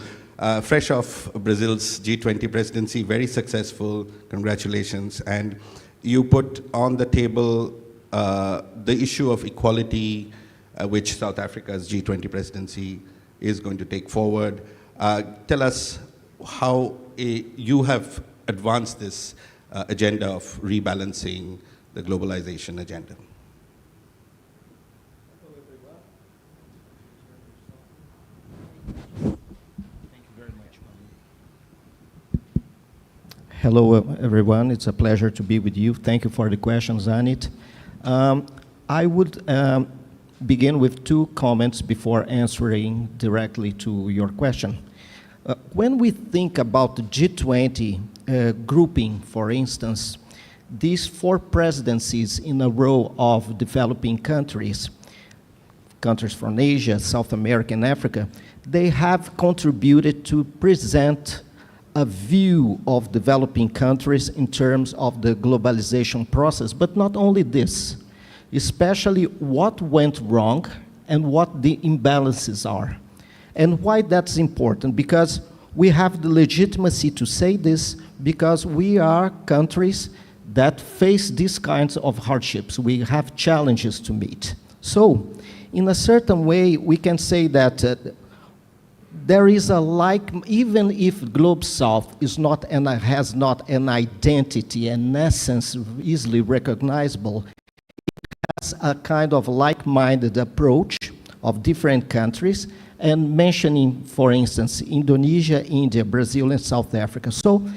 Fresh off Brazil's G20 presidency, very successful, congratulations. And you put on the table the issue of equality, which South Africa's G20 presidency is going to take forward. Tell us how you have advanced this agenda of rebalancing the globalization agenda. Hello, everyone. It's a pleasure to be with you. Thank you for the questions, Anit. I would begin with two comments before answering directly to your question. When we think about the G20 grouping, for instance, these 4 presidencies in a row of developing countries, countries from Asia, South America, and Africa, they have contributed to present a view of developing countries in terms of the globalization process. But not only this, especially what went wrong and what the imbalances are. And why that's important? Because we have the legitimacy to say this because we are countries that face these kinds of hardships. We have challenges to meet. So, in a certain way, we can say that there is even if Globe South is not and has not an identity, an essence easily recognizable, it has a kind of like-minded approach of different countries, and mentioning, for instance, Indonesia, India, Brazil, and South Africa. So,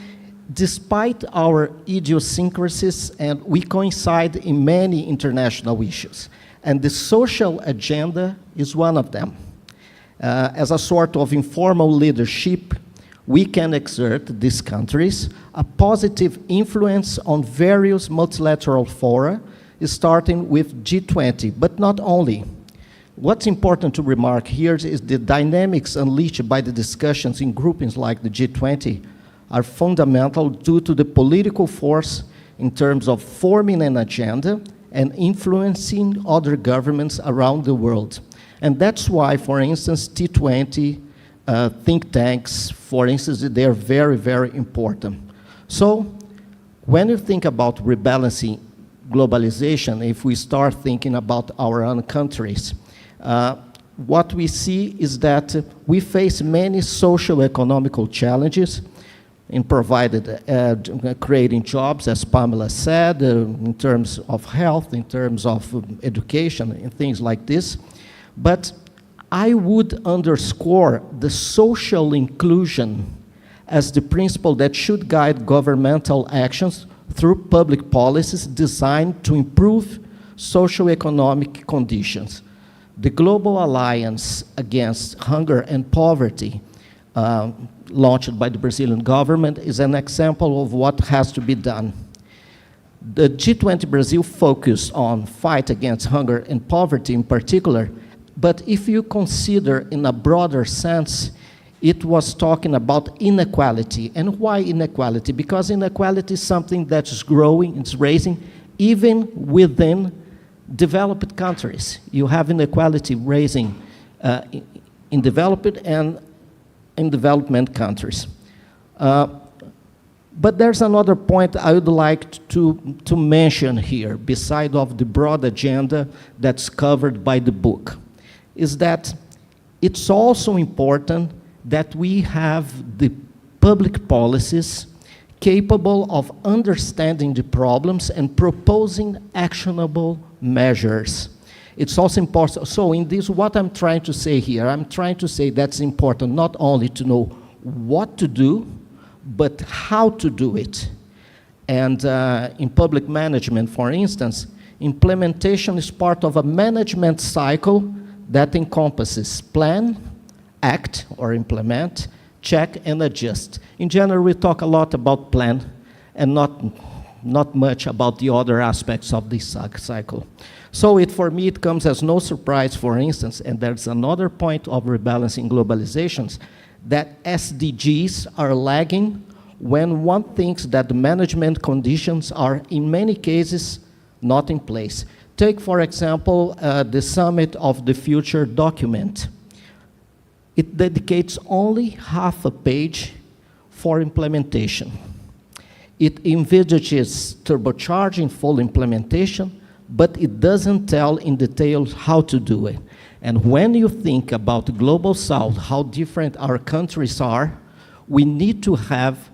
despite our idiosyncrasies, and we coincide in many international issues, and the social agenda is one of them. As a sort of informal leadership, we can exert, these countries, a positive influence on various multilateral fora, starting with G20, but not only. What's important to remark here is the dynamics unleashed by the discussions in groupings like the G20 are fundamental due to the political force in terms of forming an agenda and influencing other governments around the world. And that's why, for instance, T20 think tanks, for instance, they are very, very important. So when you think about rebalancing globalization, if we start thinking about our own countries, what we see is that we face many socio-economical challenges in creating jobs, as Pamela said, in terms of health, in terms of education, and things like this. But I would underscore the social inclusion as the principle that should guide governmental actions through public policies designed to improve socioeconomic conditions. The Global Alliance Against Hunger and Poverty, launched by the Brazilian government, is an example of what has to be done. The G20 Brazil focused on fight against hunger and poverty in particular, but if you consider in a broader sense, it was talking about inequality. And why inequality? Because inequality is something that's growing, it's raising, even within developed countries. You have inequality raising in developed and in development countries. But there's another point I would like to mention here, beside of the broad agenda that's covered by the book, is that it's also important that we have the public policies capable of understanding the problems and proposing actionable measures. It's also important. So in this, what I'm trying to say here, I'm trying to say that's important not only to know what to do, but how to do it. And in public management, for instance, implementation is part of a management cycle that encompasses plan, act or implement, check and adjust. In general, we talk a lot about plan and not not much about the other aspects of this cycle. So for me, it comes as no surprise, for instance, and there's another point of rebalancing globalizations, that SDGs are lagging when one thinks that the management conditions are, in many cases, not in place. Take, for example, the Summit of the Future document. It dedicates only half a page for implementation. It envisages turbocharging full implementation, but it doesn't tell in detail how to do it. And when you think about the Global South, how different our countries are, we need to have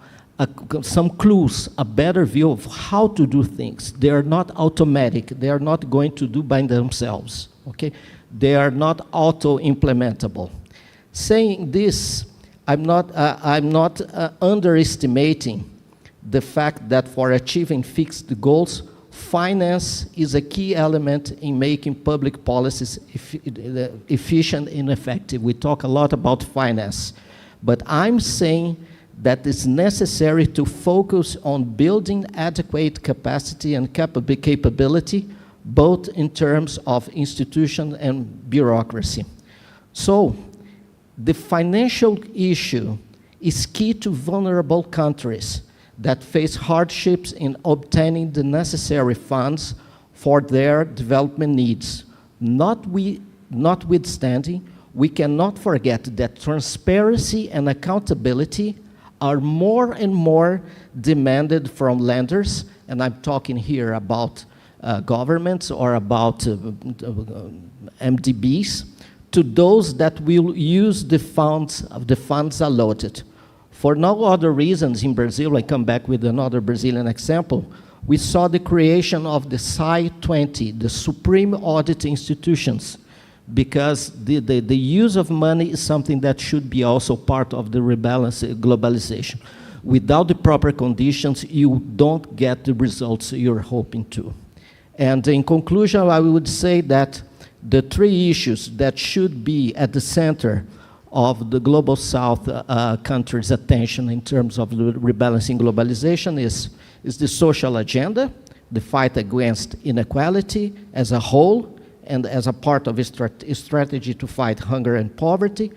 some clues, a better view of how to do things. They are not automatic. They are not going to do by themselves, okay? They are not auto-implementable. Saying this, I'm not underestimating the fact that for achieving fixed goals, finance is a key element in making public policies efficient and effective. We talk a lot about finance, but I'm saying that it's necessary to focus on building adequate capacity and capability, both in terms of institution and bureaucracy. So, the financial issue is key to vulnerable countries that face hardships in obtaining the necessary funds for their development needs. Notwithstanding, we cannot forget that transparency and accountability are more and more demanded from lenders, and I'm talking here about governments or about MDBs, to those that will use the funds allotted. For no other reasons in Brazil, I come back with another Brazilian example, we saw the creation of the SAI 20, the Supreme Audit Institutions, because the use of money is something that should be also part of the globalization. Without the proper conditions, you don't get the results you're hoping to. And in conclusion, I would say that the three issues that should be at the center of the Global South countries' attention in terms of rebalancing globalization is the social agenda, the fight against inequality as a whole, and as a part of a strategy to fight hunger and poverty,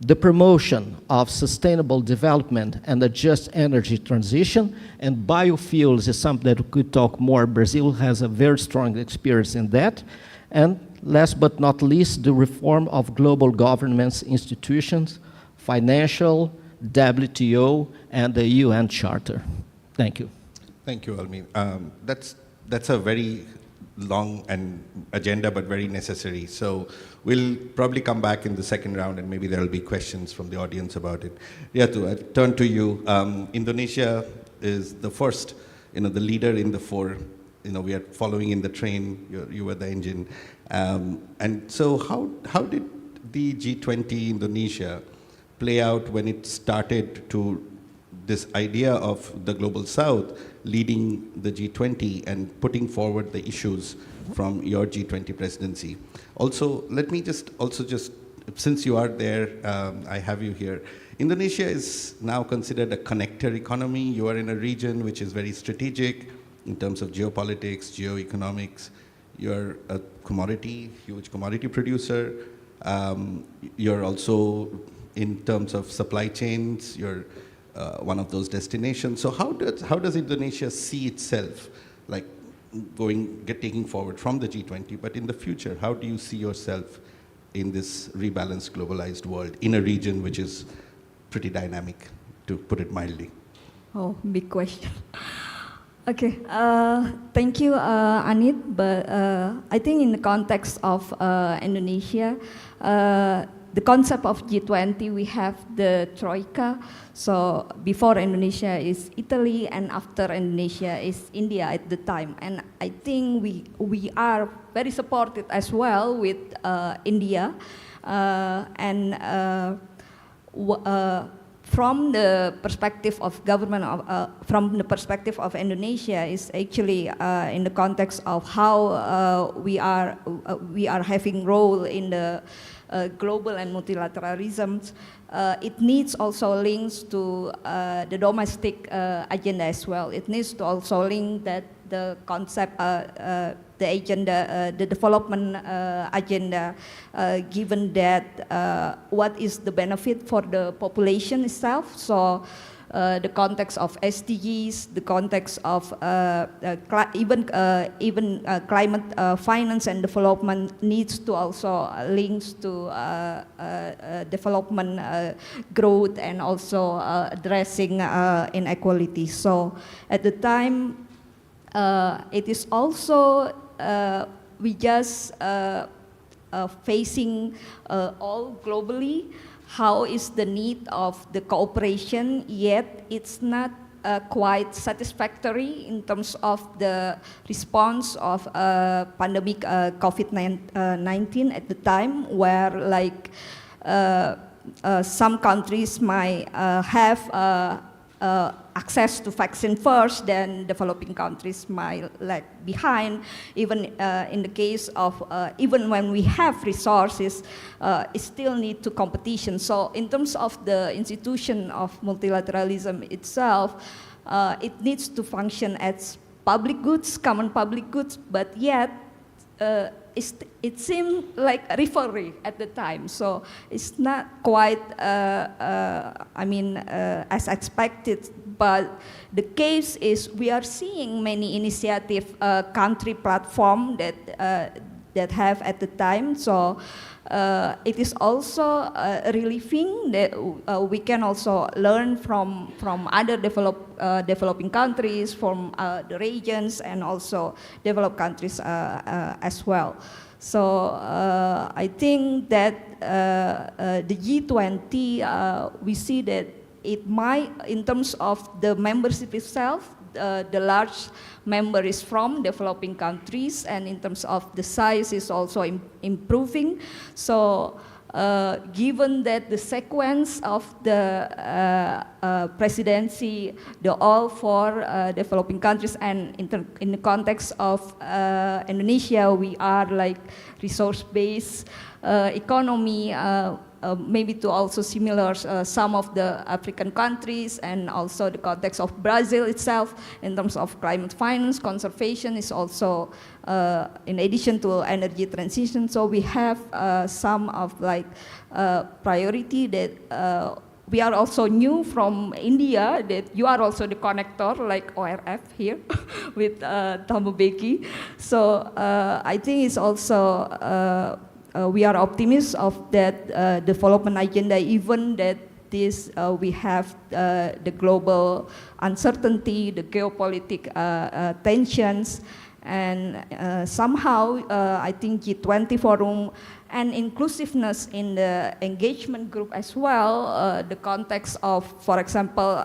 the promotion of sustainable development and a just energy transition, and biofuels is something that we could talk more. Brazil has a very strong experience in that. And last but not least, the reform of global governance institutions, financial, WTO, and the UN Charter. Thank you. Thank you, Almi. That's a very long and agenda, but very necessary. So we'll probably come back in the second round, and maybe there will be questions from the audience about it. Riatu, I turn to you. Indonesia is the first, the leader in the four. We are following in the train. You were the engine. And so how did the G20 Indonesia play out when it started to this idea of the Global South leading the G20 and putting forward the issues from your G20 presidency? Also, let me just since you are there, I have you here. Indonesia is now considered a connector economy. You are in a region which is very strategic in terms of geopolitics, geoeconomics. You're a huge commodity producer. You're also, in terms of supply chains, you're one of those destinations. So how does Indonesia see itself, like taking forward from the G20, but in the future, how do you see yourself in this rebalanced, globalized world in a region which is pretty dynamic, to put it mildly? Oh, big question. Okay, thank you, Anit. But I think in the context of Indonesia, the concept of G20, we have the Troika. So before Indonesia is Italy, and after Indonesia is India at the time. And I think we are very supported as well with India. From the perspective of government, from the perspective of Indonesia, is actually in the context of how we are having role in the global and multilateralism, it needs also links to the domestic agenda as well. It needs to also link that the concept, the agenda, the development agenda, given that what is the benefit for the population itself. So the context of SDGs, the context of even climate finance and development needs to also links to development growth and also addressing inequality. So at the time, it is also we just facing all globally. How is the need of the cooperation, yet it's not quite satisfactory in terms of the response of pandemic COVID-19 at the time, where like some countries might have access to vaccine first, then developing countries might lag behind. Even in the case of, even when we have resources, it still need to competition. So in terms of the institution of multilateralism itself, it needs to function as public goods, common public goods, but yet it seemed like referee at the time. So it's not quite, as expected. But the case is we are seeing many initiative country platform that have at the time. So it is also relieving that we can also learn from other developing countries, from the regions, and also developed countries as well. So I think that the G20, we see that it might, in terms of the membership itself, the large member is from developing countries, and in terms of the size is also improving. So given that the sequence of the presidency, the all for developing countries, and in the context of Indonesia, we are like resource-based economy, maybe to also similar some of the African countries, and also the context of Brazil itself in terms of climate finance, conservation is also in addition to energy transition. So we have some of like priority that we are also new from India, that you are also the connector like ORF here with Tambu Beki. So I think it's also we are optimists of that development agenda, even that this we have the global uncertainty, the geopolitical tensions, and somehow I think G20 forum and inclusiveness in the engagement group as well, the context of, for example,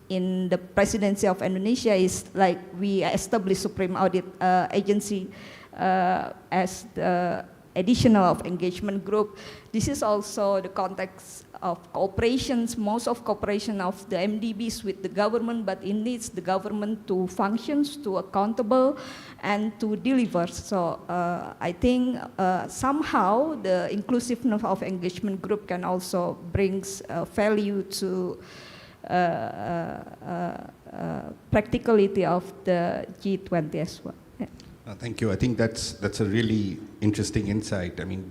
in the presidency of Indonesia is like we established Supreme Audit Agency as the additional of engagement group. This is also the context of cooperations, most of cooperation of the MDBs with the government, but it needs the government to function, to accountable, and to deliver. So I think somehow the inclusiveness of engagement group can also brings value to practicality of the G20 as well. Yeah. Thank you. I think that's a really interesting insight. I mean,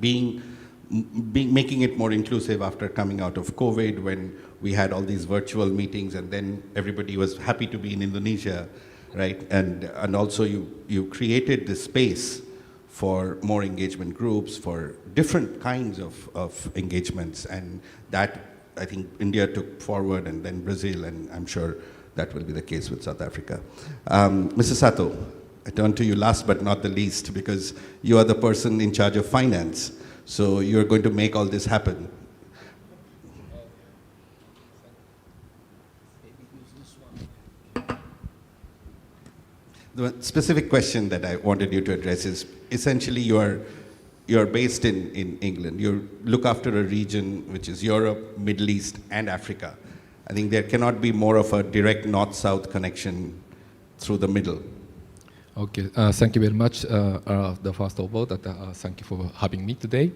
making it more inclusive after coming out of COVID, when we had all these virtual meetings, and then everybody was happy to be in Indonesia, right? And also you created this space for more engagement groups, for different kinds of engagements, and that I think India took forward, and then Brazil, and I'm sure that will be the case with South Africa. Mr. Sato, I turn to you last but not the least, because you are the person in charge of finance. So you're going to make all this happen. The specific question that I wanted you to address is, essentially you're based in England. You look after a region which is Europe, Middle East, and Africa. I think there cannot be more of a direct north-south connection through the middle. Okay, thank you very much. First of all, thank you for having me today.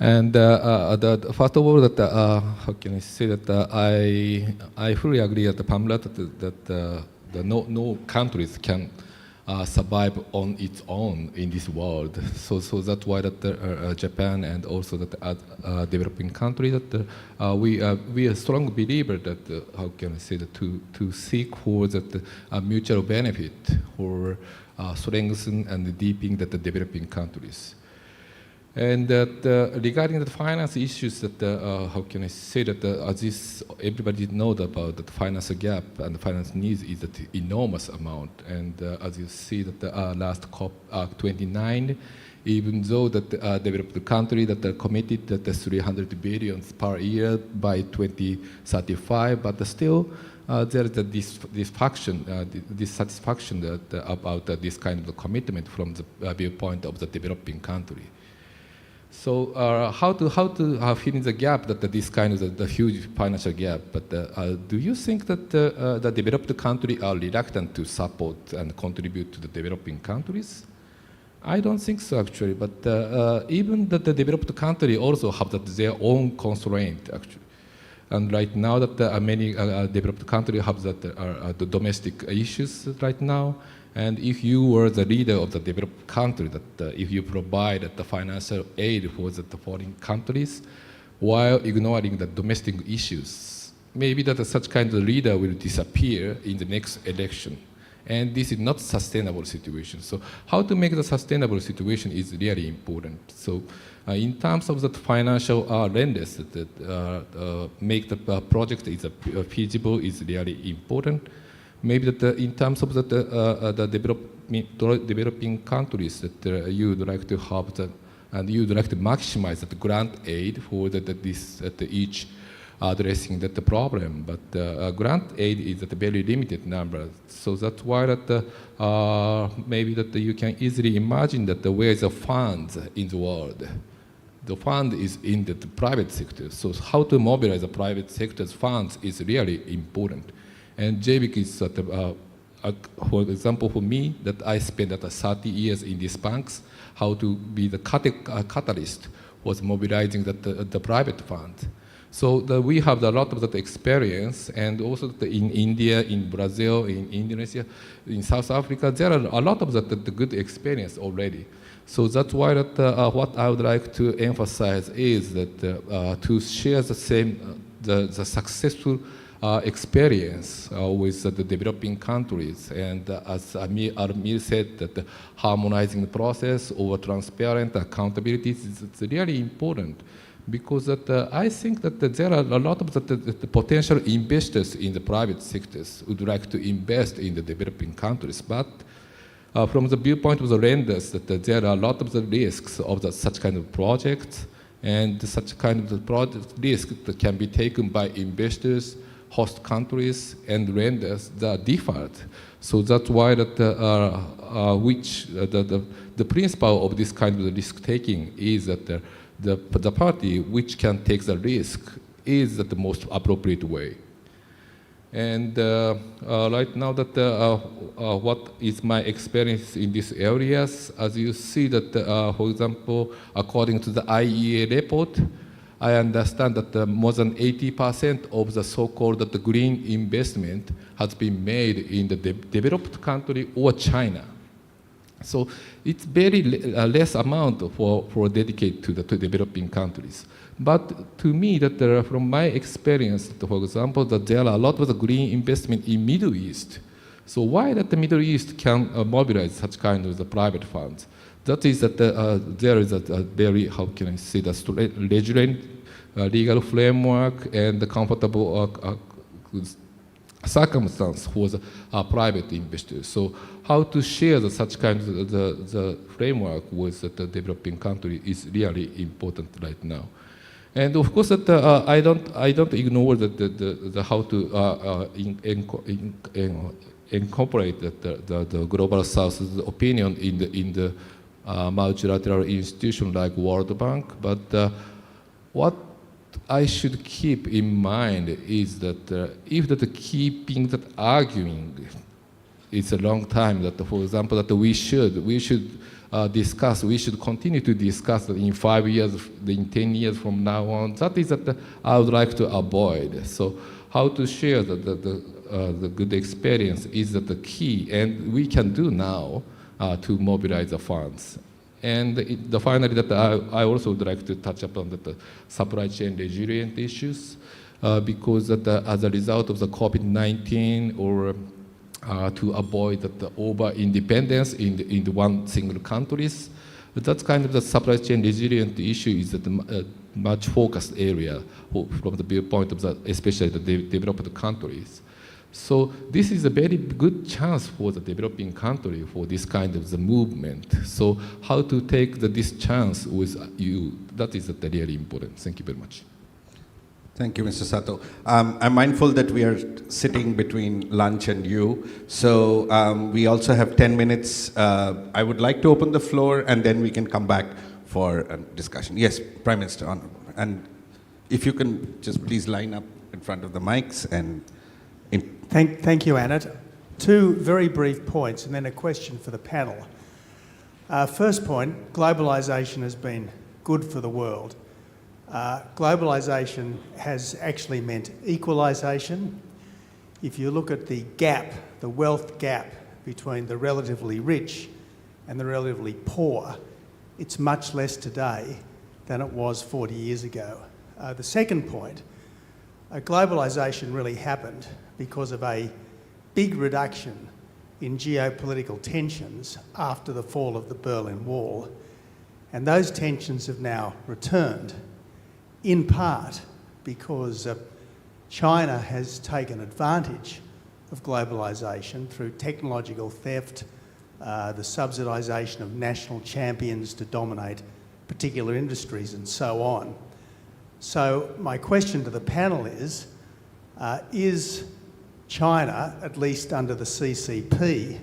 And first of all, that how can I say that I fully agree that the Pamela that no countries can survive on its own in this world. So that's why that Japan and also that developing countries that we are a strong believer that how can I say that to seek for that mutual benefit for strengthen and deepening that the developing countries. And that regarding the finance issues, that how can I say that as this everybody knows about that financial gap and the finance needs is that enormous amount. And as you see that the last COP 29, even though that developed country that are committed that the 300 billion per year by 2035, but still there is a dissatisfaction that, about this kind of commitment from the viewpoint of the developing country. So how to fill in the gap that this kind of the huge financial gap? But do you think that the developed countries are reluctant to support and contribute to the developing countries? I don't think so actually. But even that the developed countries also have their own constraint actually. And right now that many developed countries have the domestic issues right now. And if you were the leader of the developed country, that if you provide the financial aid for the foreign countries while ignoring the domestic issues, maybe that such kind of leader will disappear in the next election. And this is not a sustainable situation. So how to make the sustainable situation is really important. So in terms of the financial lenders that make the project is feasible is really important. Maybe that in terms of the developing countries that you would like to have and you would like to maximize the grant aid for each addressing the problem, but grant aid is at a very limited number. So that's why that maybe that you can easily imagine that where is the funds in the world. The fund is in the private sector. So how to mobilize the private sector's funds is really important. And JBIC is, for example, for me, that I spent 30 years in these banks, how to be the catalyst was mobilizing the private fund. So we have a lot of that experience, and also in India, in Brazil, in Indonesia, in South Africa, there are a lot of the good experience already. So that's why that, what I would like to emphasize is that to share the same, the successful experience with the developing countries, and as Armir said, that harmonizing the process over transparent accountability is really important, because I think that there are a lot of the potential investors in the private sectors who would like to invest in the developing countries, but from the viewpoint of the lenders, that there are a lot of the risks of such kind of projects, and such kind of project risk that can be taken by investors, host countries, and lenders that differ. So that's why that the principle of this kind of risk taking is that the party which can take the risk is the most appropriate way. And right now that what is my experience in these areas, as you see that, for example, according to the IEA report, I understand that more than 80% of the so-called green investment has been made in the developed country or China. So it's very less amount for dedicated to the developing countries. But to me, that from my experience, for example, that there are a lot of the green investment in Middle East. So why that the Middle East can mobilize such kind of the private funds? That is that there is a very, how can I say, the resilient legal framework and the comfortable circumstance for the private investors. So how to share such kind of the framework with the developing country is really important right now. And of course, that I don't ignore the how to incorporate the global South's opinion in the multilateral institution like World Bank. But what I should keep in mind is that if that keeping that arguing it's a long time that, for example, that we should discuss, we should continue to discuss that in 5 years, in 10 years from now on. That is that I would like to avoid. So how to share the good experience is the key, and we can do now to mobilize the funds. And finally, that I also would like to touch upon the supply chain resilient issues, because as a result of the COVID-19 or to avoid the over-independence in the one single countries. That's kind of the supply chain resilient issue is a much focused area from the viewpoint of especially the developed countries. So this is a very good chance for the developing country for this kind of the movement. So how to take this chance with you, that is really important. Thank you very much. Thank you, Mr. Sato. I'm mindful that we are sitting between lunch and you, so we also have 10 minutes. I would like to open the floor, and then we can come back for a discussion. Yes, Prime Minister, and if you can just please line up in front of the mics. And Thank you, Anna. 2 very brief points, and then a question for the panel. First point, globalisation has been good for the world. Globalisation has actually meant equalisation. If you look at the gap, the wealth gap between the relatively rich and the relatively poor, it's much less today than it was 40 years ago. The second point, globalisation really happened because of a big reduction in geopolitical tensions after the fall of the Berlin Wall. And those tensions have now returned, in part because China has taken advantage of globalisation through technological theft, the subsidisation of national champions to dominate particular industries and so on. So my question to the panel is China, at least under the CCP,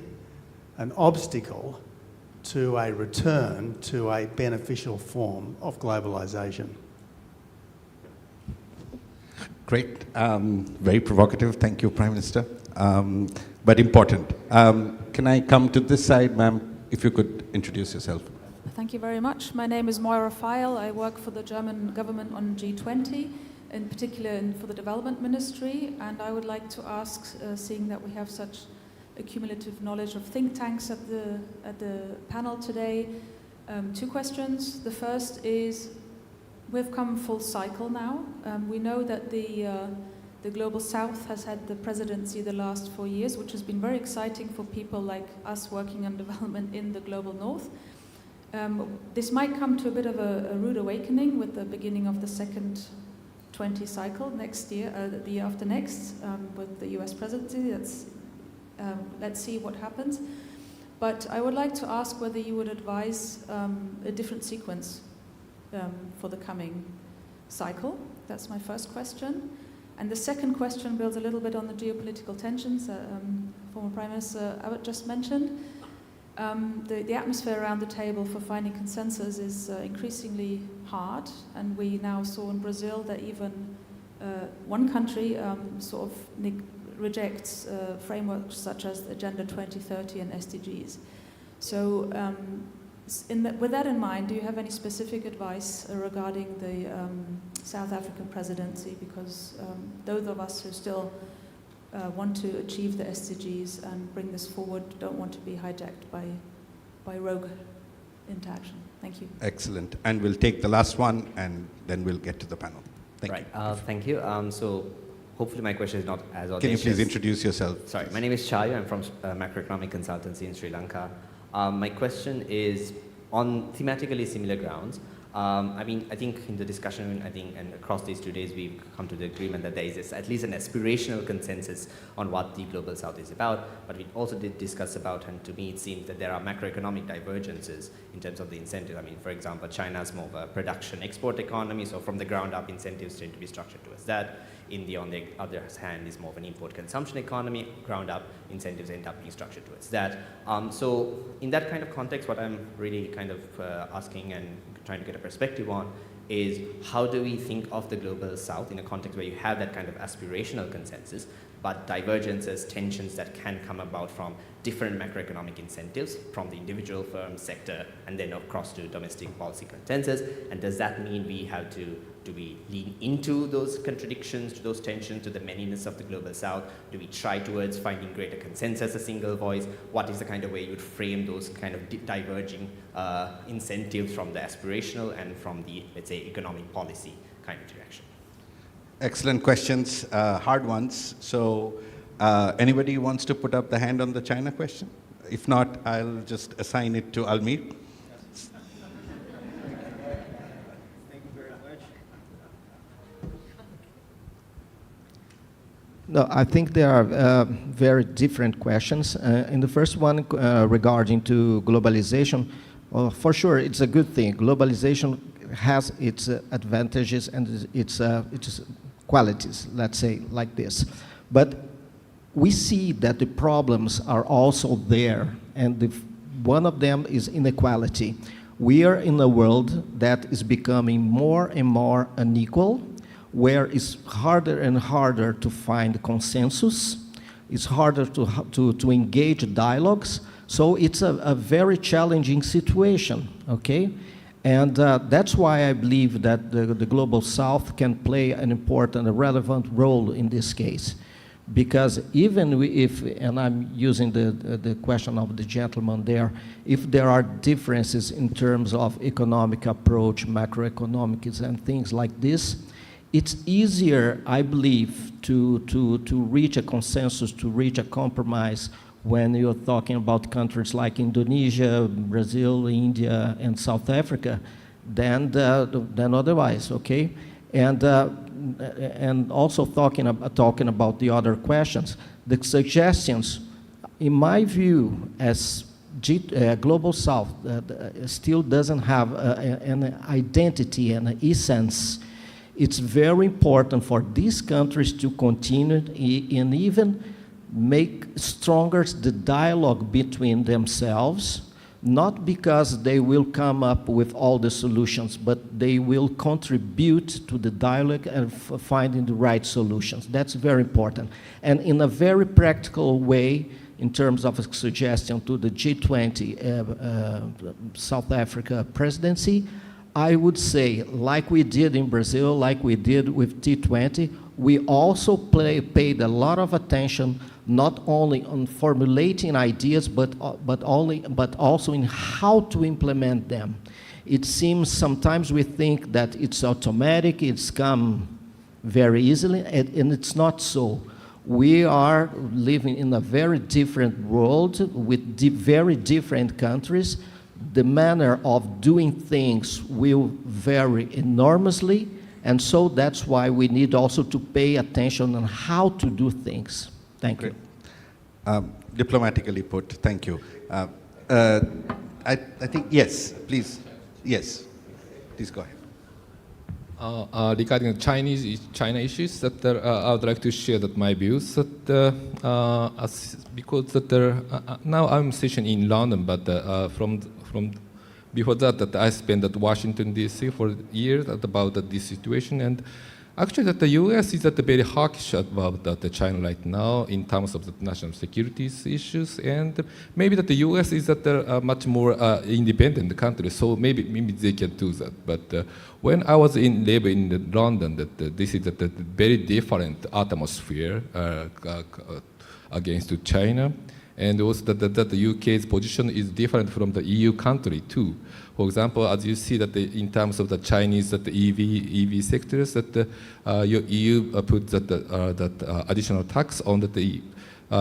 an obstacle to a return to a beneficial form of globalisation? Great, very provocative. Thank you, Prime Minister, but important. Can I come to this side, ma'am, if you could introduce yourself? Thank you very much. My name is Moira Feil. I work for the German government on G20, in particular for the Development Ministry, and I would like to ask, seeing that we have such accumulative knowledge of think tanks at the panel today, 2 questions. The first is, we've come full cycle now. We know that the Global South has had the presidency the last 4 years, which has been very exciting for people like us working on development in the Global North. This might come to a bit of a rude awakening with the beginning of the second 20 cycle next year, the year after next, with the US presidency. Let's see what happens. But I would like to ask whether you would advise a different sequence for the coming cycle. That's my first question. And the second question builds a little bit on the geopolitical tensions former Prime Minister Abbott just mentioned. The atmosphere around the table for finding consensus is increasingly hard, and we now saw in Brazil that even one country sort of rejects frameworks such as Agenda 2030 and SDGs. So with that in mind, do you have any specific advice regarding the South African presidency? Because those of us who still want to achieve the SDGs and bring this forward don't want to be hijacked by rogue interaction. Thank you. Excellent. And we'll take the last one, and then we'll get to the panel. Thank you. Thank you. So hopefully my question is not as audacious. Can you please introduce yourself? Sorry, my name is Chayu. I'm from Macroeconomic Consultancy in Sri Lanka. My question is on thematically similar grounds. I think in the discussion, and across these 2 days, we've come to the agreement that there is at least an aspirational consensus on what the Global South is about. But we also did discuss about, and to me it seems that there are macroeconomic divergences in terms of the incentives. For example, China's more of a production export economy, so from the ground up incentives tend to be structured towards that. India, on the other hand, is more of an import consumption economy. Ground up incentives end up being structured towards that. So in that kind of context, what I'm really kind of asking and trying to get a perspective on is how do we think of the Global South in a context where you have that kind of aspirational consensus, but divergences, tensions that can come about from different macroeconomic incentives from the individual firm sector and then across to domestic policy consensus. And does that mean we have to, do we lean into those contradictions, to those tensions, to the manyness of the global south? Do we try towards finding greater consensus, a single voice? What is the kind of way you would frame those kind of diverging incentives from the aspirational and from the, let's say, economic policy kind of direction? Excellent questions, hard ones. So anybody wants to put up the hand on the China question? If not, I'll just assign it to Almir. Thank you very much. No, I think there are very different questions. In the first one, regarding to globalization, for sure, it's a good thing. Globalization has its advantages and its qualities, let's say like this. But we see that the problems are also there, and one of them is inequality. We are in a world that is becoming more and more unequal, where it's harder and harder to find consensus. It's harder to engage dialogues. So it's a very challenging situation, okay? And that's why I believe that the Global South can play an important, a relevant role in this case. Because even if, and I'm using the question of the gentleman there, if there are differences in terms of economic approach, macroeconomics and things like this, it's easier, I believe, to reach a consensus, to reach a compromise when you're talking about countries like Indonesia, Brazil, India, and South Africa, than otherwise, okay? And also talking about the other questions, the suggestions, in my view, as Global South still doesn't have an identity and an essence, it's very important for these countries to continue and even make stronger the dialogue between themselves, not because they will come up with all the solutions, but they will contribute to the dialogue and finding the right solutions. That's very important. And in a very practical way, in terms of a suggestion to the G20 South Africa presidency, I would say, like we did in Brazil, like we did with T20, we also paid a lot of attention not only on formulating ideas, but also in how to implement them. It seems sometimes we think that it's automatic, it's come very easily, and it's not so. We are living in a very different world with very different countries. The manner of doing things will vary enormously, and so that's why we need also to pay attention on how to do things. Thank you. Diplomatically put, thank you. I think, yes, please. Yes, please go ahead. Regarding China issues, that I would like to share that my views. That because now I'm stationed in London, but from before that I spent at Washington D.C. for years about this situation, and actually that the U.S. is very hawkish about China right now in terms of the national security issues, and maybe that the U.S. is a much more independent country, so maybe they can do that. But when I was in London, this is a very different atmosphere against China. And also that the UK's position is different from the EU country too. For example, as you see that in terms of the Chinese EV sectors, that the EU put that additional tax on the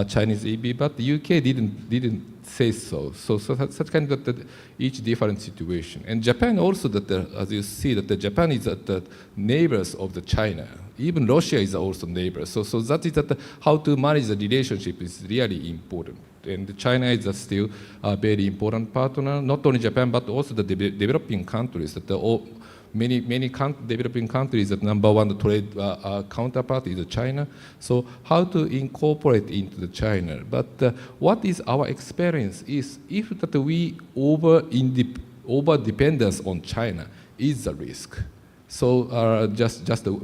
Chinese EV, but the UK didn't say so. So such kind of each different situation. And Japan also as you see that Japan is the neighbors of the China. Even Russia is also neighbor. So that is how to manage the relationship is really important. And China is still a very important partner, not only Japan, but also the developing countries. Many developing countries, the number one trade counterpart is China. So how to incorporate into the China? But what is our experience is if we over dependence on China is a risk. So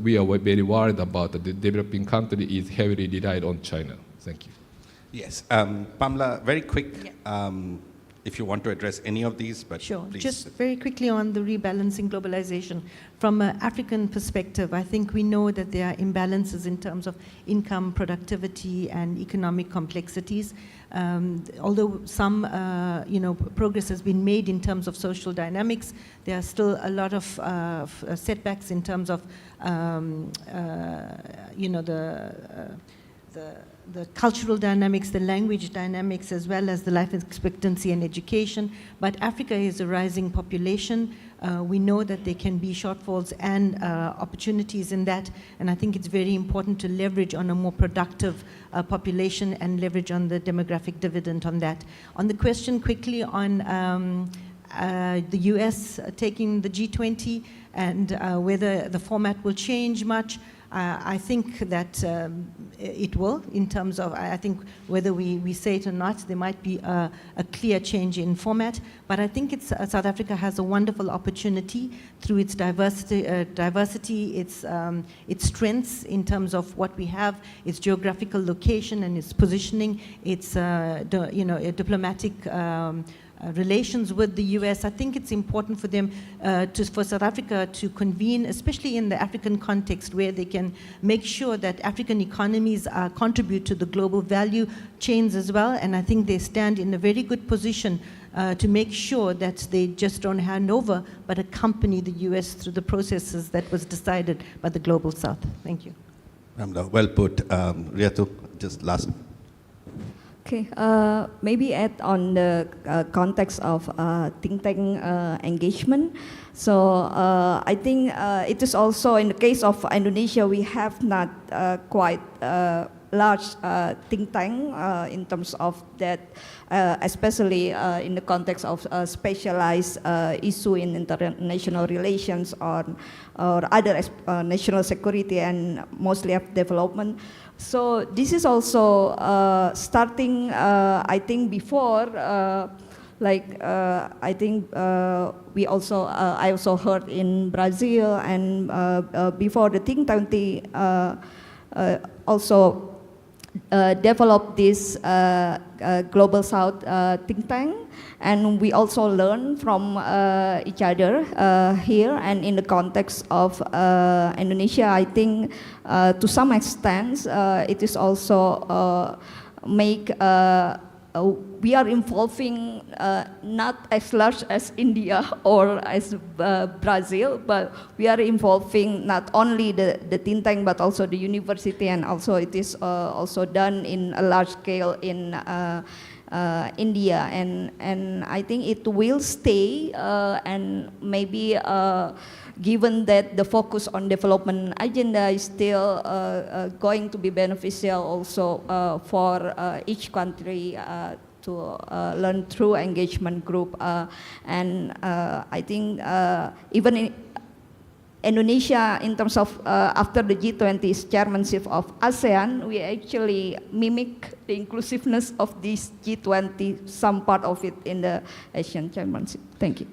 we are very worried about the developing country is heavily relied on China. Thank you. Yes, Pamela, very quick, if you want to address any of these, but sure. Please. Just very quickly on the rebalancing globalization. From an African perspective, I think we know that there are imbalances in terms of income, productivity, and economic complexities. Although some progress has been made in terms of social dynamics, there are still a lot of setbacks in terms of the cultural dynamics, the language dynamics, as well as the life expectancy and education. But Africa is a rising population. We know that there can be shortfalls and opportunities in that, and I think it's very important to leverage on a more productive population and leverage on the demographic dividend on that. On the question quickly on the US taking the G20 and whether the format will change much, I think that it will, in terms of, I think whether we say it or not, there might be a clear change in format, but I think South Africa has a wonderful opportunity through its diversity, its strengths in terms of what we have, its geographical location and its positioning, its diplomatic relations with the US. I think it's important for them, for South Africa to convene, especially in the African context, where they can make sure that African economies contribute to the global value chains as well. And I think they stand in a very good position to make sure that they just don't hand over, but accompany the US through the processes that was decided by the Global South. Thank you. Well put. Riatu, just last. Okay, maybe add on the context of think tank engagement. So I think it is also in the case of Indonesia, we have not quite large think tank in terms of that, especially in the context of specialized issue in international relations or other national security and mostly of development. So this is also starting, I think, before, I think I also heard in Brazil and before the think tank also developed this Global South think tank, and we also learn from each other here. And in the context of Indonesia, I think to some extent it is also we are involving not as large as India or as Brazil, but we are involving not only the think tank but also the university, and also it is also done in a large scale in India, and I think it will stay, and maybe given that the focus on development agenda is still going to be beneficial also for each country to learn through engagement group, and I think even in Indonesia, in terms of after the G20's chairmanship of ASEAN, we actually mimic the inclusiveness of this G20, some part of it in the Asian chairmanship. Thank you.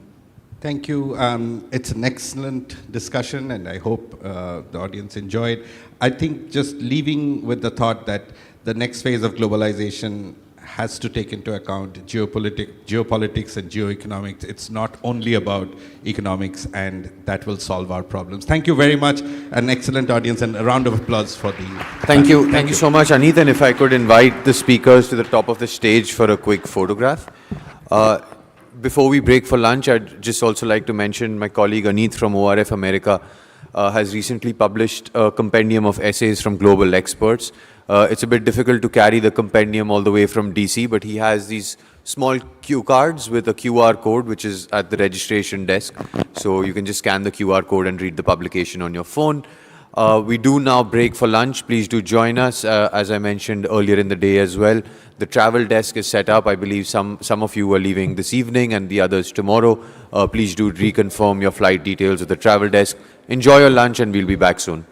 Thank you. It's an excellent discussion, and I hope the audience enjoyed. I think just leaving with the thought that the next phase of globalization has to take into account geopolitics and geoeconomics. It's not only about economics, and that will solve our problems. Thank you very much. An excellent audience, and a round of applause for the... Thank you. Thank you so much, Aneet. And if I could invite the speakers to the top of the stage for a quick photograph. Before we break for lunch, I'd just also like to mention my colleague Aneet from ORF America has recently published a compendium of essays from global experts. It's a bit difficult to carry the compendium all the way from DC, but he has these small cue cards with a QR code, which is at the registration desk. So you can just scan the QR code and read the publication on your phone. We do now break for lunch. Please do join us. As I mentioned earlier in the day as well, the travel desk is set up. I believe some of you are leaving this evening and the others tomorrow. Please do reconfirm your flight details at the travel desk. Enjoy your lunch, and we'll be back soon.